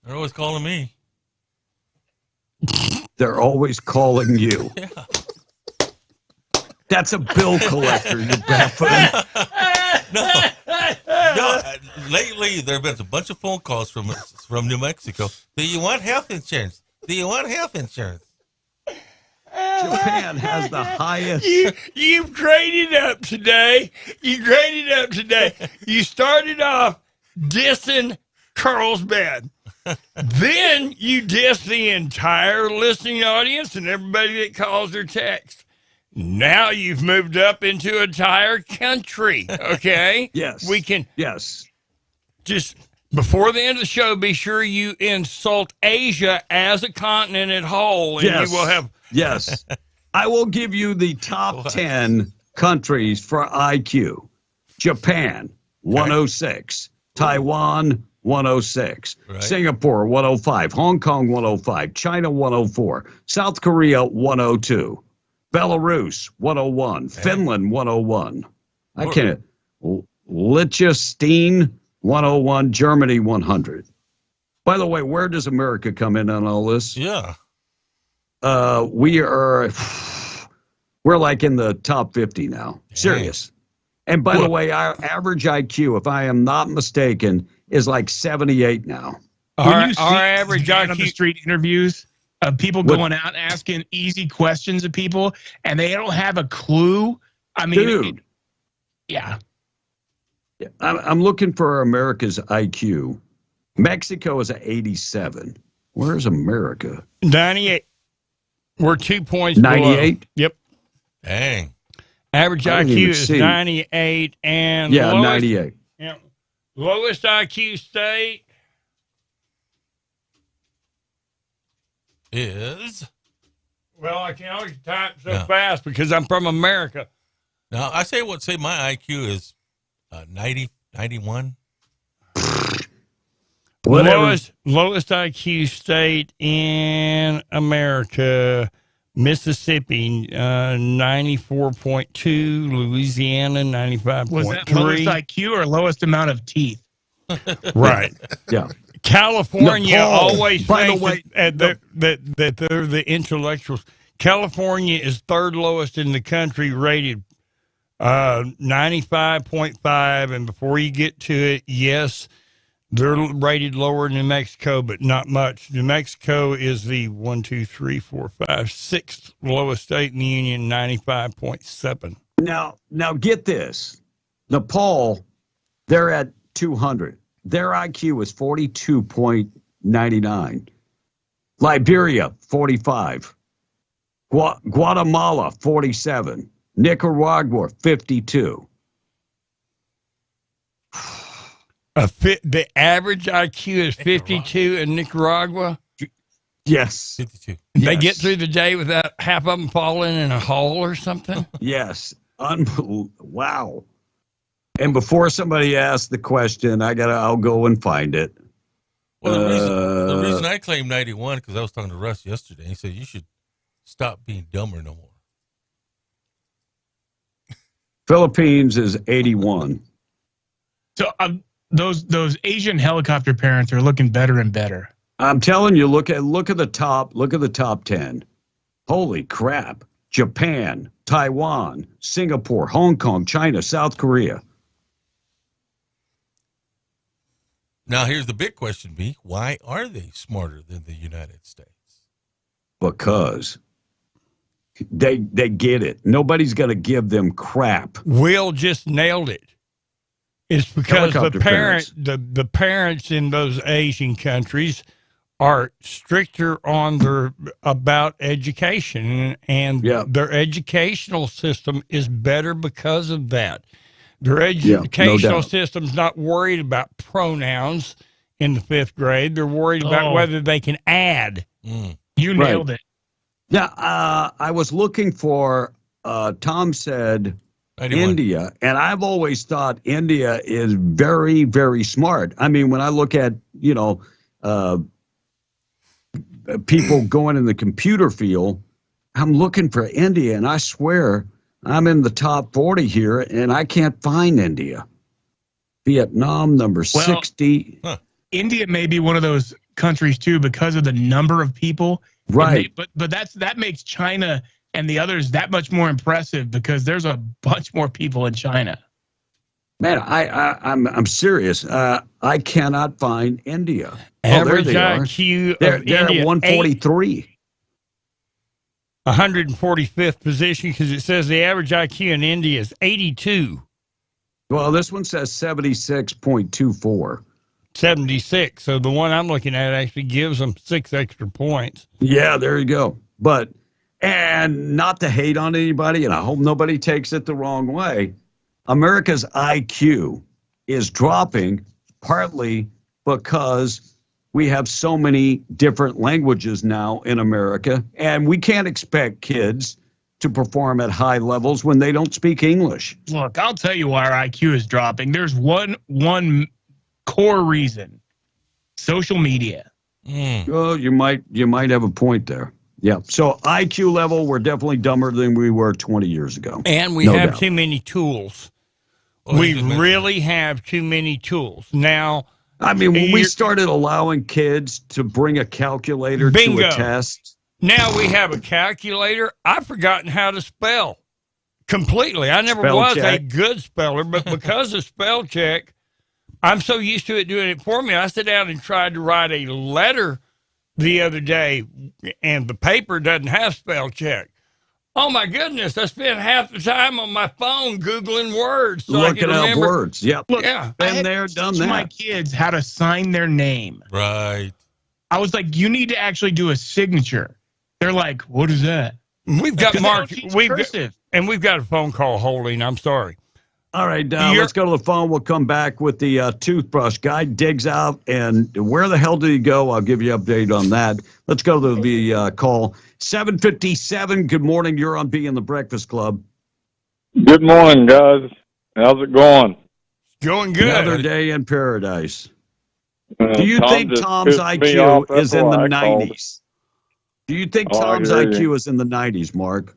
[SPEAKER 11] They're always calling me.
[SPEAKER 10] They're always calling you.
[SPEAKER 11] Yeah.
[SPEAKER 10] That's a bill collector, you buffoon.
[SPEAKER 11] No, lately there have been a bunch of phone calls from New Mexico. Do you want health insurance? Do you want health insurance?
[SPEAKER 10] Japan has the highest.
[SPEAKER 16] You've graded up today. You started off dissing Carlsbad. Then you diss the entire listening audience and everybody that calls or texts. Now you've moved up into an entire country. Okay?
[SPEAKER 10] Yes.
[SPEAKER 16] We can.
[SPEAKER 10] Yes.
[SPEAKER 16] Just before the end of the show, be sure you insult Asia as a continent at whole, and
[SPEAKER 10] Yes.
[SPEAKER 16] you will have.
[SPEAKER 10] Yes. I will give you the top 10 countries for IQ. Japan, 106. Taiwan, 106.
[SPEAKER 11] Right.
[SPEAKER 10] Singapore, 105. Hong Kong, 105. China, 104. South Korea, 102. Belarus, 101. Finland, 101. I can't. Liechtenstein, 101. Germany, 100. By the way, where does America come in on all this?
[SPEAKER 11] Yeah.
[SPEAKER 10] We're like in the top 50 now. Serious. And by the way, our average IQ, if I am not mistaken, is like 78 now.
[SPEAKER 12] When you see our average IQ on the street interviews of people going out asking easy questions of people, and they don't have a clue. I mean,
[SPEAKER 10] Dude.
[SPEAKER 12] Yeah.
[SPEAKER 10] I'm looking for America's IQ. Mexico is at 87. Where's America?
[SPEAKER 16] 98. We're 2 points
[SPEAKER 10] 98?
[SPEAKER 16] below. Yep.
[SPEAKER 11] Dang.
[SPEAKER 16] Average
[SPEAKER 10] I didn't
[SPEAKER 16] IQ
[SPEAKER 10] even
[SPEAKER 16] is
[SPEAKER 10] see.
[SPEAKER 16] 98, and
[SPEAKER 10] Yeah,
[SPEAKER 16] lowest,
[SPEAKER 10] 98.
[SPEAKER 16] Yeah, lowest IQ state
[SPEAKER 11] Is.
[SPEAKER 16] Well, I can only type so fast because I'm from America.
[SPEAKER 11] Now, I say my IQ is 90, 91.
[SPEAKER 16] Lowest IQ state in America, Mississippi, 94.2, Louisiana, 95.3.
[SPEAKER 12] Was that lowest IQ or lowest amount of teeth?
[SPEAKER 16] Right.
[SPEAKER 10] Yeah.
[SPEAKER 16] California
[SPEAKER 10] Nepal.
[SPEAKER 16] always
[SPEAKER 10] By the
[SPEAKER 16] thinks
[SPEAKER 10] way,
[SPEAKER 16] that they're the intellectuals. California is third lowest in the country, rated 95.5. And before you get to it, yes, they're rated lower than New Mexico, but not much. New Mexico is the 6th lowest state in the union, 95.7.
[SPEAKER 10] Now get this. Nepal, they're at 200. Their IQ is 42.99. Liberia, 45. Guatemala, 47. Nicaragua, 52.
[SPEAKER 16] The average IQ is 52 in Nicaragua.
[SPEAKER 10] Yes.
[SPEAKER 11] 52.
[SPEAKER 16] They get through the day without half of them falling in a hole or something.
[SPEAKER 10] Yes. Wow. And before somebody asks the question, I'll go and find it.
[SPEAKER 11] Well, the reason I claim 91, because I was talking to Russ yesterday. He said, you should stop being dumber no more.
[SPEAKER 10] Philippines is 81.
[SPEAKER 12] So those Asian helicopter parents are looking better and better.
[SPEAKER 10] I'm telling you, look at the top 10. Holy crap. Japan, Taiwan, Singapore, Hong Kong, China, South Korea.
[SPEAKER 11] Now, here's the big question, B. Why are they smarter than the United States?
[SPEAKER 10] Because they get it. Nobody's going to give them crap.
[SPEAKER 16] Will just nailed it. It's because
[SPEAKER 10] Helicopter
[SPEAKER 16] the parents in those Asian countries are stricter on about education, and their educational system is better because of that. Their educational system's not worried about pronouns in the 5th grade. They're worried about whether they can add.
[SPEAKER 12] You nailed it.
[SPEAKER 10] Yeah, I was looking for, Tom said 91. India, and I've always thought India is very, very smart. I mean, when I look at, people going in the computer field, I'm looking for India, and I swear I'm in the top 40 here, and I can't find India. Vietnam, number 60.
[SPEAKER 12] India may be one of those countries, too, because of the number of people.
[SPEAKER 10] Right.
[SPEAKER 12] But that makes China and the others that much more impressive because there's a bunch more people in China.
[SPEAKER 10] Man, I'm serious. I cannot find India. Oh, there they are.
[SPEAKER 16] Average IQ of
[SPEAKER 10] They're
[SPEAKER 16] India,
[SPEAKER 10] at 143.
[SPEAKER 16] 145th position because it says the average IQ in India is 82.
[SPEAKER 10] Well, this one says 76.24.
[SPEAKER 16] 76. So the one I'm looking at actually gives them 6 extra points.
[SPEAKER 10] Yeah, there you go. But, and not to hate on anybody, and I hope nobody takes it the wrong way, America's IQ is dropping partly because we have so many different languages now in America, and we can't expect kids to perform at high levels when they don't speak English.
[SPEAKER 12] Look, I'll tell you why our IQ is dropping. There's one core reason: social media.
[SPEAKER 10] Oh, you might have a point there. Yeah. So IQ level, we're definitely dumber than we were 20 years ago.
[SPEAKER 16] And we have too many tools. We really have too many tools. Now,
[SPEAKER 10] I mean, when we started allowing kids to bring a calculator to a test.
[SPEAKER 16] Now we have a calculator. I've forgotten how to spell completely. I never was a good speller, but because of spell check, I'm so used to it doing it for me. I sat down and tried to write a letter the other day, and the paper doesn't have spell check. Oh, my goodness. I spent half the time on my phone Googling words. So
[SPEAKER 10] looking up words. Yep.
[SPEAKER 12] Look,
[SPEAKER 10] yeah.
[SPEAKER 12] Been there, done that. My kids how to sign their name.
[SPEAKER 11] Right.
[SPEAKER 12] I was like, you need to actually do a signature. They're like, what is that?
[SPEAKER 16] We've got Mark. We've got a phone call holding. I'm sorry.
[SPEAKER 10] All right, let's go to the phone. We'll come back with the toothbrush. Guy digs out, and where the hell did he go? I'll give you an update on that. Let's go to the call. 757, good morning. You're on B in the Breakfast Club.
[SPEAKER 3] Good morning, guys. How's it going?
[SPEAKER 16] Going good.
[SPEAKER 10] Another day in paradise. Do you think Tom's IQ is in the 90s? Do you think Tom's IQ is in the 90s, Mark?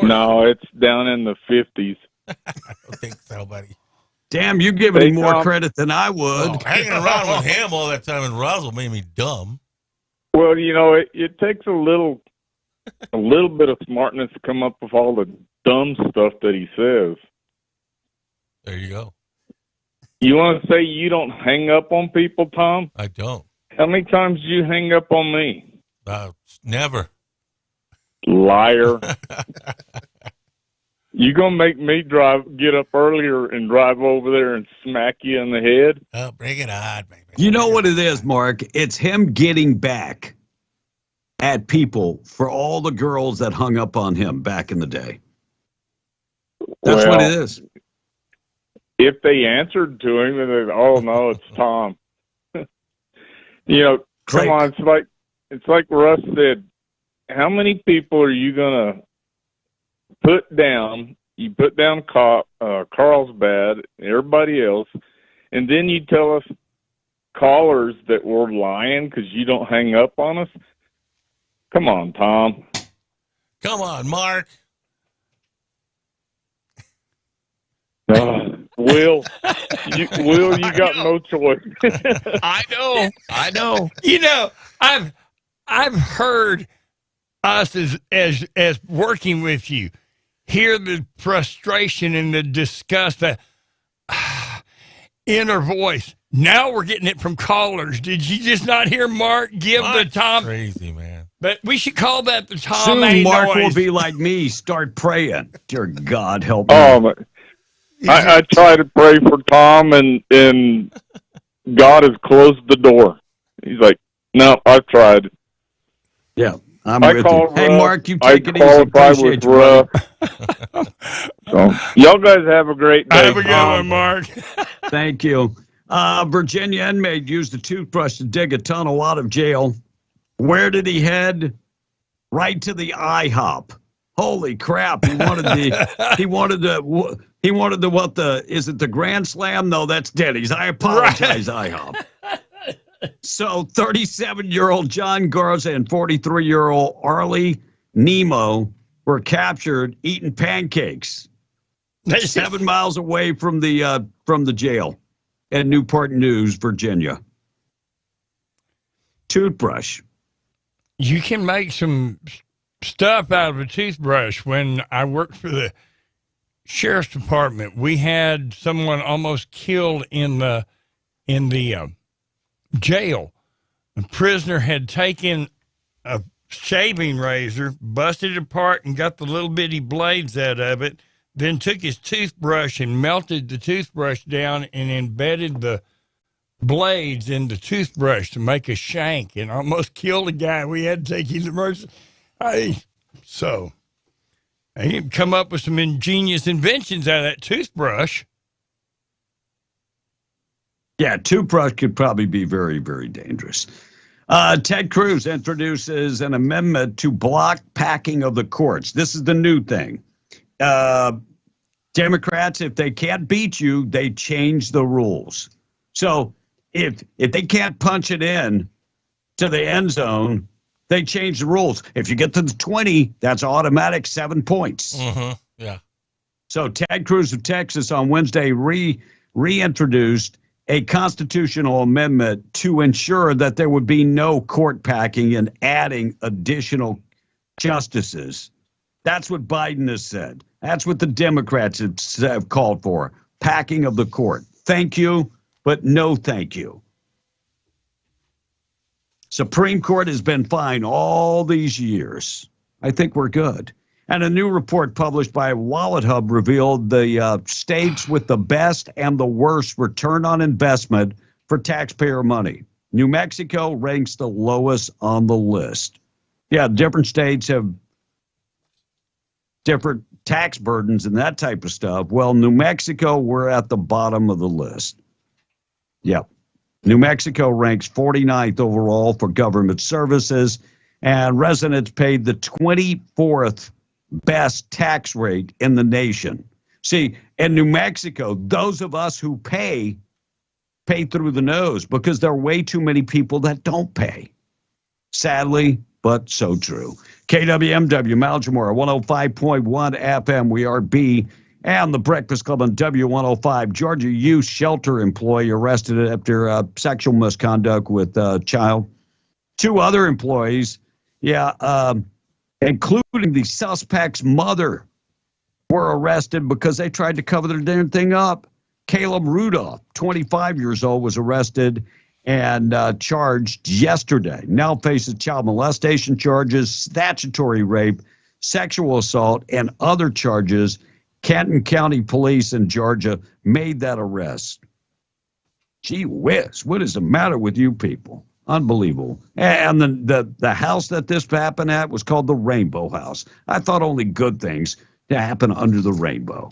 [SPEAKER 3] No, it's down in the 50s.
[SPEAKER 11] I don't think so, buddy.
[SPEAKER 10] Damn, you're giving him more credit than I would.
[SPEAKER 11] Oh, hanging around with him all that time in Roswell made me dumb.
[SPEAKER 3] Well, you know, it takes a little bit of smartness to come up with all the dumb stuff that he says.
[SPEAKER 11] There you go.
[SPEAKER 3] You want to say you don't hang up on people, Tom?
[SPEAKER 11] I don't.
[SPEAKER 3] How many times do you hang up on me?
[SPEAKER 11] Never.
[SPEAKER 3] Liar. You gonna make me get up earlier and drive over there and smack you in the head?
[SPEAKER 11] Oh, bring it on, baby.
[SPEAKER 10] You know what it is, Mark? It's him getting back at people for all the girls that hung up on him back in the day. That's what it is.
[SPEAKER 3] If they answered to him, and they, oh no, it's Tom. You know, come on, it's like Russ said. How many people are you gonna put down? You put down Carlsbad, everybody else, and then you tell us callers that we're lying because you don't hang up on us. Come on, Tom.
[SPEAKER 11] Come on, Mark.
[SPEAKER 3] Will, you got no choice.
[SPEAKER 12] I know.
[SPEAKER 16] You know, I've heard us as working with you hear the frustration and the disgust, the inner voice. Now we're getting it from callers. Did you just not hear Mark give the Tom?
[SPEAKER 11] Crazy, man.
[SPEAKER 16] But we should call that the Tom
[SPEAKER 10] Soon
[SPEAKER 16] A
[SPEAKER 10] Mark
[SPEAKER 16] noise.
[SPEAKER 10] will be like me, start praying. Dear God, help me.
[SPEAKER 3] I try to pray for Tom, and God has closed the door. He's like, no, I've tried.
[SPEAKER 10] Yeah, I'm with you. Hey, Mark, you take it easy. Appreciate you,
[SPEAKER 3] so, y'all guys have a great day.
[SPEAKER 16] Have a good one, Mark.
[SPEAKER 10] Thank you. Virginia inmate used a toothbrush to dig a tunnel out of jail. Where did he head? Right to the IHOP. Holy crap! Is it the Grand Slam? No, that's Denny's. I apologize, IHOP. So 37-year-old John Garza and 43-year-old Arlie Nemo were captured eating pancakes 7 miles away from the jail at Newport News, Virginia. Toothbrush.
[SPEAKER 16] You can make some stuff out of a toothbrush. When I worked for the sheriff's department, we had someone almost killed in the jail. A prisoner had taken a shaving razor, busted it apart and got the little bitty blades out of it, then took his toothbrush and melted the toothbrush down and embedded the blades in the toothbrush to make a shank and almost killed a guy. We had to take him to emergency. So he come up with some ingenious inventions out of that toothbrush.
[SPEAKER 10] Yeah, toothbrush could probably be very, very dangerous. Ted Cruz introduces an amendment to block packing of the courts. This is the new thing. Democrats, if they can't beat you, they change the rules. So if they can't punch it in to the end zone, they change the rules. If you get to the 20, that's automatic 7 points.
[SPEAKER 11] Mm-hmm. Yeah.
[SPEAKER 10] So Ted Cruz of Texas on Wednesday reintroduced a constitutional amendment to ensure that there would be no court packing and adding additional justices. That's what Biden has said. That's what the Democrats have called for. Packing of the court. Thank you, but no thank you. Supreme Court has been fine all these years. I think we're good. And a new report published by Wallet Hub revealed the states with the best and the worst return on investment for taxpayer money. New Mexico ranks the lowest on the list. Yeah, different states have different tax burdens and that type of stuff. Well, New Mexico, we're at the bottom of the list. Yep. New Mexico ranks 49th overall for government services, and residents paid the 24th best tax rate in the nation. See, in New Mexico, those of us who pay through the nose because there are way too many people that don't pay. Sadly, but so true. KWMW, Maljamore, 105.1 FM, we are B, and the Breakfast Club on W105. Georgia youth shelter employee arrested after sexual misconduct with a child. 2 other employees, including the suspect's mother, were arrested because they tried to cover their damn thing up. Caleb Rudolph, 25 years old, was arrested and charged yesterday. Now faces child molestation charges, statutory rape, sexual assault, and other charges. Canton County Police in Georgia made that arrest. Gee whiz, what is the matter with you people? Unbelievable. And the house that this happened at was called the Rainbow House. I thought only good things to happen under the rainbow.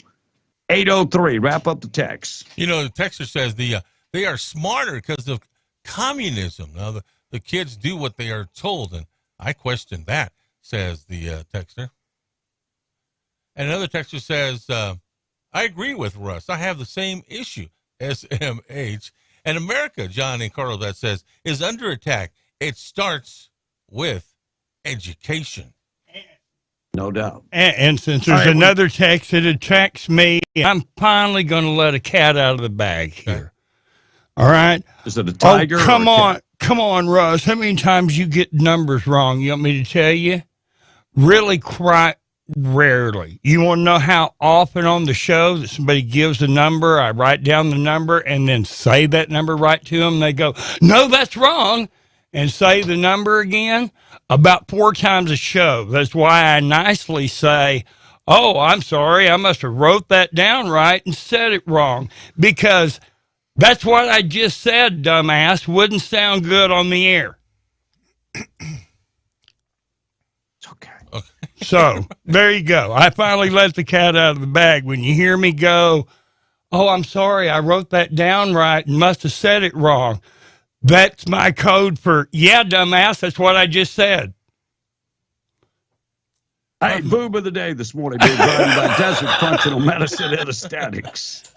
[SPEAKER 10] 803, wrap up the text.
[SPEAKER 11] You know, the texter says they are smarter because of communism. Now, the kids do what they are told, and I question that, says the texter. And another texter says, I agree with Russ. I have the same issue, SMH. And America, John and Carl, that says, is under attack. It starts with education.
[SPEAKER 10] No doubt.
[SPEAKER 16] And since there's another text that attacks me, I'm finally going to let a cat out of the bag here. All right?
[SPEAKER 10] Is it a tiger?
[SPEAKER 16] Oh, come on, Russ. How many times you get numbers wrong? You want me to tell you? Really quite rarely. You want to know how often on the show that somebody gives a number, I write down the number and then say that number right to them. They go, no, that's wrong, and say the number again about 4 times a show. That's why I nicely say, oh, I'm sorry, I must have wrote that down right and said it wrong, because that's what I just said, dumbass. Wouldn't sound good on the air. So there you go. I finally let the cat out of the bag. When you hear me go, oh, I'm sorry, I wrote that down right and must have said it wrong. That's my code for, yeah, dumbass, that's what I just said.
[SPEAKER 10] Hey, boob of the day this morning being brought by Desert Functional Medicine Anesthetics.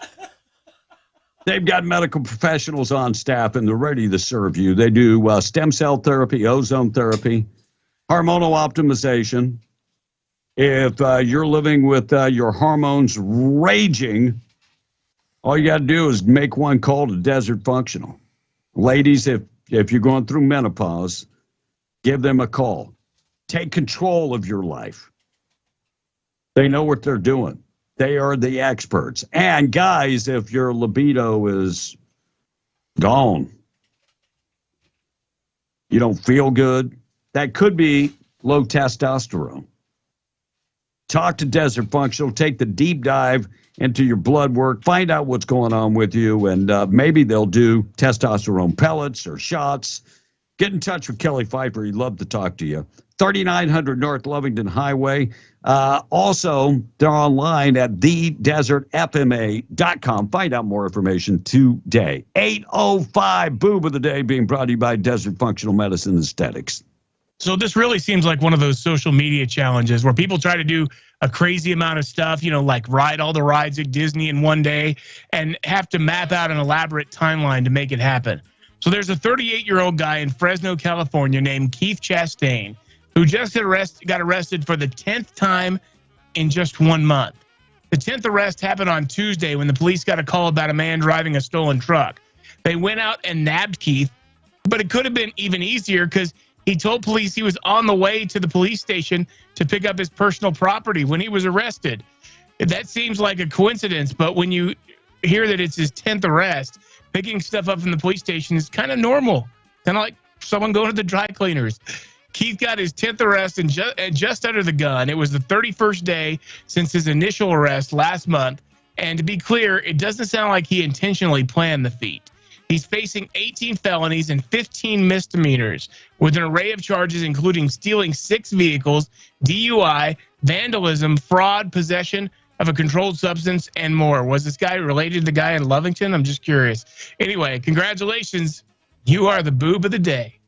[SPEAKER 10] They've got medical professionals on staff and they're ready to serve you. They do stem cell therapy, ozone therapy, hormonal optimization. If you're living with your hormones raging, all you got to do is make one call to Desert Functional. Ladies, if you're going through menopause, give them a call. Take control of your life. They know what they're doing. They are the experts. And guys, if your libido is gone, you don't feel good, that could be low testosterone. Talk to Desert Functional. Take the deep dive into your blood work. Find out what's going on with you, and maybe they'll do testosterone pellets or shots. Get in touch with Kelly Pfeiffer. He'd love to talk to you. 3900 North Lovington Highway. Also, they're online at thedesertfma.com. Find out more information today. 8:05 Boob of the Day being brought to you by Desert Functional Medicine Aesthetics.
[SPEAKER 12] So this really seems like one of those social media challenges where people try to do a crazy amount of stuff, like ride all the rides at Disney in one day and have to map out an elaborate timeline to make it happen. So there's a 38-year-old guy in Fresno, California named Keith Chastain who just got arrested for the 10th time in just 1 month. The 10th arrest happened on Tuesday when the police got a call about a man driving a stolen truck. They went out and nabbed Keith, but it could have been even easier because he told police he was on the way to the police station to pick up his personal property when he was arrested. That seems like a coincidence, but when you hear that it's his 10th arrest, picking stuff up from the police station is kind of normal, kind of like someone going to the dry cleaners. Keith got his 10th arrest and just under the gun. It was the 31st day since his initial arrest last month. And to be clear, it doesn't sound like he intentionally planned the feat. He's facing 18 felonies and 15 misdemeanors with an array of charges, including stealing 6 vehicles, DUI, vandalism, fraud, possession of a controlled substance, and more. Was this guy related to the guy in Lovington? I'm just curious. Anyway, congratulations. You are the boob of the day.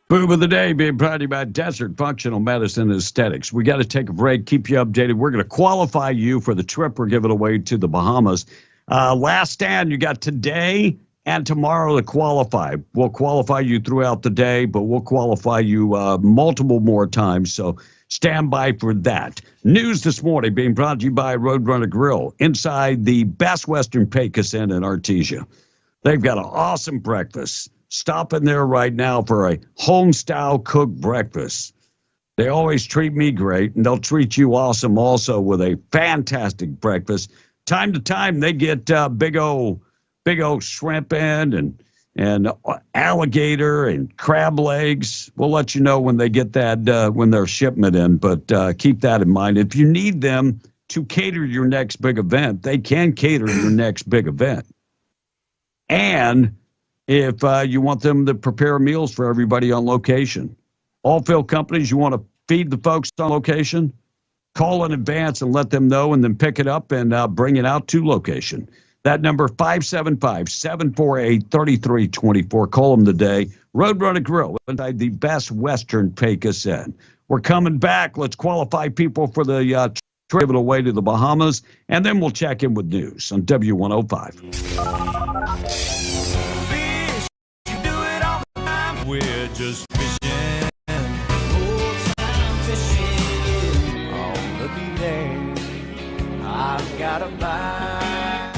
[SPEAKER 10] Boob of the Day being brought to you by Desert Functional Medicine Aesthetics. We got to take a break, keep you updated. We're going to qualify you for the trip we're giving away to the Bahamas. Last stand, you got today and tomorrow to qualify. We'll qualify you throughout the day, but we'll qualify you multiple more times, so stand by for that. News this morning being brought to you by Roadrunner Grill inside the Best Western Pecos Inn in Artesia. They've got an awesome breakfast. Stop in there right now for a home-style cooked breakfast. They always treat me great, and they'll treat you awesome also with a fantastic breakfast. Time to time, they get big old shrimp and alligator and crab legs. We'll let you know when they get that, when their shipment in, but keep that in mind. If you need them to cater your next big event, they can cater your next big event. And if you want them to prepare meals for everybody on location. All fill companies, you want to feed the folks on location? Call in advance and let them know and then pick it up and bring it out to location. That number, 575-748-3324. Call them today. Roadrunner Grill, inside the Best Western Pecos Inn. We're coming back. Let's qualify people for the trip away to the Bahamas, and then we'll check in with news on W105.
[SPEAKER 22] We're just fishing, old-time fishing. On the beach, I've got a bite.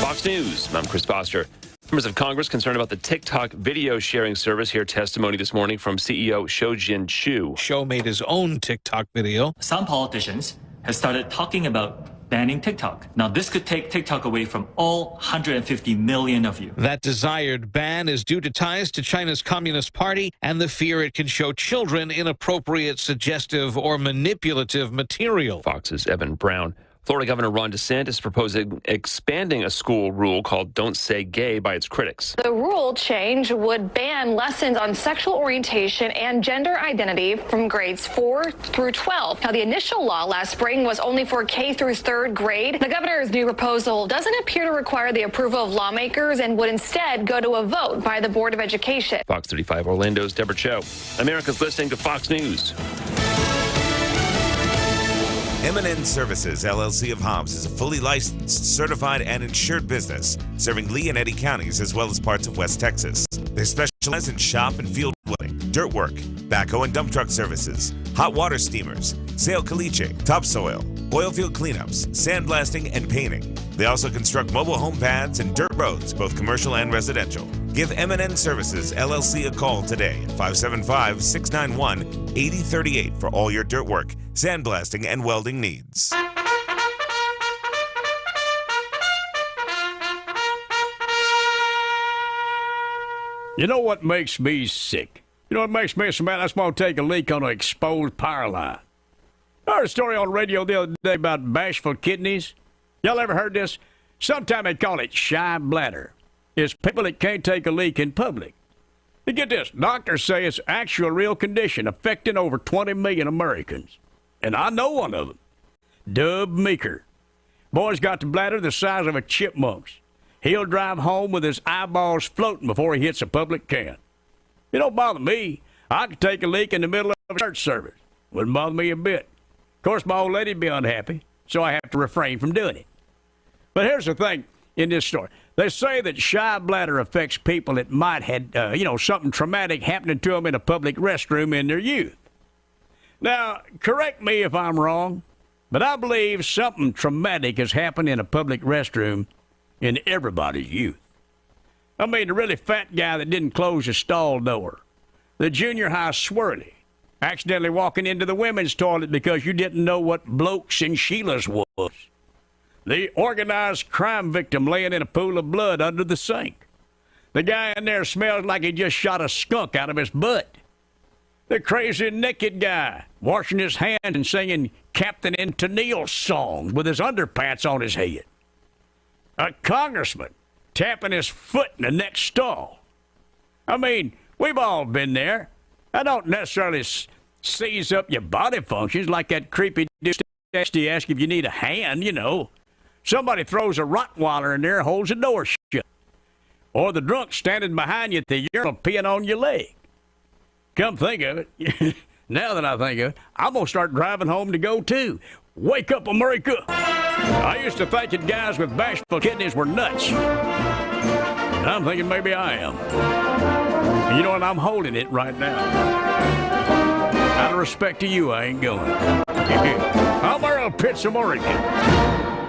[SPEAKER 13] Fox News, I'm Chris Foster. Members of Congress concerned about the TikTok video sharing service hear testimony this morning from CEO Shou-Jin Chu.
[SPEAKER 14] Shou made his own TikTok video.
[SPEAKER 15] Some politicians have started talking about banning TikTok. Now, this could take TikTok away from all 150 million of you.
[SPEAKER 14] That desired ban is due to ties to China's Communist Party and the fear it can show children inappropriate, suggestive, or manipulative material.
[SPEAKER 13] Fox's Evan Brown. Florida Governor Ron DeSantis proposing expanding a school rule called Don't Say Gay by its critics.
[SPEAKER 17] The rule change would ban lessons on sexual orientation and gender identity from grades 4 through 12. Now, the initial law last spring was only for K through 3rd grade. The governor's new proposal doesn't appear to require the approval of lawmakers and would instead go to a vote by the Board of Education.
[SPEAKER 13] Fox 35 Orlando's Deborah Cho. America's listening to Fox News.
[SPEAKER 5] M&N Services, LLC of Hobbs is a fully licensed, certified, and insured business serving Lee and Eddy counties as well as parts of West Texas. They specialize in shop and field welding, dirt work, backhoe and dump truck services, hot water steamers, sail caliche, topsoil, oil field cleanups, sandblasting, and painting. They also construct mobile home pads and dirt roads, both commercial and residential. Give M&N Services, LLC a call today at 575-691-8038 for all your dirt work, sandblasting, and welding needs.
[SPEAKER 7] You know what makes me sick? You know what makes me so mad? I'm supposed to take a leak on an exposed power line. I heard a story on the radio the other day about bashful kidneys. Y'all ever heard this? Sometimes they call it shy bladder. It's people that can't take a leak in public. You get this, doctors say it's actual real condition affecting over 20 million Americans. And I know one of them, Dub Meeker. Boy's got the bladder the size of a chipmunk's. He'll drive home with his eyeballs floating before he hits a public can. It don't bother me. I could take a leak in the middle of a church service. Wouldn't bother me a bit. Of course, my old lady'd be unhappy, so I have to refrain from doing it. But here's the thing in this story. They say that shy bladder affects people that might had, something traumatic happening to them in a public restroom in their youth. Now, correct me if I'm wrong, but I believe something traumatic has happened in a public restroom in everybody's youth. I mean, the really fat guy that didn't close his stall door, the junior high swirly, accidentally walking into the women's toilet because you didn't know what blokes and Sheilas was, the organized crime victim laying in a pool of blood under the sink, the guy in there smells like he just shot a skunk out of his butt, the crazy naked guy washing his hands and singing Captain and Tennille songs with his underpants on his head, a congressman tapping his foot in the next stall. I mean, we've all been there. I don't necessarily seize up your body functions like that creepy dude to ask if you need a hand, Somebody throws a Rottweiler in there and holds the door shut. Or the drunk standing behind you at the urinal peeing on your leg. Come think of it. Now that I think of it, I'm going to start driving home to go too. Wake up, America! I used to think that guys with bashful kidneys were nuts. I'm thinking maybe I am. You know what? I'm holding it right now. Out of respect to you, I ain't going. I'm Earl Pitts, American.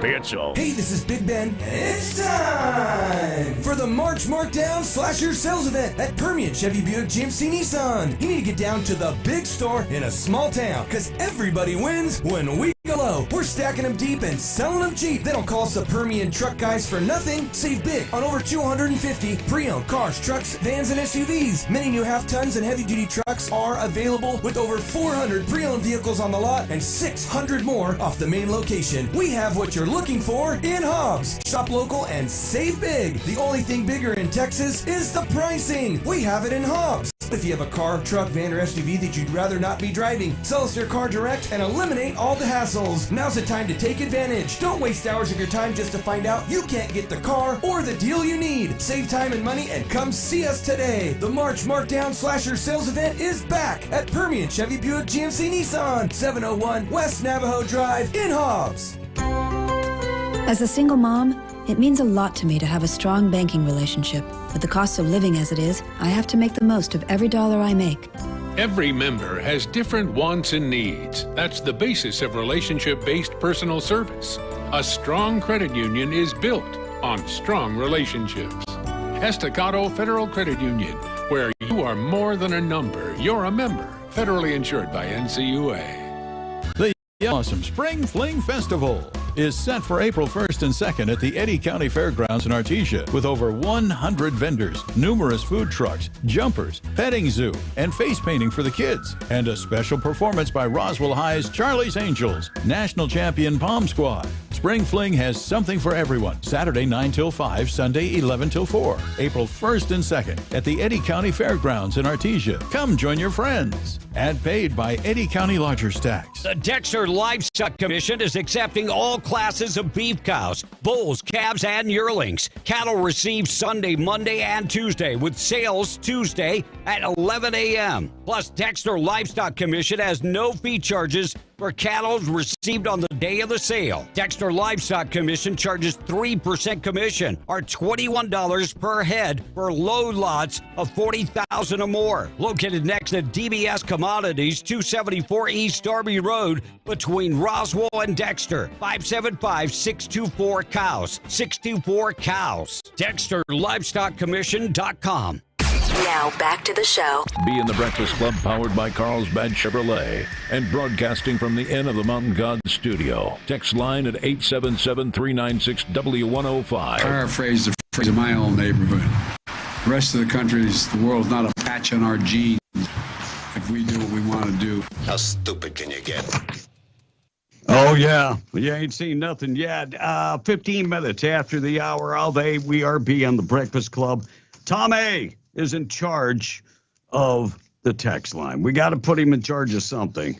[SPEAKER 7] Pizza.
[SPEAKER 1] Hey, this is Big Ben, and it's time for the March Markdown Slasher Sales Event at Permian Chevy Buick GMC Nissan. You need to get down to the big store in a small town, because everybody wins when we go low. We're stacking them deep and selling them cheap. They don't call us the Permian Truck Guys for nothing. Save big on over 250 pre-owned cars, trucks, vans, and SUVs. Many new half-tons and heavy-duty trucks are available with over 400 pre-owned vehicles on the lot and 600 more off the main location. We have what you're looking for in Hobbs. Shop local and save big. The only thing bigger in Texas is the pricing. We have it in Hobbs. If you have a car, truck, van, or SUV that you'd rather not be driving, sell us your car direct and eliminate all the hassles. Now's the time to take advantage. Don't waste hours of your time just to find out you can't get the car or the deal you need. Save time and money and come see us today. The March Markdown Slasher Sales Event is back at Permian Chevy Buick GMC Nissan, 701 West Navajo Drive in Hobbs.
[SPEAKER 6] As a single mom, it means a lot to me to have a strong banking relationship. With the cost of living as it is, I have to make the most of every dollar I make.
[SPEAKER 18] Every member has different wants and needs. That's the basis of relationship-based personal service. A strong credit union is built on strong relationships. Estacado Federal Credit Union, where you are more than a number. You're a member. Federally insured by NCUA.
[SPEAKER 19] The Awesome Spring Fling Festival is set for April 1st and 2nd at the Eddy County Fairgrounds in Artesia with over 100 vendors, numerous food trucks, jumpers, petting zoo, and face painting for the kids, and a special performance by Roswell High's Charlie's Angels, national champion Palm Squad. Spring Fling has something for everyone. Saturday 9 till 5, Sunday 11 till 4. April 1st and 2nd at the Eddy County Fairgrounds in Artesia. Come join your friends. Ad paid by Eddy County Lodgers Tax.
[SPEAKER 14] The Dexter Livestock Commission is accepting all classes of beef cows, bulls, calves, and yearlings. Cattle received Sunday, Monday, and Tuesday, with sales Tuesday at 11 a.m. Plus, Dexter Livestock Commission has no fee charges for cattle received on the day of the sale. Dexter Livestock Commission charges 3% commission, or $21 per head for low lots of 40,000 or more. Located next to DBS Commodities, 274 East Darby Road, between Roswell and Dexter. 575-624-COWS. 624-COWS. DexterLivestockCommission.com.
[SPEAKER 20] Now back to the show.
[SPEAKER 26] Be in the Breakfast Club, powered by Carlsbad Chevrolet, and broadcasting from the Inn of the Mountain God studio. Text line at 877-396-W105.
[SPEAKER 21] Paraphrase the phrase of my own neighborhood.
[SPEAKER 2] The rest of the country's, the world's not a patch on our genes if we do what we want to do.
[SPEAKER 8] How stupid can you get?
[SPEAKER 10] Oh, yeah. You ain't seen nothing yet. 15 minutes after the hour, we are on the Breakfast Club. Tom A. is in charge of the text line. We got to put him in charge of something.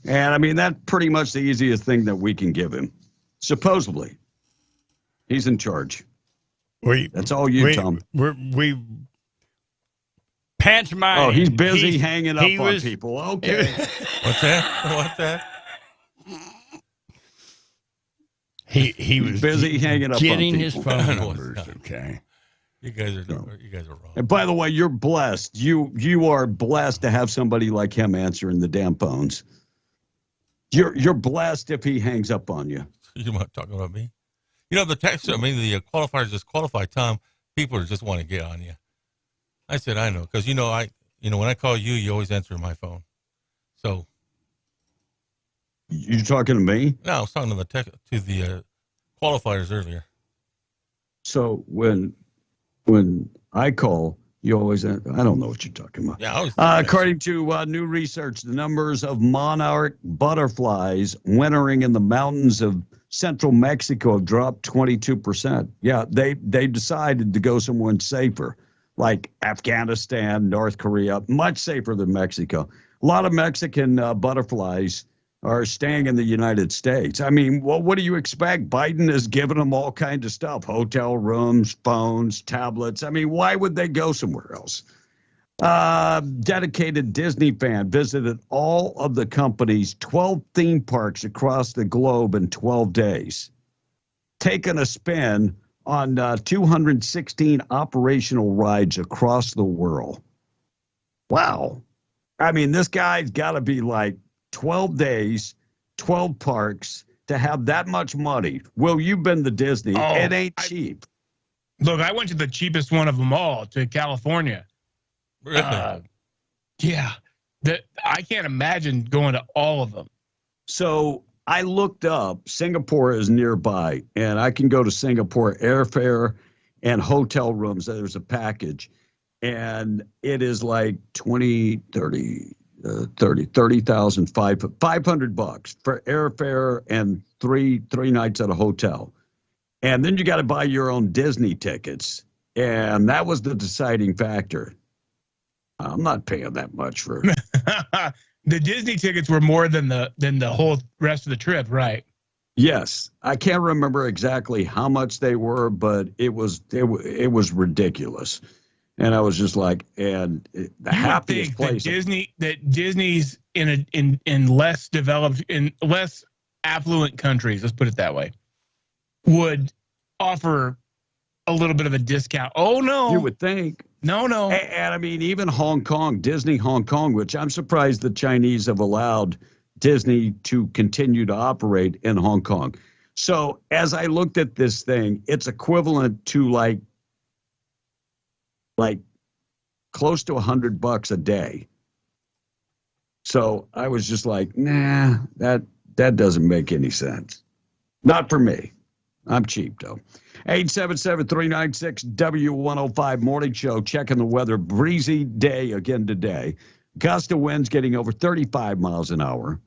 [SPEAKER 10] And, I mean, that's pretty much the easiest thing that we can give him. Supposedly. He's in charge. That's all you, Tom.
[SPEAKER 16] We Pat's mind.
[SPEAKER 10] Oh, he's busy hanging up on people. Okay.
[SPEAKER 11] What's that?
[SPEAKER 16] He was
[SPEAKER 10] busy hanging up
[SPEAKER 16] getting
[SPEAKER 10] on
[SPEAKER 16] his
[SPEAKER 10] people.
[SPEAKER 16] phone numbers. Okay.
[SPEAKER 11] You guys are wrong.
[SPEAKER 10] And by the way, you're blessed. You are blessed to have somebody like him answering the damn phones. You're blessed if he hangs up on you.
[SPEAKER 11] You're not talking about me. You know, the the qualifiers disqualify Tom. People just want to get on you. I said, I know, because when I call you, you always answer my phone. So.
[SPEAKER 10] You talking to me?
[SPEAKER 11] No, I was talking to the qualifiers earlier.
[SPEAKER 10] So when I call, you always I don't know what you're talking about.
[SPEAKER 11] Yeah,
[SPEAKER 10] according to new research, the numbers of monarch butterflies wintering in the mountains of central Mexico have dropped 22%. Yeah, they decided to go somewhere safer, like Afghanistan, North Korea, much safer than Mexico. A lot of Mexican butterflies are staying in the United States. I mean, what do you expect? Biden is giving them all kinds of stuff, hotel rooms, phones, tablets. I mean, why would they go somewhere else? Dedicated Disney fan visited all of the company's 12 theme parks across the globe in 12 days, taking a spin on 216 operational rides across the world. Wow. I mean, this guy's got to be like 12 days, 12 parks to have that much money. Will, you've been to Disney. It ain't cheap.
[SPEAKER 12] Look, I went to the cheapest one of them all, to California.
[SPEAKER 11] Really?
[SPEAKER 12] Yeah. I can't imagine going to all of them.
[SPEAKER 10] So I looked up, Singapore is nearby, and I can go to Singapore airfare and hotel rooms. There's a package, and it is like $30,000, $500 for airfare and three nights at a hotel. And then you got to buy your own Disney tickets. And that was the deciding factor. I'm not paying that much for
[SPEAKER 12] the Disney tickets were more than the whole rest of the trip, right?
[SPEAKER 10] Yes. I can't remember exactly how much they were, but it was ridiculous. And I was just like, and the happiest place.
[SPEAKER 12] That Disney's in less developed, in less affluent countries, let's put it that way, would offer a little bit of a discount. Oh no,
[SPEAKER 10] you would think.
[SPEAKER 12] No.
[SPEAKER 10] And I mean, even Hong Kong, Disney Hong Kong, which I'm surprised the Chinese have allowed Disney to continue to operate in Hong Kong. So as I looked at this thing, it's equivalent to like close to $100 a day. So I was just like, nah, that doesn't make any sense. Not for me. I'm cheap though. 877-396-W105 morning show. Checking the weather. Breezy day again today. Gust of winds getting over 35 miles an hour.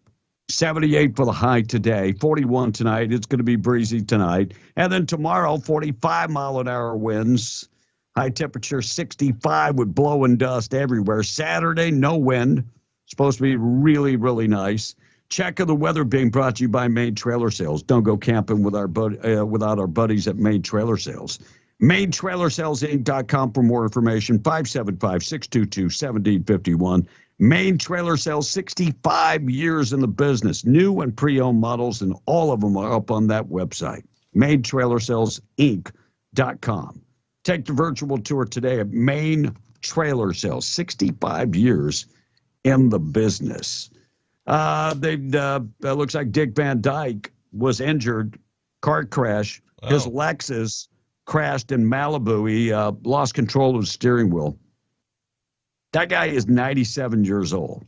[SPEAKER 10] 78 for the high today. 41 tonight. It's going to be breezy tonight. And then tomorrow, 45 mile an hour winds. High temperature 65 with blowing dust everywhere. Saturday, no wind. Supposed to be really, really nice. Check of the weather being brought to you by Maine Trailer Sales. Don't go camping with without our buddies at Maine Trailer Sales. MaineTrailerSalesInc.com for more information. 575-622-1751. Maine Trailer Sales, 65 years in the business. New and pre-owned models, and all of them are up on that website. MaineTrailerSalesInc.com. Take the virtual tour today at Maine Trailer Sales. 65 years in the business. Looks like Dick Van Dyke was injured, car crash. Wow. His Lexus crashed in Malibu. He lost control of the steering wheel. That guy is 97 years old.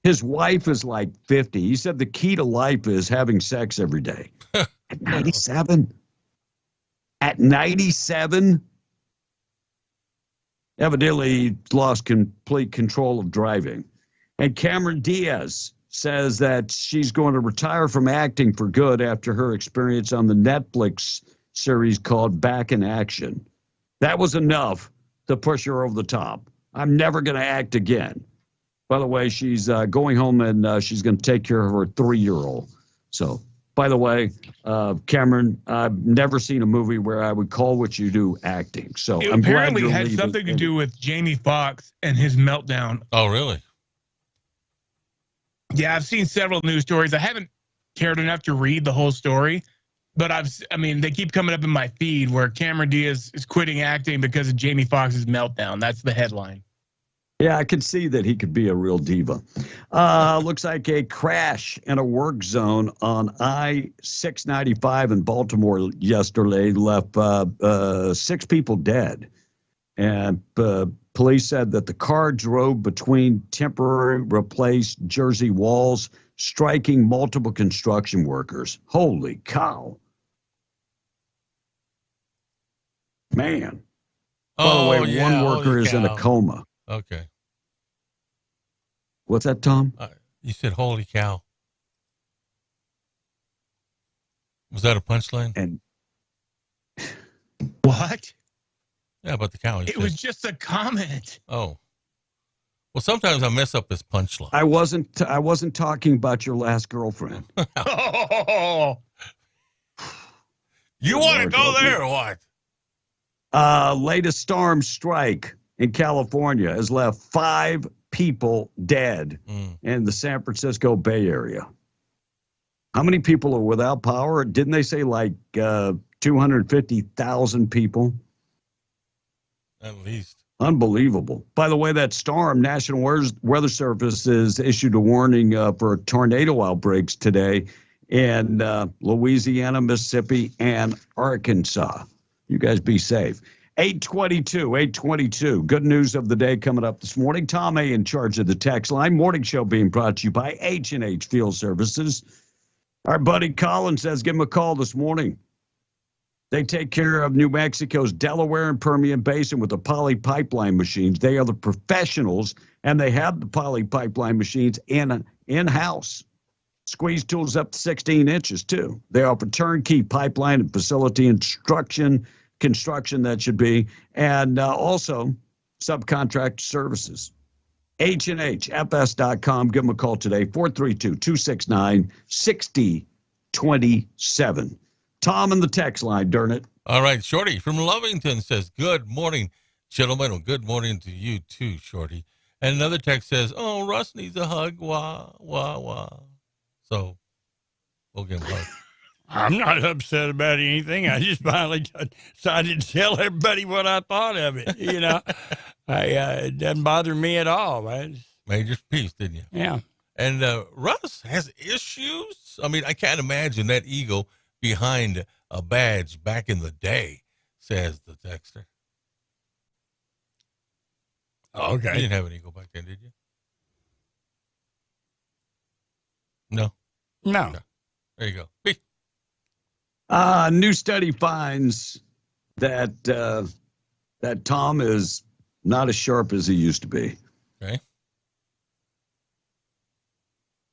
[SPEAKER 10] His wife is like 50. He said the key to life is having sex every day. At 97? At 97? evidently lost complete control of driving. And Cameron Diaz says that she's going to retire from acting for good after her experience on the Netflix series called Back in Action. That was enough to push her over the top. I'm never going to act again. By the way, she's going home and she's going to take care of her 3-year-old. So, by the way, Cameron, I've never seen a movie where I would call what you do acting. So
[SPEAKER 12] it
[SPEAKER 10] I'm
[SPEAKER 12] apparently
[SPEAKER 10] glad
[SPEAKER 12] had something to do with Jamie Foxx and his meltdown.
[SPEAKER 11] Oh, really?
[SPEAKER 12] Yeah, I've seen several news stories. I haven't cared enough to read the whole story, but they keep coming up in my feed where Cameron Diaz is quitting acting because of Jamie Foxx's meltdown. That's the headline.
[SPEAKER 10] Yeah, I can see that he could be a real diva. Looks like a crash in a work zone on I-695 in Baltimore yesterday left 6 people dead. And police said that the car drove between temporary replaced Jersey walls, striking multiple construction workers. Holy cow. Man. By the way, one worker is in a coma.
[SPEAKER 11] Okay.
[SPEAKER 10] What's that, Tom?
[SPEAKER 11] You said, holy cow. Was that a punchline?
[SPEAKER 10] And
[SPEAKER 12] what?
[SPEAKER 11] Yeah, about the cow.
[SPEAKER 12] It was just a comment.
[SPEAKER 11] Oh. Well, sometimes I mess up this punchline.
[SPEAKER 10] I wasn't talking about your last girlfriend.
[SPEAKER 12] Oh.
[SPEAKER 11] You want to go there or what?
[SPEAKER 10] Latest storm strike in California has left 5 people dead in the San Francisco Bay Area. How many people are without power? Didn't they say like 250,000 people?
[SPEAKER 11] At least.
[SPEAKER 10] Unbelievable. By the way, that storm, National Weather Service has issued a warning for tornado outbreaks today in Louisiana, Mississippi, and Arkansas. You guys be safe. 822. Good news of the day coming up this morning. Tom A. in charge of the text line. Morning show being brought to you by H&H Field Services. Our buddy Colin says give him a call this morning. They take care of New Mexico's Delaware and Permian Basin with the poly pipeline machines. They are the professionals, and they have the poly pipeline machines in-house. Squeeze tools up to 16 inches, too. They offer turnkey pipeline and facility construction that should be, and also subcontract services. HNHFS.com. Give them a call today, 432-269-6027. Tom in the text line, darn it.
[SPEAKER 11] All right, Shorty from Lovington says, good morning, gentlemen. Well, good morning to you too, Shorty. And another text says, oh, Russ needs a hug. Wah, wah, wah. So we'll give him a hug.
[SPEAKER 16] I'm not upset about anything. I just finally decided to tell everybody what I thought of it. You know, it doesn't bother me at all. Man.
[SPEAKER 11] Made your peace, didn't you?
[SPEAKER 16] Yeah.
[SPEAKER 11] And Russ has issues. I mean, I can't imagine that ego behind a badge back in the day, says the texter.
[SPEAKER 16] Okay.
[SPEAKER 11] You didn't have an ego back then, did you? No.
[SPEAKER 16] No.
[SPEAKER 11] Okay. There you go. Hey.
[SPEAKER 10] New study finds that that Tom is not as sharp as he used to be.
[SPEAKER 11] Okay.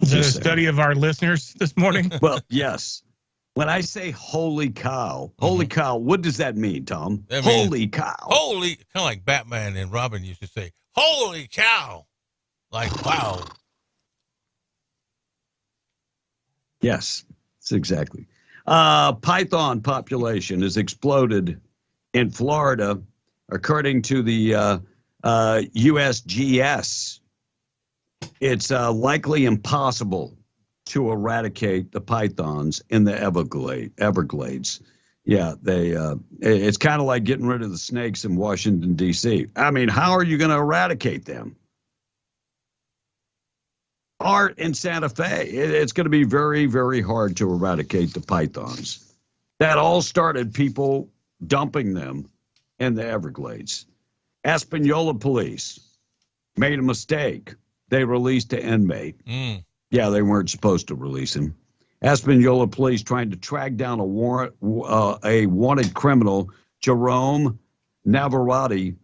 [SPEAKER 12] Is it a study of our listeners this morning?
[SPEAKER 10] Well, yes. When I say holy cow, what does that mean, Tom?
[SPEAKER 11] That
[SPEAKER 10] holy cow.
[SPEAKER 11] Holy, kind of like Batman and Robin used to say, holy cow. Like, wow.
[SPEAKER 10] Yes, that's exactly. Python population has exploded in Florida, according to the USGS. It's likely impossible to eradicate the pythons in the Everglades. Yeah, it's kind of like getting rid of the snakes in Washington, D.C. I mean, how are you going to eradicate them? Art in Santa Fe, it's going to be very, very hard to eradicate the pythons. That all started people dumping them in the Everglades. Espanola police made a mistake. They released an inmate. Yeah, they weren't supposed to release him. Espanola police trying to track down a wanted criminal, Jerome Navarrete,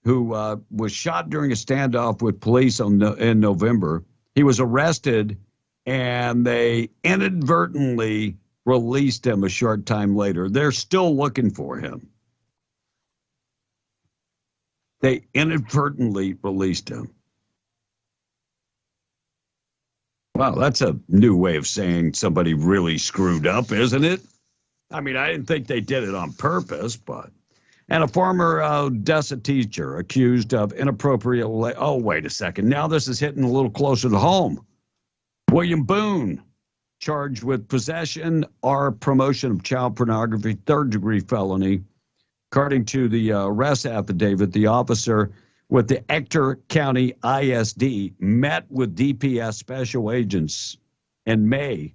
[SPEAKER 10] who was shot during a standoff with police in November. He was arrested, and they inadvertently released him a short time later. They're still looking for him. They inadvertently released him. Wow, that's a new way of saying somebody really screwed up, isn't it? I mean, I didn't think they did it on purpose, but... And a former Odessa teacher accused of inappropriate... Oh, wait a second. Now this is hitting a little closer to home. William Boone, charged with possession or promotion of child pornography, third-degree felony. According to the arrest affidavit, the officer with the Ector County ISD met with DPS special agents in May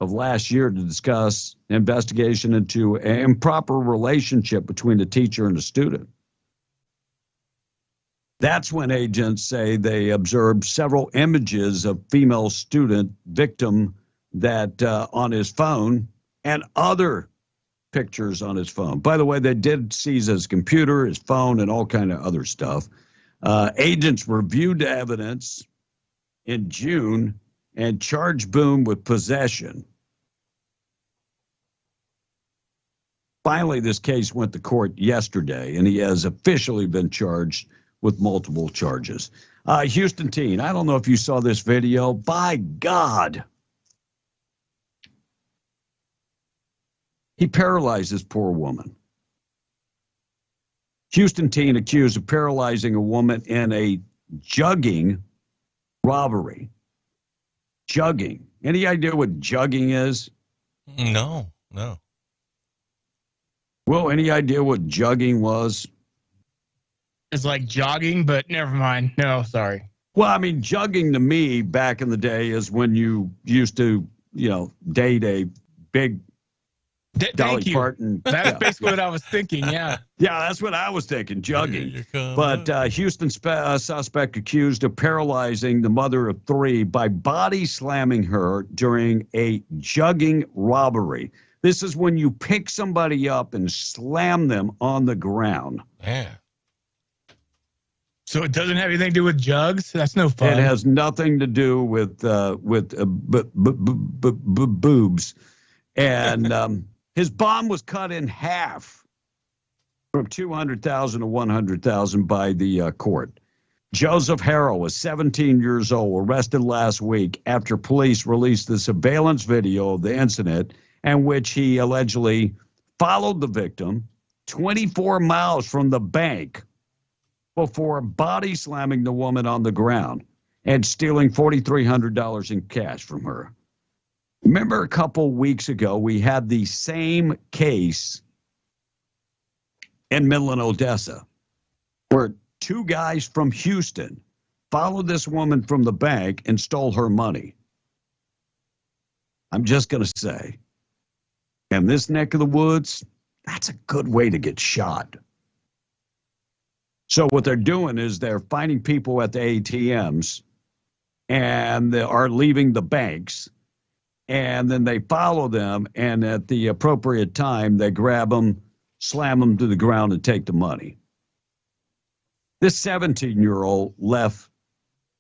[SPEAKER 10] of last year to discuss investigation into an improper relationship between the teacher and the student. That's when agents say they observed several images of female student victim that on his phone and other pictures on his phone. By the way, they did seize his computer, his phone, and all kind of other stuff. Agents reviewed the evidence in June and charged Boone with possession. Finally, this case went to court yesterday, and he has officially been charged with multiple charges. Houston teen, I don't know if you saw this video. By God. He paralyzed this poor woman. Houston teen accused of paralyzing a woman in a jugging robbery. Jugging. Any idea what jugging is?
[SPEAKER 11] No.
[SPEAKER 10] Well, any idea what jugging was?
[SPEAKER 12] It's like jogging, but never mind. No, sorry.
[SPEAKER 10] Well, I mean, jugging to me back in the day is when you used to, date a big Dolly Parton.
[SPEAKER 12] That's basically what I was thinking, yeah.
[SPEAKER 10] Yeah, that's what I was thinking, jugging. But Houston suspect accused of paralyzing the mother of three by body slamming her during a jugging robbery. This is when you pick somebody up and slam them on the ground.
[SPEAKER 11] Yeah.
[SPEAKER 12] So it doesn't have anything to do with jugs? That's no fun.
[SPEAKER 10] It has nothing to do with boobs. And his bond was cut in half from $200,000 to $100,000 by the court. Joseph Harrell was 17 years old, arrested last week after police released the surveillance video of the incident in which he allegedly followed the victim 24 miles from the bank before body slamming the woman on the ground and stealing $4,300 in cash from her. Remember a couple weeks ago, we had the same case in Midland, Odessa, where two guys from Houston followed this woman from the bank and stole her money. I'm just going to say, in this neck of the woods, that's a good way to get shot. So what they're doing is they're finding people at the ATMs and they are leaving the banks, and then they follow them, and at the appropriate time, they grab them, slam them to the ground, and take the money. This 17-year-old left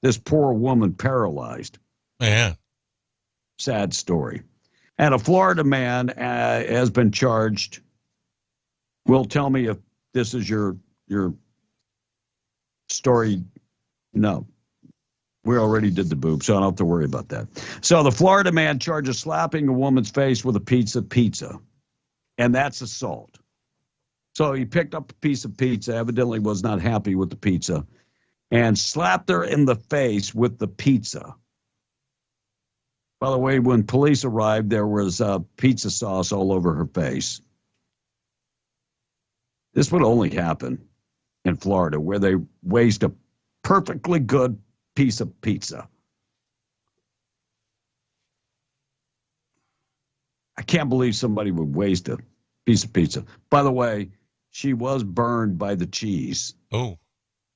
[SPEAKER 10] this poor woman paralyzed.
[SPEAKER 11] Yeah.
[SPEAKER 10] Sad story. And a Florida man has been charged. Will tell me if this is your story. No. We already did the boob, so I don't have to worry about that. So the Florida man charges slapping a woman's face with a pizza, and that's assault. So he picked up a piece of pizza, evidently was not happy with the pizza, and slapped her in the face with the pizza. By the way, when police arrived, there was pizza sauce all over her face. This would only happen in Florida, where they waste a perfectly good piece of pizza. I can't believe somebody would waste a piece of pizza. By the way, she was burned by the cheese.
[SPEAKER 11] Oh.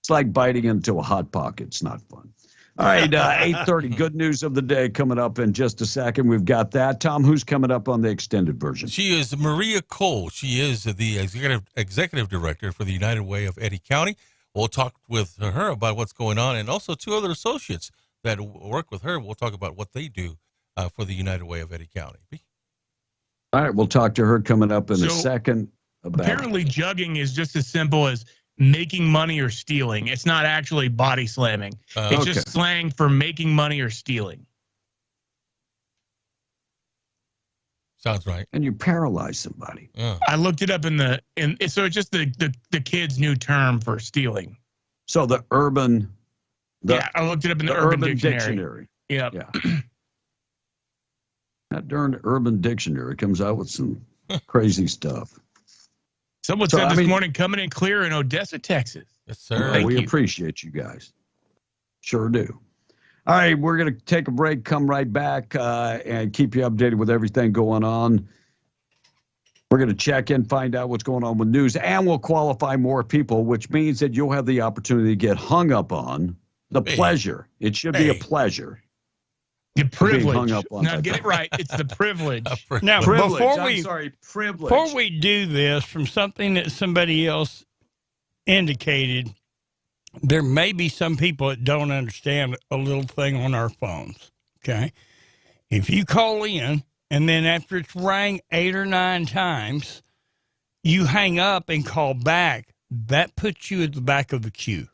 [SPEAKER 10] It's like biting into a Hot Pocket. It's not fun. All right, 8:30, good news of the day coming up in just a second. We've got that. Tom, who's coming up on the extended version?
[SPEAKER 11] She is Maria Cole. She is the executive director for the United Way of Eddy County. We'll talk with her about what's going on, and also 2 other associates that work with her. We'll talk about what they do for the United Way of Eddy County.
[SPEAKER 10] All right, we'll talk to her coming up in a second.
[SPEAKER 12] Apparently, jugging is just as simple as making money or stealing. It's not actually body slamming. It's just slang for making money or stealing.
[SPEAKER 11] Sounds right.
[SPEAKER 10] And you paralyze somebody.
[SPEAKER 12] I looked it up so it's just the kids' new term for stealing.
[SPEAKER 10] So I looked it up in the Urban Dictionary.
[SPEAKER 12] Yep.
[SPEAKER 10] Yeah. That darn Urban Dictionary comes out with some crazy stuff.
[SPEAKER 12] Someone said this morning, coming in clear in Odessa, Texas.
[SPEAKER 11] Yes, sir.
[SPEAKER 10] We appreciate you guys. Sure do. All right, we're going to take a break, come right back, and keep you updated with everything going on. We're going to check in, find out what's going on with news, and we'll qualify more people, which means that you'll have the opportunity to get hung up on the pleasure. It should be a pleasure.
[SPEAKER 12] The privilege. Now, get it right. It's the privilege.
[SPEAKER 16] Now,
[SPEAKER 10] privilege.
[SPEAKER 16] Before we do this, from something that somebody else indicated, there may be some people that don't understand a little thing on our phones, okay? If you call in, and then after it's rang 8 or 9 times, you hang up and call back, that puts you at the back of the queue.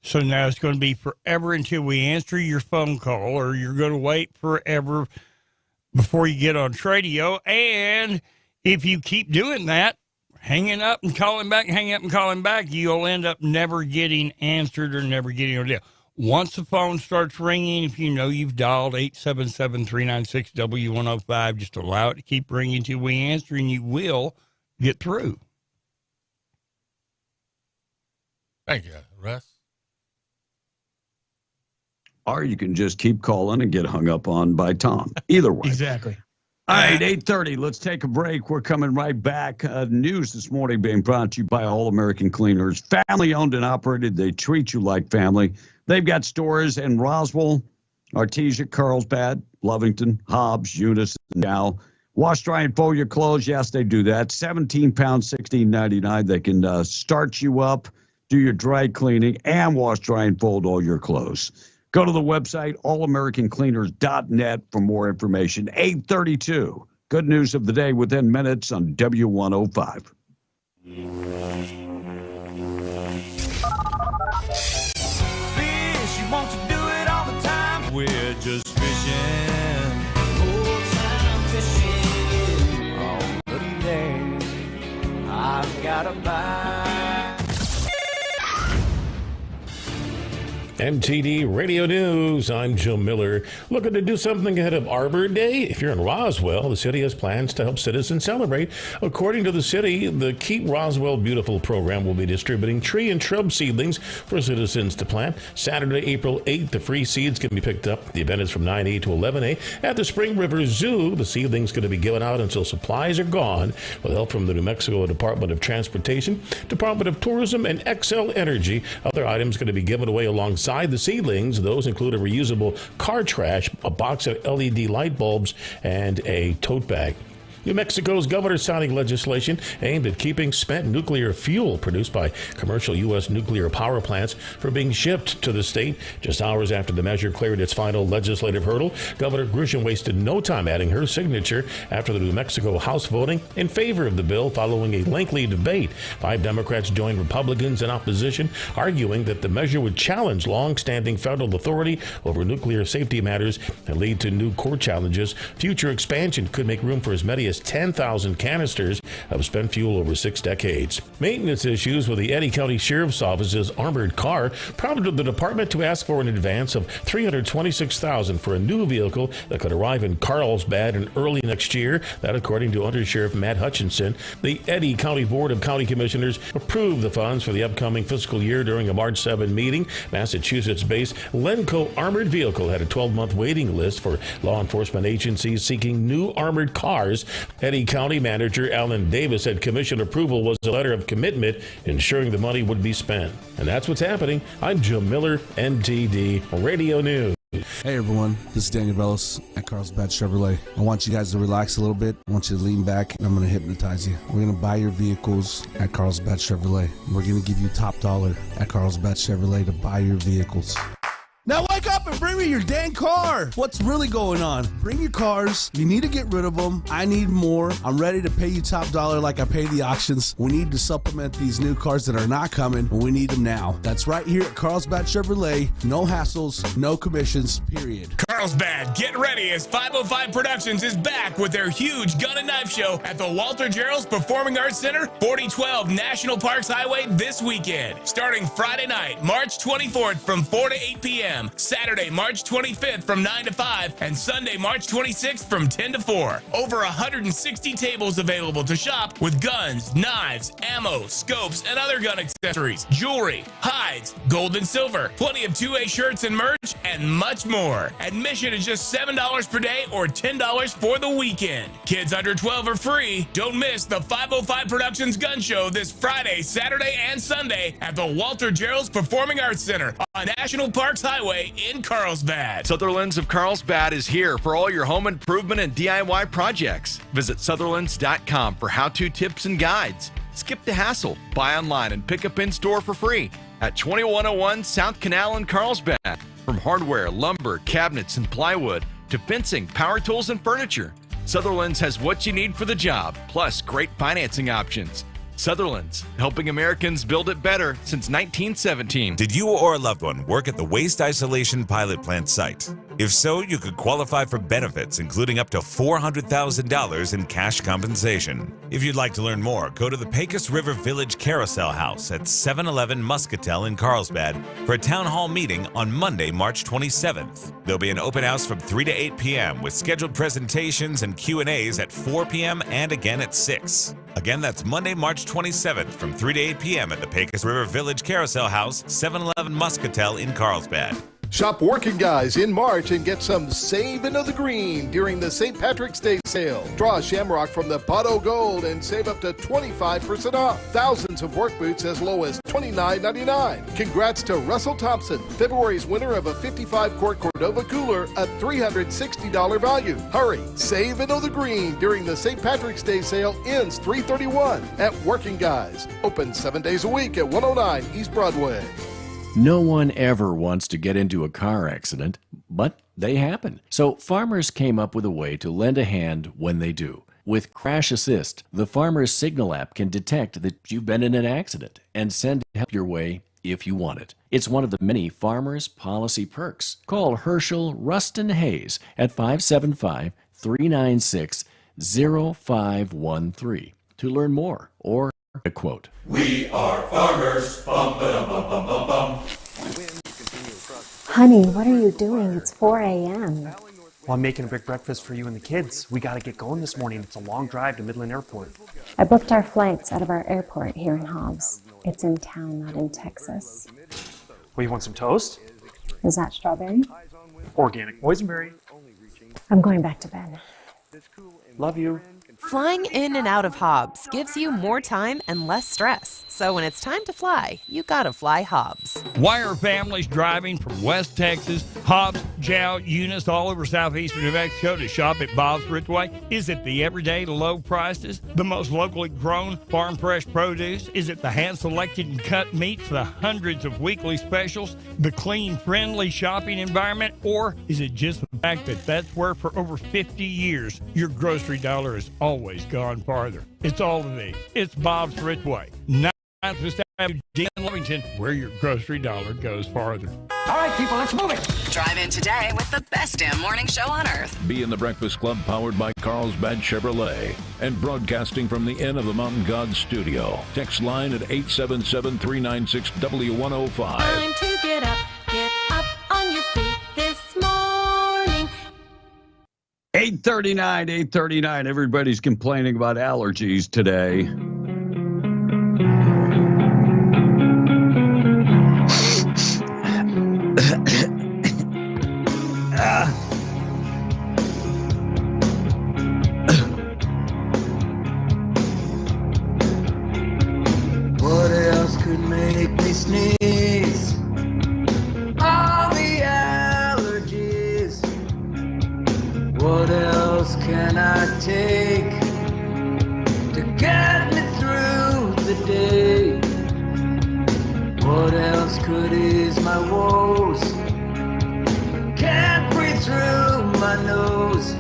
[SPEAKER 16] So now it's going to be forever until we answer your phone call, or you're going to wait forever before you get on Tradio. And if you keep doing that, hanging up and calling back, hanging up and calling back, you'll end up never getting answered or never getting on deal. Once the phone starts ringing, if you know you've dialed 877-396-W105, just allow it to keep ringing until we answer, and you will get through.
[SPEAKER 11] Thank you, Russ.
[SPEAKER 10] Or you can just keep calling and get hung up on by Tom. Either way.
[SPEAKER 12] Exactly.
[SPEAKER 10] All right, 8:30. Let's take a break. We're coming right back. News this morning being brought to you by All American Cleaners. Family owned and operated. They treat you like family. They've got stores in Roswell, Artesia, Carlsbad, Lovington, Hobbs, Eunice, and Dow. Wash, dry, and fold your clothes. Yes, they do that. 17 pounds, $16.99. They can start you up, do your dry cleaning, and wash, dry, and fold all your clothes. Go to the website, allamericancleaners.net, for more information. 8:32. Good news of the day within minutes on W105.
[SPEAKER 22] Fish, you want to do it all the time. We're just fishing. Old time fishing. On the day I've got a bite.
[SPEAKER 4] MTD Radio News. I'm Joe Miller. Looking to do something ahead of Arbor Day? If you're in Roswell, the city has plans to help citizens celebrate. According to the city, the Keep Roswell Beautiful program will be distributing tree and shrub seedlings for citizens to plant. Saturday, April 8th, the free seeds can be picked up. The event is from 9 a to 11 a at the Spring River Zoo. The seedlings are going to be given out until supplies are gone, with help from the New Mexico Department of Transportation, Department of Tourism, and Xcel Energy. Other items going to be given away alongside the seedlings. Those include a reusable car trash, a box of LED light bulbs, and a tote bag. New Mexico's governor signing legislation aimed at keeping spent nuclear fuel produced by commercial U.S. nuclear power plants from being shipped to the state. Just hours after the measure cleared its final legislative hurdle, Governor Grisham wasted no time adding her signature after the New Mexico House voting in favor of the bill following a lengthy debate. 5 Democrats joined Republicans in opposition, arguing that the measure would challenge long-standing federal authority over nuclear safety matters and lead to new court challenges. Future expansion could make room for as many as 10,000 canisters of spent fuel over 6 decades. Maintenance issues with the Eddy County Sheriff's Office's armored car prompted the department to ask for an advance of $326,000 for a new vehicle that could arrive in Carlsbad in early next year. That, according to Under Sheriff Matt Hutchinson. The Eddy County Board of County Commissioners approved the funds for the upcoming fiscal year during a March 7 meeting. Massachusetts-based Lenco Armored Vehicle had a 12-month waiting list for law enforcement agencies seeking new armored cars. Eddy County Manager Alan Davis said commission approval was a letter of commitment ensuring the money would be spent. And that's what's happening. I'm Joe Miller, NTD Radio News.
[SPEAKER 3] Hey everyone, this is Daniel Bellis at Carlsbad Chevrolet. I want you guys to relax a little bit. I want you to lean back and I'm going to hypnotize you. We're going to buy your vehicles at Carlsbad Chevrolet. We're going to give you top dollar at Carlsbad Chevrolet to buy your vehicles. Now wake up and bring me your dang car. What's really going on? Bring your cars. You need to get rid of them. I need more. I'm ready to pay you top dollar like I pay the auctions. We need to supplement these new cars that are not coming, and we need them now. That's right here at Carlsbad Chevrolet. No hassles, no commissions, period.
[SPEAKER 12] Carlsbad, get ready as 505 Productions is back with their huge gun and knife show at the Walter Gerald's Performing Arts Center, 4012 National Parks Highway this weekend. Starting Friday night, March 24th from 4 to 8 p.m. Saturday, March 25th from 9 to 5, and Sunday, March 26th from 10 to 4. Over 160 tables available to shop with guns, knives, ammo, scopes, and other gun accessories, jewelry, hides, gold and silver, plenty of 2A shirts and merch, and much more. Admission is just $7 per day or $10 for the weekend. Kids under 12 are free. Don't miss the 505 Productions Gun Show this Friday, Saturday, and Sunday at the Walter Gerald's Performing Arts Center on National Parks Highway in Carlsbad.
[SPEAKER 9] Sutherland's of Carlsbad is here for all your home improvement and DIY projects. Visit Sutherlands.com for how-to tips and guides. Skip the hassle. Buy online and pick up in-store for free at 2101 South Canal in Carlsbad. From hardware, lumber, cabinets, and plywood to fencing, power tools, and furniture, Sutherland's has what you need for the job, plus great financing options. Sutherland's, helping Americans build it better since 1917.
[SPEAKER 5] Did you or a loved one work at the Waste Isolation Pilot Plant site? If so, you could qualify for benefits, including up to $400,000 in cash compensation. If you'd like to learn more, go to the Pecos River Village Carousel House at 711 Muscatel in Carlsbad for a town hall meeting on Monday, March 27th. There'll be an open house from 3 to 8 p.m. with scheduled presentations and Q&As at 4 p.m. and again at 6. Again, that's Monday, March 27th from 3 to 8 p.m. at the Pecos River Village Carousel House, 711 Muscatel in Carlsbad.
[SPEAKER 21] Shop Working Guys in March and get some saving of the green during the St. Patrick's Day sale. Draw a Shamrock from the Pot O' Gold and save up to 25% off. Thousands of work boots as low as $29.99. Congrats to Russell Thompson, February's winner of a 55-quart Cordova cooler, a $360 value. Hurry, save and know the green during the St. Patrick's Day sale ends 3/31 at Working Guys. Open 7 days a week at 109 East Broadway.
[SPEAKER 23] No one ever wants to get into a car accident, but they happen. So farmers came up with a way to lend a hand when they do. With Crash Assist, the Farmer's Signal app can detect that you've been in an accident and send help your way if you want it. It's one of the many Farmers Policy perks. Call Herschel Ruston Hayes at 575-396-0513 to learn more or a quote.
[SPEAKER 22] We are farmers. Bum, ba-dum, bum, bum, bum, bum.
[SPEAKER 24] Honey, what are you doing? It's 4 a.m.
[SPEAKER 25] Well, I'm making a big breakfast for you and the kids. We got to get going this morning. It's a long drive to Midland Airport.
[SPEAKER 24] I booked our flights out of our airport here in Hobbs. It's in town, not in Texas.
[SPEAKER 25] Well, you want some toast?
[SPEAKER 24] Is that strawberry?
[SPEAKER 25] Organic boysenberry.
[SPEAKER 24] I'm going back to bed.
[SPEAKER 25] Love you.
[SPEAKER 27] Flying in and out of Hobbs gives you more time and less stress. So when it's time to fly, you gotta fly Hobbs.
[SPEAKER 16] Why are families driving from West Texas, Hobbs, Jowett, Eunice, all over southeastern New Mexico to shop at Bob's Ridgeway? Is it the everyday low prices, the most locally grown farm fresh produce? Is it the hand-selected and cut meats, the hundreds of weekly specials, the clean, friendly shopping environment? Or is it just the fact that that's where for over 50 years your grocery dollar has always gone farther? It's all of these. It's Bob's Ridgeway. In Lovington, where your grocery dollar goes farther.
[SPEAKER 14] All right, people, let's move it.
[SPEAKER 20] Drive in today with the best damn morning show on earth.
[SPEAKER 26] Be in the Breakfast Club, powered by Carlsbad Chevrolet and broadcasting from the Inn of the Mountain God studio. Text line at 877-396-W105.
[SPEAKER 22] Time to get up on your feet this morning.
[SPEAKER 10] 8:39. Everybody's complaining about allergies today.
[SPEAKER 22] What else could make me sneeze? All the allergies.
[SPEAKER 1] take to get me through the day? What else could ease my woes? Can't breathe through my nose.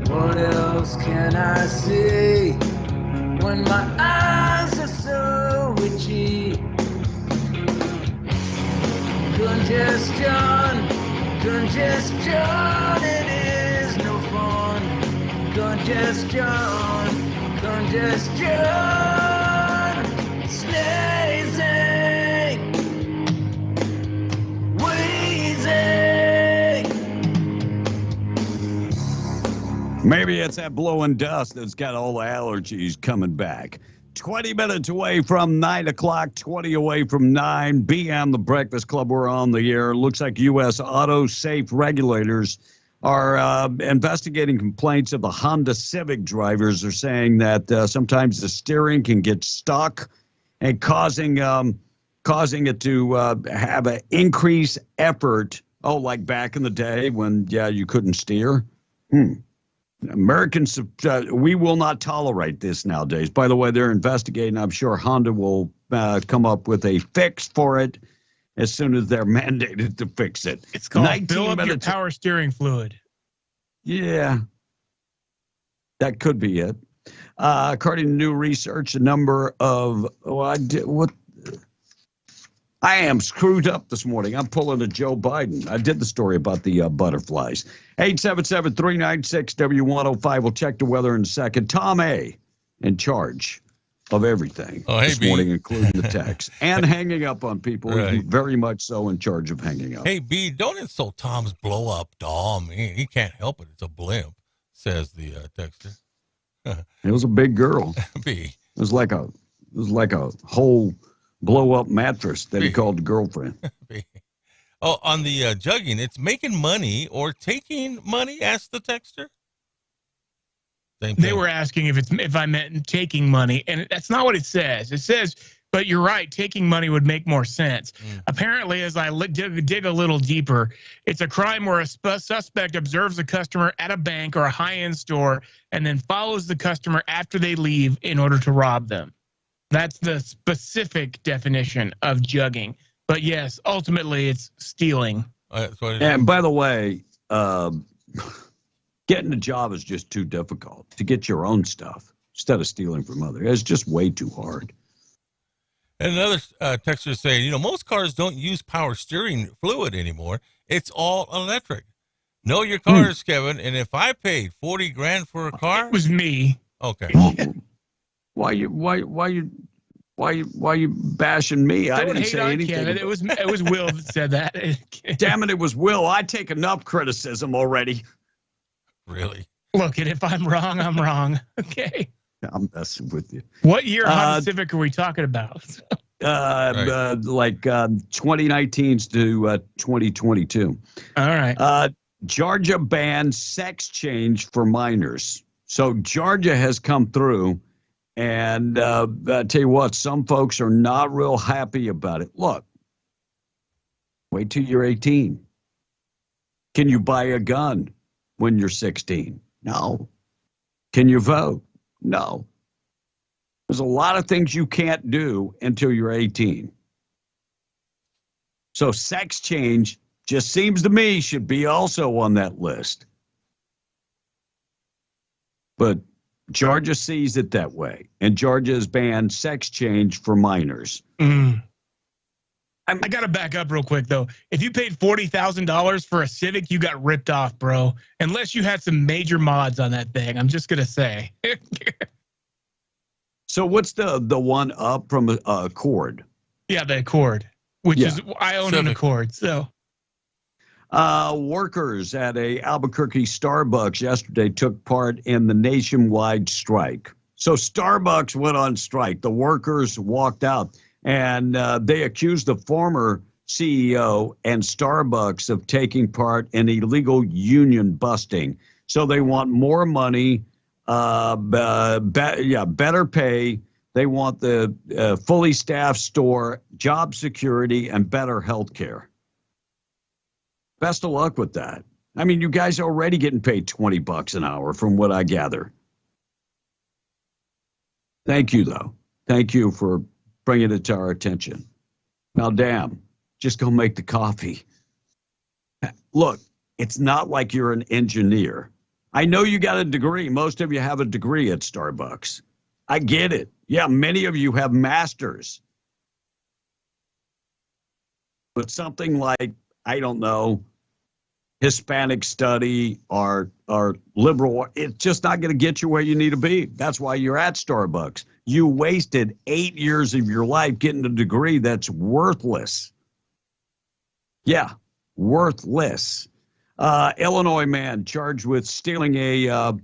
[SPEAKER 1] What else can I see when my eyes are so itchy? Congestion, congestion, it is no fun. Congestion, congestion, sneezing, wheezing.
[SPEAKER 10] Maybe it's that blowing dust that's got all the allergies coming back. 20 minutes away from 9 o'clock, 20 away from 9. BM, the Breakfast Club, we're on the air. Looks like U.S. auto safe regulators are investigating complaints of the Honda Civic drivers. They're saying that sometimes the steering can get stuck and causing it to have an increased effort. Oh, like back in the day when, you couldn't steer? Americans, we will not tolerate this nowadays. By the way, they're investigating. I'm sure Honda will come up with a fix for it as soon as they're mandated to fix it.
[SPEAKER 12] It's called fill up your power steering fluid.
[SPEAKER 10] Yeah, that could be it. According to new research, the number of I am screwed up this morning. I'm pulling a Joe Biden. I did the story about the butterflies. 877-396-W105. We'll check the weather in a second. Tom A. in charge of everything this morning, including the text. And hanging up on people. Right. He's very much so in charge of hanging up.
[SPEAKER 11] Hey, B, don't insult Tom's blow-up doll. He can't help it. It's a blimp, says the texter.
[SPEAKER 10] It was a big girl.
[SPEAKER 11] B.
[SPEAKER 10] It was like a whole blow-up mattress that he called girlfriend.
[SPEAKER 11] Oh, on the jugging, it's making money or taking money, asked the texter.
[SPEAKER 12] They were asking if I meant taking money, and that's not what it says. It says, but you're right, taking money would make more sense. Apparently, as I dig a little deeper, it's a crime where a suspect observes a customer at a bank or a high-end store and then follows the customer after they leave in order to rob them. That's the specific definition of jugging. But yes, ultimately it's stealing.
[SPEAKER 10] And by the way, getting a job is just too difficult to get your own stuff instead of stealing from others. It's just way too hard.
[SPEAKER 11] And another texter is saying, most cars don't use power steering fluid anymore. It's all electric. Know your cars, Kevin. And if I paid $40,000 for a car,
[SPEAKER 12] it was me.
[SPEAKER 11] Okay.
[SPEAKER 10] Why you bashing me? I didn't say anything.
[SPEAKER 12] Kevin. It was Will that said that.
[SPEAKER 10] Damn it, it was Will. I take enough criticism already.
[SPEAKER 11] Really?
[SPEAKER 12] Look, and if I'm wrong, I'm wrong. Okay.
[SPEAKER 10] I'm messing with you.
[SPEAKER 12] What year Honda Civic are we talking about?
[SPEAKER 10] Like 2019s to 2022.
[SPEAKER 12] All right.
[SPEAKER 10] Georgia banned sex change for minors. So Georgia has come through. And I tell you what, some folks are not real happy about it. Look, wait till you're 18. Can you buy a gun when you're 16? No. Can you vote? No. There's a lot of things you can't do until you're 18. So sex change just seems to me should be also on that list. But Georgia sees it that way, and Georgia has banned sex change for minors.
[SPEAKER 12] I got to back up real quick, though. If you paid $40,000 for a Civic, you got ripped off, bro. Unless you had some major mods on that thing. I'm just going to say.
[SPEAKER 10] So what's the one up from Accord?
[SPEAKER 12] Yeah, the Accord, which is, I own an Accord, so.
[SPEAKER 10] Workers at a Albuquerque Starbucks yesterday took part in the nationwide strike. So Starbucks went on strike. The workers walked out, and they accused the former CEO and Starbucks of taking part in illegal union busting. So they want more money, better pay. They want the fully staffed store, job security, and better health care. Best of luck with that. I mean, you guys are already getting paid $20 an hour from what I gather. Thank you, though. Thank you for bringing it to our attention. Now, damn, just go make the coffee. Look, it's not like you're an engineer. I know you got a degree. Most of you have a degree at Starbucks. I get it. Yeah, many of you have masters. But something like, I don't know, Hispanic study or liberal, it's just not going to get you where you need to be. That's why you're at Starbucks. You wasted 8 years of your life getting a degree that's worthless. Yeah, worthless. Illinois man charged with stealing a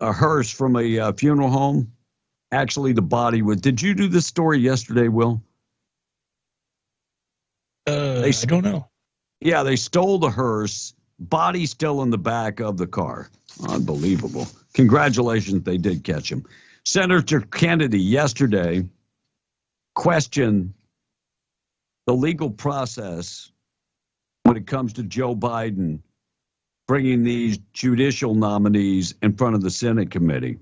[SPEAKER 10] hearse from a funeral home. Actually, the body was. Did you do this story yesterday, Will?
[SPEAKER 12] I don't know.
[SPEAKER 10] Yeah, they stole the hearse. Body still in the back of the car. Unbelievable. Congratulations, they did catch him. Senator Kennedy yesterday questioned the legal process when it comes to Joe Biden bringing these judicial nominees in front of the Senate committee.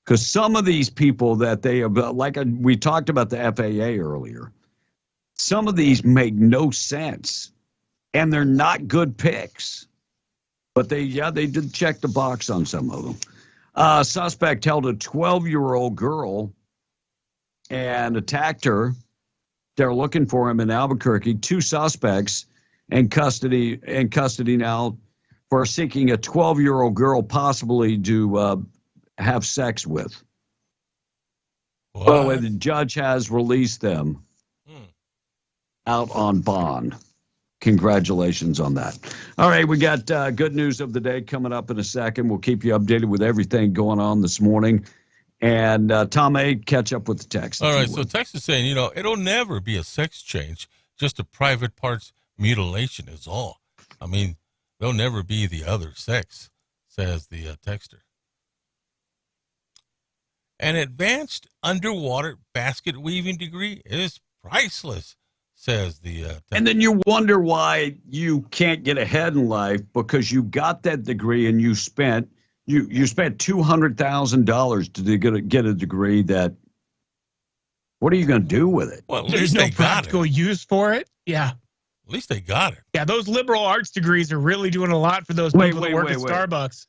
[SPEAKER 10] Because some of these people that they have, like we talked about the FAA earlier, some of these make no sense, and they're not good picks. But they did check the box on some of them. Suspect held a 12-year-old girl and attacked her. They're looking for him in Albuquerque. 2 suspects in custody now for seeking a 12-year-old girl possibly to have sex with. What? Well, the judge has released them out on bond. Congratulations on that. All right, we got good news of the day coming up in a second. We'll keep you updated with everything going on this morning. And Tom A., catch up with the text.
[SPEAKER 11] All right, so text is saying, it'll never be a sex change, just a private parts mutilation is all. I mean, they'll never be the other sex, says the texter. An advanced underwater basket weaving degree is priceless, says the texter.
[SPEAKER 10] And then you wonder why you can't get ahead in life because you got that degree and you spent $200,000 to get a degree that, what are you going to do with it?
[SPEAKER 11] Well,
[SPEAKER 12] there's no practical use for it. Yeah.
[SPEAKER 11] At least they got it.
[SPEAKER 12] Yeah, those liberal arts degrees are really doing a lot for those people that work at Starbucks.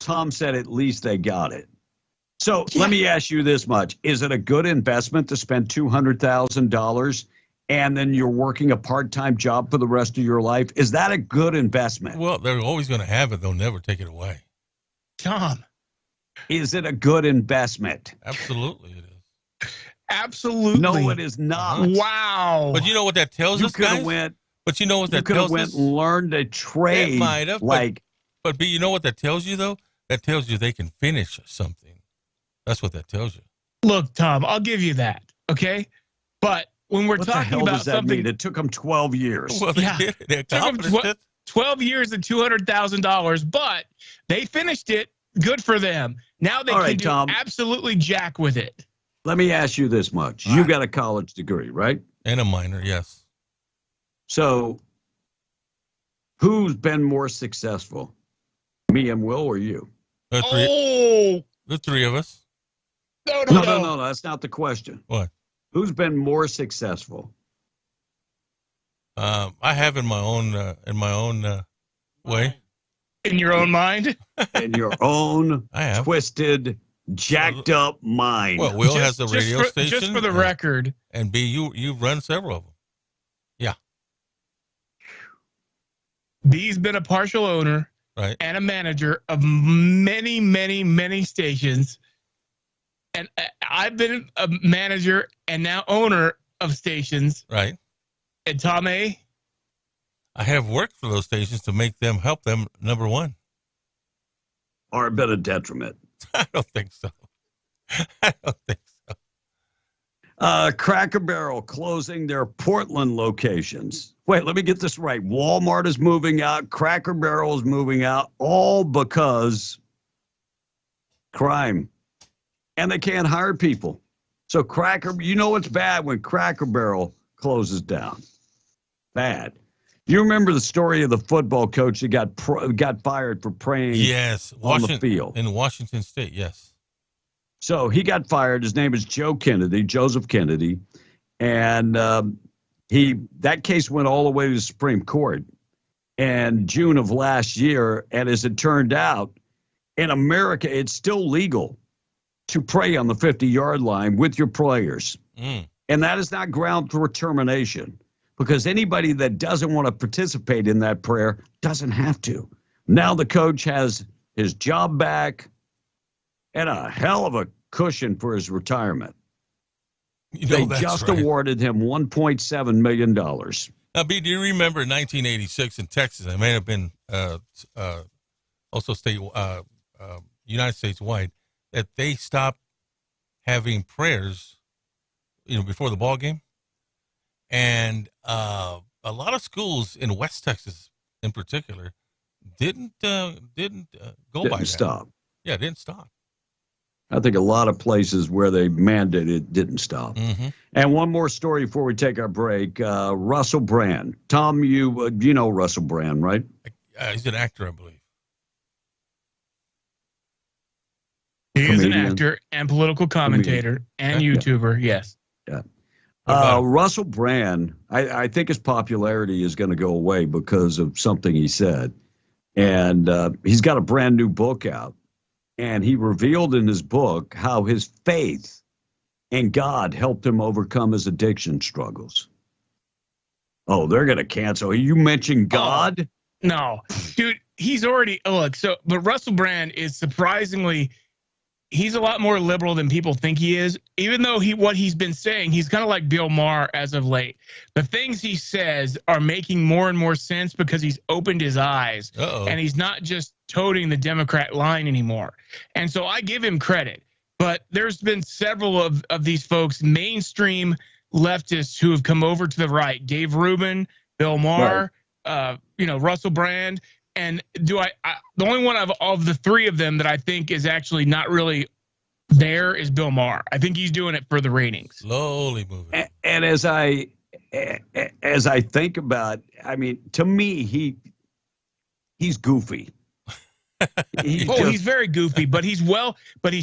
[SPEAKER 10] Tom said at least they got it. So let me ask you this much. Is it a good investment to spend $200,000 and then you're working a part-time job for the rest of your life? Is that a good investment?
[SPEAKER 11] Well, they're always going to have it. They'll never take it away.
[SPEAKER 12] Tom.
[SPEAKER 10] Is it a good investment?
[SPEAKER 11] Absolutely it is.
[SPEAKER 12] Absolutely.
[SPEAKER 10] No, it is not.
[SPEAKER 12] Wow.
[SPEAKER 11] But you know what that tells us, guys? But you know what that tells us? You could have went
[SPEAKER 10] and learned a trade.
[SPEAKER 11] It might have. But you know what that tells you, though? That tells you they can finish something. That's what that tells you.
[SPEAKER 12] Look, Tom, I'll give you that, okay? But when we're talking about something...
[SPEAKER 10] It took them 12 years.
[SPEAKER 11] Well, they did. It took
[SPEAKER 12] them 12 years and $200,000, but they finished it. Good for them. Now they can do absolutely jack with it.
[SPEAKER 10] Let me ask you this much. You got a college degree, right?
[SPEAKER 11] And a minor, yes.
[SPEAKER 10] So who's been more successful? Me and Will or you?
[SPEAKER 11] The three of us.
[SPEAKER 10] No. That's not the question.
[SPEAKER 11] What?
[SPEAKER 10] Who's been more successful?
[SPEAKER 11] I have in my own way.
[SPEAKER 12] In your own mind?
[SPEAKER 10] In your own twisted, jacked up mind.
[SPEAKER 11] Well, Will has the radio station.
[SPEAKER 12] Just for the record.
[SPEAKER 11] And B, you've run several of them. Yeah.
[SPEAKER 12] B's been a partial owner and a manager of many, many, many stations. And I've been a manager and now owner of stations.
[SPEAKER 11] Right.
[SPEAKER 12] And Tom A.?
[SPEAKER 11] I have worked for those stations to help them number one.
[SPEAKER 10] Or a bit of detriment.
[SPEAKER 11] I don't think so.
[SPEAKER 10] Cracker Barrel closing their Portland locations. Wait, let me get this right. Walmart is moving out. Cracker Barrel is moving out. All because crime. And they can't hire people. So it's bad when Cracker Barrel closes down. Bad. You remember the story of the football coach that got fired for praying on the field?
[SPEAKER 11] In Washington State, yes.
[SPEAKER 10] So he got fired. His name is Joseph Kennedy. And that case went all the way to the Supreme Court in June of last year. And as it turned out, in America, it's still legal to pray on the 50-yard line with your players. And that is not ground for termination, because anybody that doesn't want to participate in that prayer doesn't have to. Now the coach has his job back and a hell of a cushion for his retirement. They just awarded him $1.7 million.
[SPEAKER 11] Now, B, do you remember 1986 in Texas? It may have been also United States wide, that they stopped having prayers, before the ball game, and a lot of schools in West Texas, in particular, didn't go by that.
[SPEAKER 10] Stop.
[SPEAKER 11] Yeah, didn't stop.
[SPEAKER 10] I think a lot of places where they mandated it didn't stop.
[SPEAKER 11] Mm-hmm.
[SPEAKER 10] And one more story before we take our break. Russell Brand. Tom, you know Russell Brand, right?
[SPEAKER 11] He's an actor, I believe.
[SPEAKER 12] He is an actor and political commentator and YouTuber, yes.
[SPEAKER 10] Yeah. Russell Brand, I think his popularity is going to go away because of something he said. And he's got a brand new book out. And he revealed in his book how his faith in God helped him overcome his addiction struggles. Oh, they're going to cancel. You mentioned God?
[SPEAKER 12] No, dude, he's already, but Russell Brand is surprisingly, he's a lot more liberal than people think he is. Even though what he's been saying, he's kind of like Bill Maher as of late. The things he says are making more and more sense because he's opened his eyes. And he's not just toting the Democrat line anymore. And so I give him credit. But there's been several of these folks, mainstream leftists, who have come over to the right. Dave Rubin, Bill Maher, Russell Brand. And the only one of the three of them that I think is actually not really there is Bill Maher. I think he's doing it for the ratings.
[SPEAKER 11] Slowly moving.
[SPEAKER 10] And as I think about, to me, he's goofy.
[SPEAKER 12] He's very goofy, but he's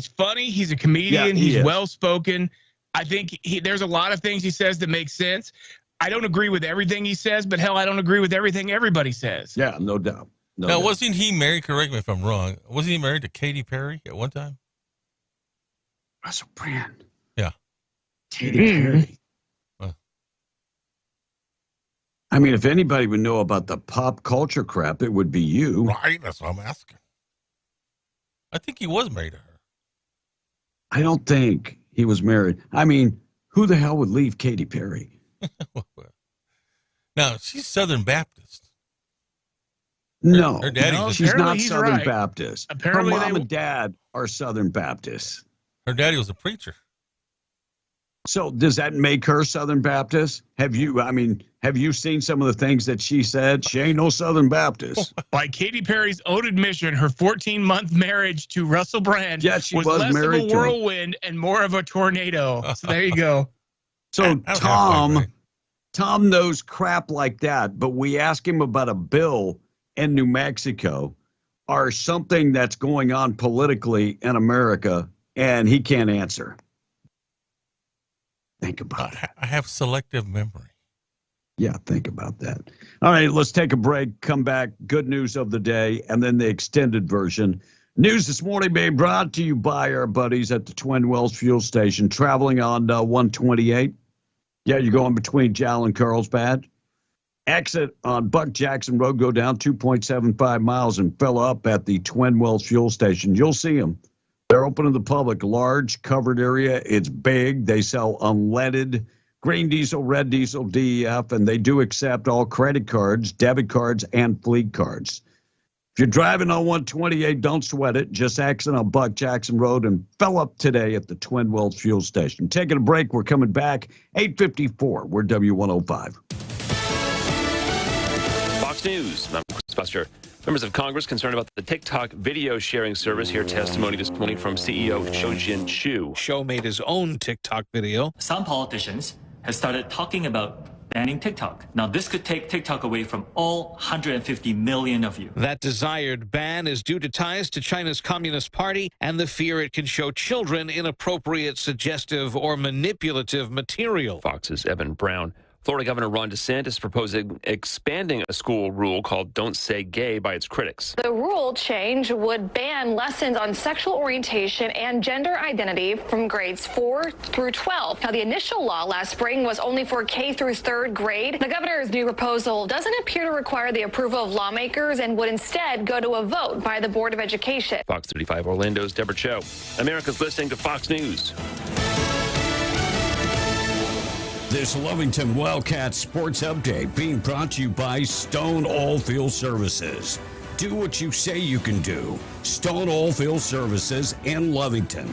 [SPEAKER 12] funny. He's a comedian. He's well spoken. I think there's a lot of things he says that make sense. I don't agree with everything he says, but hell, I don't agree with everything everybody says.
[SPEAKER 10] Yeah, no doubt.
[SPEAKER 11] Now, wasn't he married, correct me if I'm wrong, wasn't he married to Katy Perry at one time?
[SPEAKER 10] Russell Brand.
[SPEAKER 11] Yeah.
[SPEAKER 10] Katy Perry. If anybody would know about the pop culture crap, it would be you.
[SPEAKER 11] Right, that's what I'm asking. I think he was married to her.
[SPEAKER 10] I don't think he was married. Who the hell would leave Katy Perry?
[SPEAKER 11] Now, she's Southern Baptist.
[SPEAKER 10] No,
[SPEAKER 11] her daddy
[SPEAKER 10] she's not Southern Baptist.
[SPEAKER 12] Apparently
[SPEAKER 10] her mom and dad are Southern Baptists.
[SPEAKER 11] Her daddy was a preacher.
[SPEAKER 10] So does that make her Southern Baptist? Have you seen some of the things that she said? She ain't no Southern Baptist.
[SPEAKER 12] By Katy Perry's own admission, her 14-month marriage to Russell Brand was less of a whirlwind and more of a tornado. So there you go.
[SPEAKER 10] So Tom knows crap like that, but we ask him about a bill in New Mexico or something that's going on politically in America, and he can't answer. Think about that.
[SPEAKER 11] I have selective memory.
[SPEAKER 10] Yeah, think about that. All right, let's take a break, come back, good news of the day, and then the extended version. News this morning being brought to you by our buddies at the Twin Wells Fuel Station, traveling on 128. Yeah, you're going between Jal and Carlsbad. Exit on Buck Jackson Road, go down 2.75 miles and fill up at the Twin Wells Fuel Station. You'll see them. They're open to the public, large covered area. It's big. They sell unleaded green diesel, red diesel, DEF, and they do accept all credit cards, debit cards, and fleet cards. If you're driving on 128, don't sweat it. Just exit on Buck Jackson Road and fill up today at the Twin Wells Fuel Station. Taking a break. We're coming back. 8:54. We're W105.
[SPEAKER 6] Fox News. I'm Chris Buster. Members of Congress concerned about the TikTok video sharing service hear testimony this morning from CEO Shojin Chu.
[SPEAKER 7] Show made his own TikTok video.
[SPEAKER 13] Some politicians have started talking about
[SPEAKER 2] banning TikTok. Now, this could take TikTok away from all 150 million of you.
[SPEAKER 7] That desired ban is due to ties to China's Communist Party and the fear it can show children inappropriate, suggestive, or manipulative material.
[SPEAKER 6] Fox's Evan Brown. Florida Governor Ron DeSantis is proposing expanding a school rule called Don't Say Gay by its critics.
[SPEAKER 13] The rule change would ban lessons on sexual orientation and gender identity from grades 4 through 12. Now, the initial law last spring was only for K through 3rd grade. The governor's new proposal doesn't appear to require the approval of lawmakers and would instead go to a vote by the Board of Education.
[SPEAKER 6] Fox 35 Orlando's Deborah Cho. America's listening to Fox News.
[SPEAKER 14] This Lovington Wildcats Sports Update being brought to you by Stone Oilfield Services. Do what you say you can do. Stone Oilfield Services in Lovington.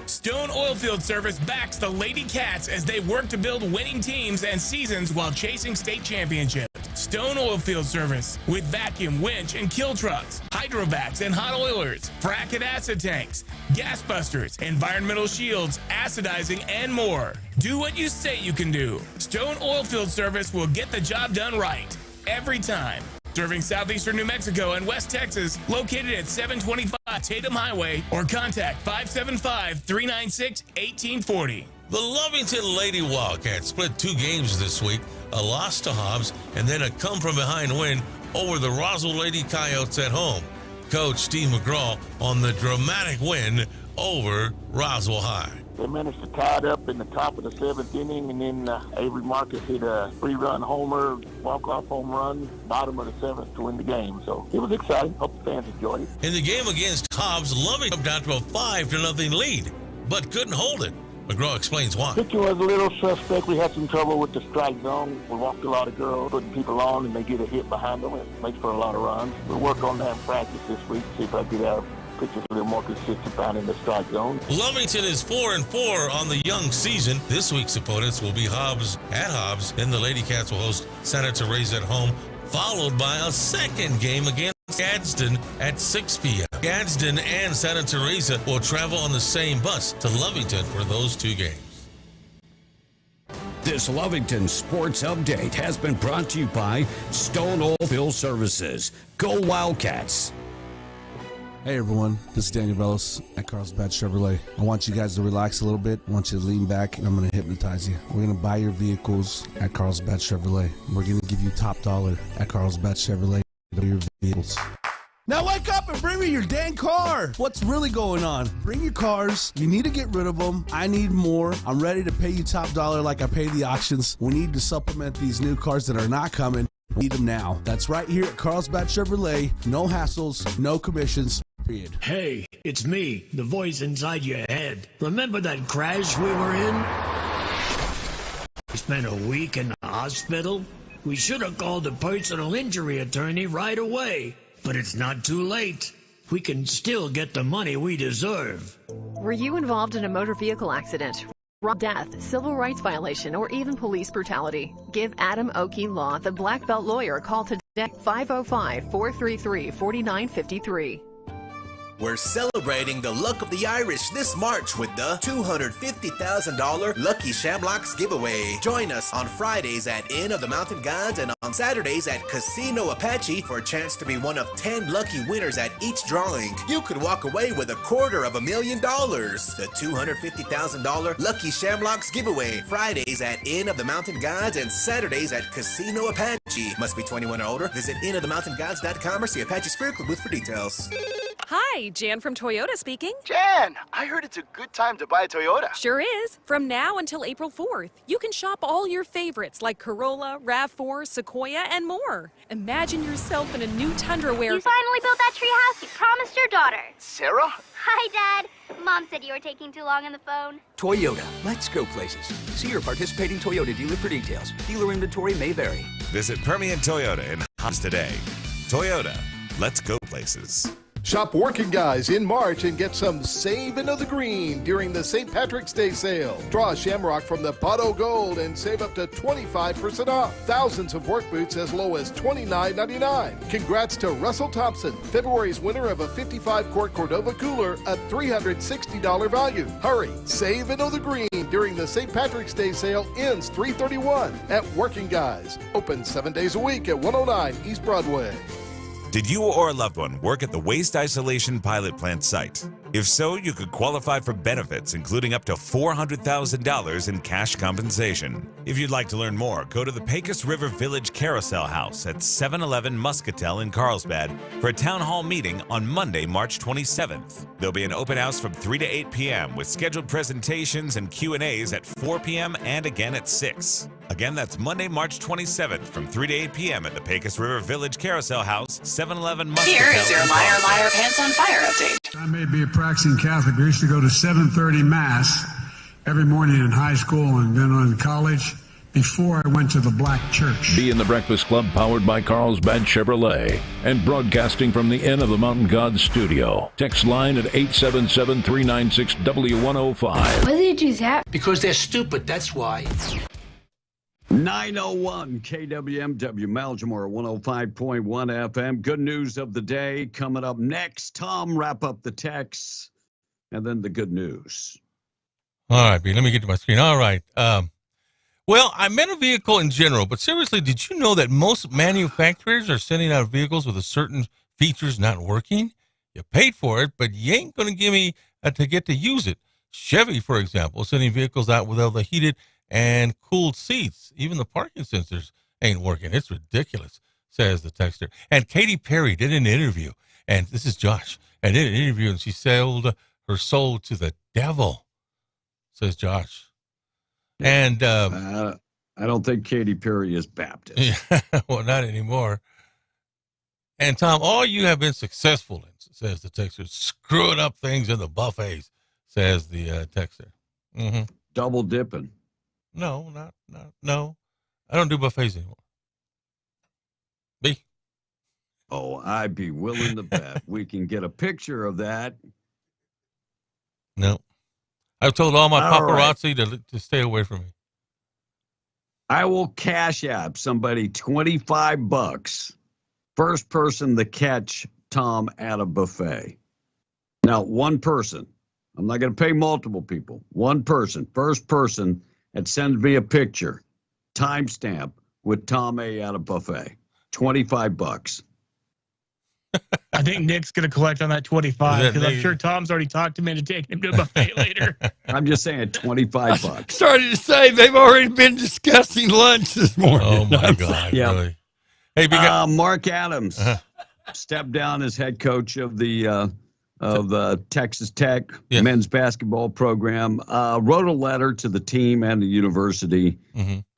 [SPEAKER 12] Stone Oilfield Service backs the Lady Cats as they work to build winning teams and seasons while chasing state championships. Stone Oilfield Service with vacuum, winch, and kill trucks, hydrovats and hot oilers, frac and acid tanks, gas busters, environmental shields, acidizing, and more. Do what you say you can do. Stone Oilfield Service will get the job done right every time. Serving southeastern New Mexico and West Texas, located at 725 Tatum Highway, or contact 575-396-1840.
[SPEAKER 11] The Lovington Lady Wildcats split 2 games this week, a loss to Hobbs, and then a come-from-behind win over the Roswell Lady Coyotes at home. Coach Steve McGraw on the dramatic win over Roswell High.
[SPEAKER 15] They managed to tie it up in the top of the 7th inning, and then Avery Marcus hit a 3-run homer, walk-off home run, bottom of the 7th to win the game. So it was exciting. Hope the fans enjoyed it.
[SPEAKER 11] In the game against Hobbs, Lovington jumped down to a 5-0 lead, but couldn't hold it. McGraw explains why.
[SPEAKER 15] Pitching was a little suspect. We had some trouble with the strike zone. We walked a lot of girls, putting people on, and they get a hit behind them. It makes for a lot of runs. We'll work on that in practice this week, see if I get our pitchers a little more consistent down in the strike zone.
[SPEAKER 11] Lovington is 4-4 on the young season. This week's opponents will be Hobbs at Hobbs. Then the Lady Cats will host Santa Teresa at home, followed by a second game against Gadsden at 6 p.m. Gadsden and Santa Teresa will travel on the same bus to Lovington for those 2 games.
[SPEAKER 14] This Lovington Sports Update has been brought to you by Stone Oilfield Services. Go Wildcats!
[SPEAKER 3] Hey everyone, this is Daniel Bellis at Carlsbad Chevrolet. I want you guys to relax a little bit. I want you to lean back and I'm going to hypnotize you. We're going to buy your vehicles at Carlsbad Chevrolet. We're going to give you top dollar at Carlsbad Chevrolet for your vehicles. Now wake up and bring me your dang car. What's really going on? Bring your cars. You need to get rid of them. I need more. I'm ready to pay you top dollar like I pay the auctions. We need to supplement these new cars that are not coming. We need them now. That's right here at Carlsbad Chevrolet. No hassles, no commissions. Period.
[SPEAKER 17] Hey, it's me, the voice inside your head. Remember that crash we were in? We spent a week in the hospital. We should have called the personal injury attorney right away. But it's not too late. We can still get the money we deserve.
[SPEAKER 18] Were you involved in a motor vehicle accident, death, civil rights violation, or even police brutality? Give Adam Oakey Law, the Black Belt lawyer, a call today, 505-433-4953.
[SPEAKER 19] We're celebrating the luck of the Irish this March with the $250,000 Lucky Shamrocks giveaway. Join us on Fridays at Inn of the Mountain Gods and on Saturdays at Casino Apache for a chance to be one of 10 lucky winners at each drawing. You could walk away with $250,000. The $250,000 Lucky Shamrocks giveaway. Fridays at Inn of the Mountain Gods and Saturdays at Casino Apache. Must be 21 or older. Visit innofthemountaingods.com or see Apache Spirit Club booth for details.
[SPEAKER 28] Hi, Jan from Toyota speaking.
[SPEAKER 29] Jan, I heard it's a good time to buy a Toyota.
[SPEAKER 28] Sure is. From now until April 4th, you can shop all your favorites like Corolla, RAV4, Sequoia, and more. Imagine yourself in a new Tundra where...
[SPEAKER 30] You finally built that tree house you promised your daughter.
[SPEAKER 29] Sarah?
[SPEAKER 30] Hi, Dad. Mom said you were taking too long on the phone.
[SPEAKER 31] Toyota. Let's go places. See your participating Toyota dealer for details. Dealer inventory may vary.
[SPEAKER 5] Visit Permian Toyota in Hobbs today. Toyota. Let's go places.
[SPEAKER 4] Shop Working Guys in March and get some saving of the green during the St. Patrick's Day sale. Draw a Shamrock from the Pot O' Gold and save up to 25% off. Thousands of work boots as low as $29.99. Congrats to Russell Thompson, February's winner of a 55-quart Cordova cooler, a $360 value. Hurry, save and know the green during the St. Patrick's Day sale ends 3/31 at Working Guys. Open 7 days a week at 109 East Broadway.
[SPEAKER 5] Did you or a loved one work at the Waste Isolation Pilot Plant site? If so, you could qualify for benefits, including up to $400,000 in cash compensation. If you'd like to learn more, go to the Pecos River Village Carousel House at 711 Muscatel in Carlsbad for a town hall meeting on Monday, March 27th. There'll be an open house from 3 to 8 p.m. with scheduled presentations and Q&As at 4 p.m. and again at 6. Again, that's Monday, March 27th from 3 to 8 p.m. at the Pecos River Village Carousel House, 711 Muscatel.
[SPEAKER 8] Here is your Liar Pants on Fire update.
[SPEAKER 9] I may be a practicing Catholic. I used to go to 7:30 Mass every morning in high school and then in college before I went to the black church.
[SPEAKER 16] Be in the Breakfast Club, powered by Carlsbad Chevrolet and broadcasting from the Inn of the Mountain God studio. Text line at 877-396-W105.
[SPEAKER 20] Why did you do that?
[SPEAKER 17] Because they're stupid, that's why.
[SPEAKER 10] 901 KWMW, Malmore 105.1 FM. Good news of the day coming up next. Tom, wrap up the texts and then the good news.
[SPEAKER 11] All right, B, let me get to my screen. All right. Well, I meant a vehicle in general, but seriously, did you know that most manufacturers are sending out vehicles with a certain features not working? You paid for it, but you ain't going to give me to get to use it. Chevy, for example, is sending vehicles out with all the heated and cooled seats. Even the parking sensors ain't working. It's ridiculous, says the texter. And Katy Perry did an interview, and this is Josh, and did an interview, and she sold her soul to the devil, says Josh. And
[SPEAKER 10] I don't think Katy Perry is Baptist.
[SPEAKER 11] Well, not anymore. And Tom, all you have been successful in, says the texter, screwing up things in the buffets, says the texter. Mm-hmm.
[SPEAKER 10] Double dipping.
[SPEAKER 11] No. I don't do buffets anymore. B.
[SPEAKER 10] Oh, I'd be willing to bet we can get a picture of that.
[SPEAKER 11] No. I've told all my paparazzi to stay away from me.
[SPEAKER 10] I will cash app somebody $25. First person to catch Tom at a buffet. Now, one person. I'm not going to pay multiple people. One person. First person that sends me a picture, timestamp, with Tom A. at a buffet. $25.
[SPEAKER 12] I think Nick's going to collect on that 25 because I'm sure Tom's already talked to me to take him to a buffet later.
[SPEAKER 10] I'm just saying $25.
[SPEAKER 21] Started to say they've already been discussing lunch this morning.
[SPEAKER 11] Oh my God!
[SPEAKER 10] Yeah.
[SPEAKER 11] Really? Hey,
[SPEAKER 10] Mark Adams stepped down as head coach of the Texas Tech men's basketball program. Wrote a letter to the team and the university,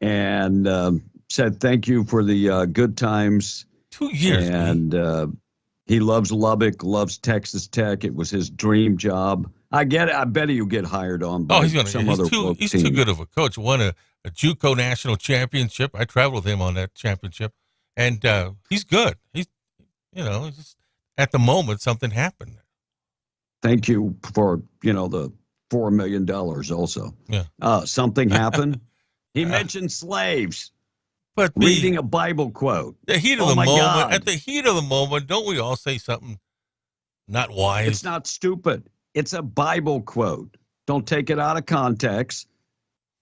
[SPEAKER 10] and said thank you for the good times.
[SPEAKER 11] 2 years,
[SPEAKER 10] and he loves Lubbock, loves Texas Tech. It was his dream job. I get it. I bet he'll get hired on by some other team.
[SPEAKER 11] He's too good of a coach. Won a JUCO national championship. I traveled with him on that championship, and he's good. He's just, at the moment something happened.
[SPEAKER 10] Thank you for the $4 million also.
[SPEAKER 11] Yeah.
[SPEAKER 10] Something happened. He mentioned slaves.
[SPEAKER 11] But
[SPEAKER 10] reading a Bible quote.
[SPEAKER 11] The heat of the moment. God. At the heat of the moment, don't we all say something not wise?
[SPEAKER 10] It's not stupid. It's a Bible quote. Don't take it out of context.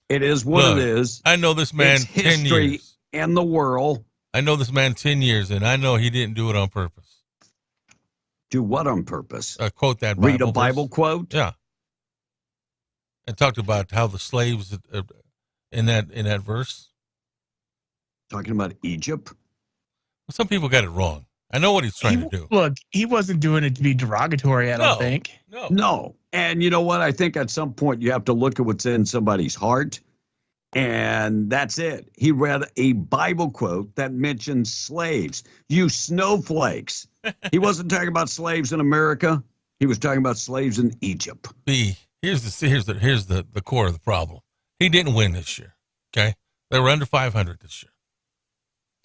[SPEAKER 10] It is what it is.
[SPEAKER 11] I know this man
[SPEAKER 10] it's
[SPEAKER 11] 10
[SPEAKER 10] history
[SPEAKER 11] years.
[SPEAKER 10] And the world.
[SPEAKER 11] I know this man 10 years, and I know he didn't do it on purpose.
[SPEAKER 10] Do what on purpose?
[SPEAKER 11] Quote that Bible.
[SPEAKER 10] Read a Bible quote?
[SPEAKER 11] Yeah. And talked about how the slaves in that verse.
[SPEAKER 10] Talking about Egypt?
[SPEAKER 11] Well, some people got it wrong. I know what he's trying to do.
[SPEAKER 12] Look, he wasn't doing it to be derogatory, I don't think.
[SPEAKER 10] No. And you know what? I think at some point you have to look at what's in somebody's heart. And that's it. He read a Bible quote that mentions slaves. You snowflakes. He wasn't talking about slaves in America. He was talking about slaves in Egypt.
[SPEAKER 11] Here's the core of the problem. He didn't win this year. Okay? They were under 500 this year.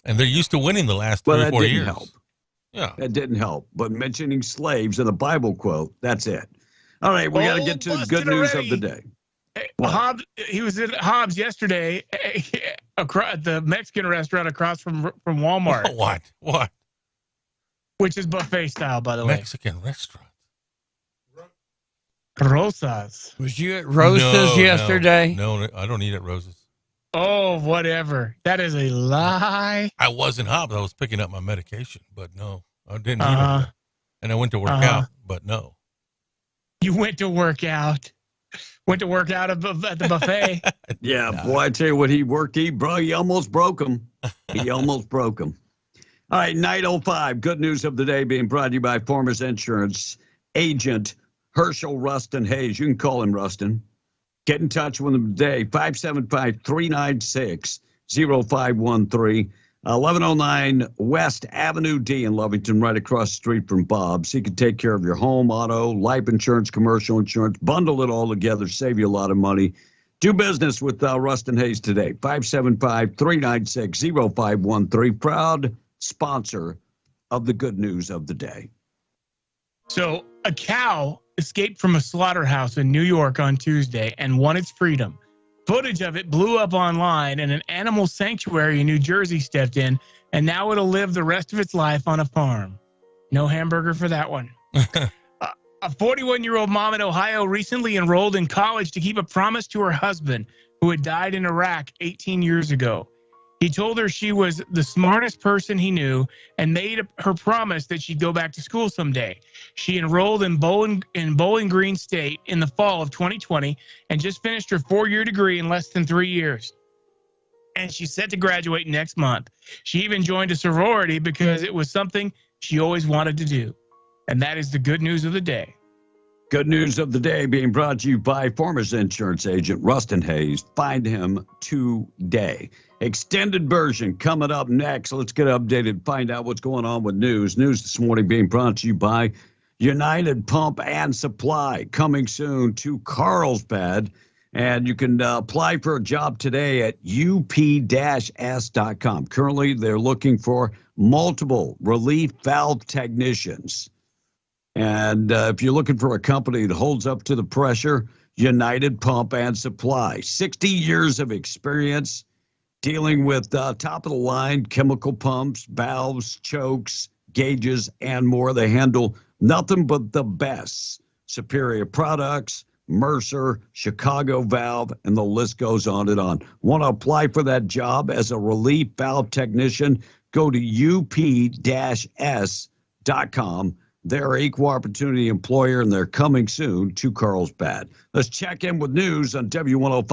[SPEAKER 11] And they're used to winning the last 3 or 4 years.
[SPEAKER 10] Help.
[SPEAKER 11] Yeah.
[SPEAKER 10] That didn't help. But mentioning slaves in a Bible quote, that's it. All right, we got to get to the good news of the day.
[SPEAKER 12] Hobbs, he was at Hobbs yesterday at the Mexican restaurant across from Walmart.
[SPEAKER 11] What?
[SPEAKER 12] Which is buffet style, by the way.
[SPEAKER 11] Mexican restaurant.
[SPEAKER 12] Rosas.
[SPEAKER 21] Was you at Rosas yesterday?
[SPEAKER 11] No, I don't eat at Rosas.
[SPEAKER 12] Oh, whatever. That is a lie.
[SPEAKER 11] I wasn't Hobbs. I was picking up my medication, but no, I didn't eat it. And I went to work out, but no.
[SPEAKER 12] You went to work out. Went to work out at the buffet.
[SPEAKER 10] Yeah, boy, I tell you what, bro, he almost broke him. All right, 9:05. Good news of the day being brought to you by Farmers Insurance agent Herschel Rustin Hayes. You can call him Rustin. Get in touch with him today, 575-396-0513. 1109 West Avenue D in Lovington, right across the street from Bob's. He can take care of your home, auto, life insurance, commercial insurance, bundle it all together, save you a lot of money. Do business with Rustin Hayes today, 575-396-0513. Proud sponsor of the good news of the day.
[SPEAKER 12] So a cow escaped from a slaughterhouse in New York on Tuesday and won its freedom. Footage of it blew up online, and an animal sanctuary in New Jersey stepped in, and now it'll live the rest of its life on a farm. No hamburger for that one. A 41-year-old mom in Ohio recently enrolled in college to keep a promise to her husband, who had died in Iraq 18 years ago. He told her she was the smartest person he knew and made her promise that she'd go back to school someday. She enrolled in Bowling Green State in the fall of 2020 and just finished her 4-year degree in less than 3 years. And she's set to graduate next month. She even joined a sorority because it was something she always wanted to do. And that is the good news of the day.
[SPEAKER 10] Good news of the day being brought to you by Farmers Insurance agent Rustin Hayes. Find him today. Extended version coming up next. Let's get updated, find out what's going on with news. News this morning being brought to you by United Pump and Supply, coming soon to Carlsbad. And you can apply for a job today at up-s.com. Currently, they're looking for multiple relief valve technicians. And if you're looking for a company that holds up to the pressure, United Pump and Supply. 60 years of experience dealing with top-of-the-line chemical pumps, valves, chokes, gauges, and more. They handle nothing but the best. Superior Products, Mercer, Chicago Valve, and the list goes on and on. Want to apply for that job as a relief valve technician? Go to up-s.com. They're an equal opportunity employer, and they're coming soon to Carlsbad. Let's check in with news on W105.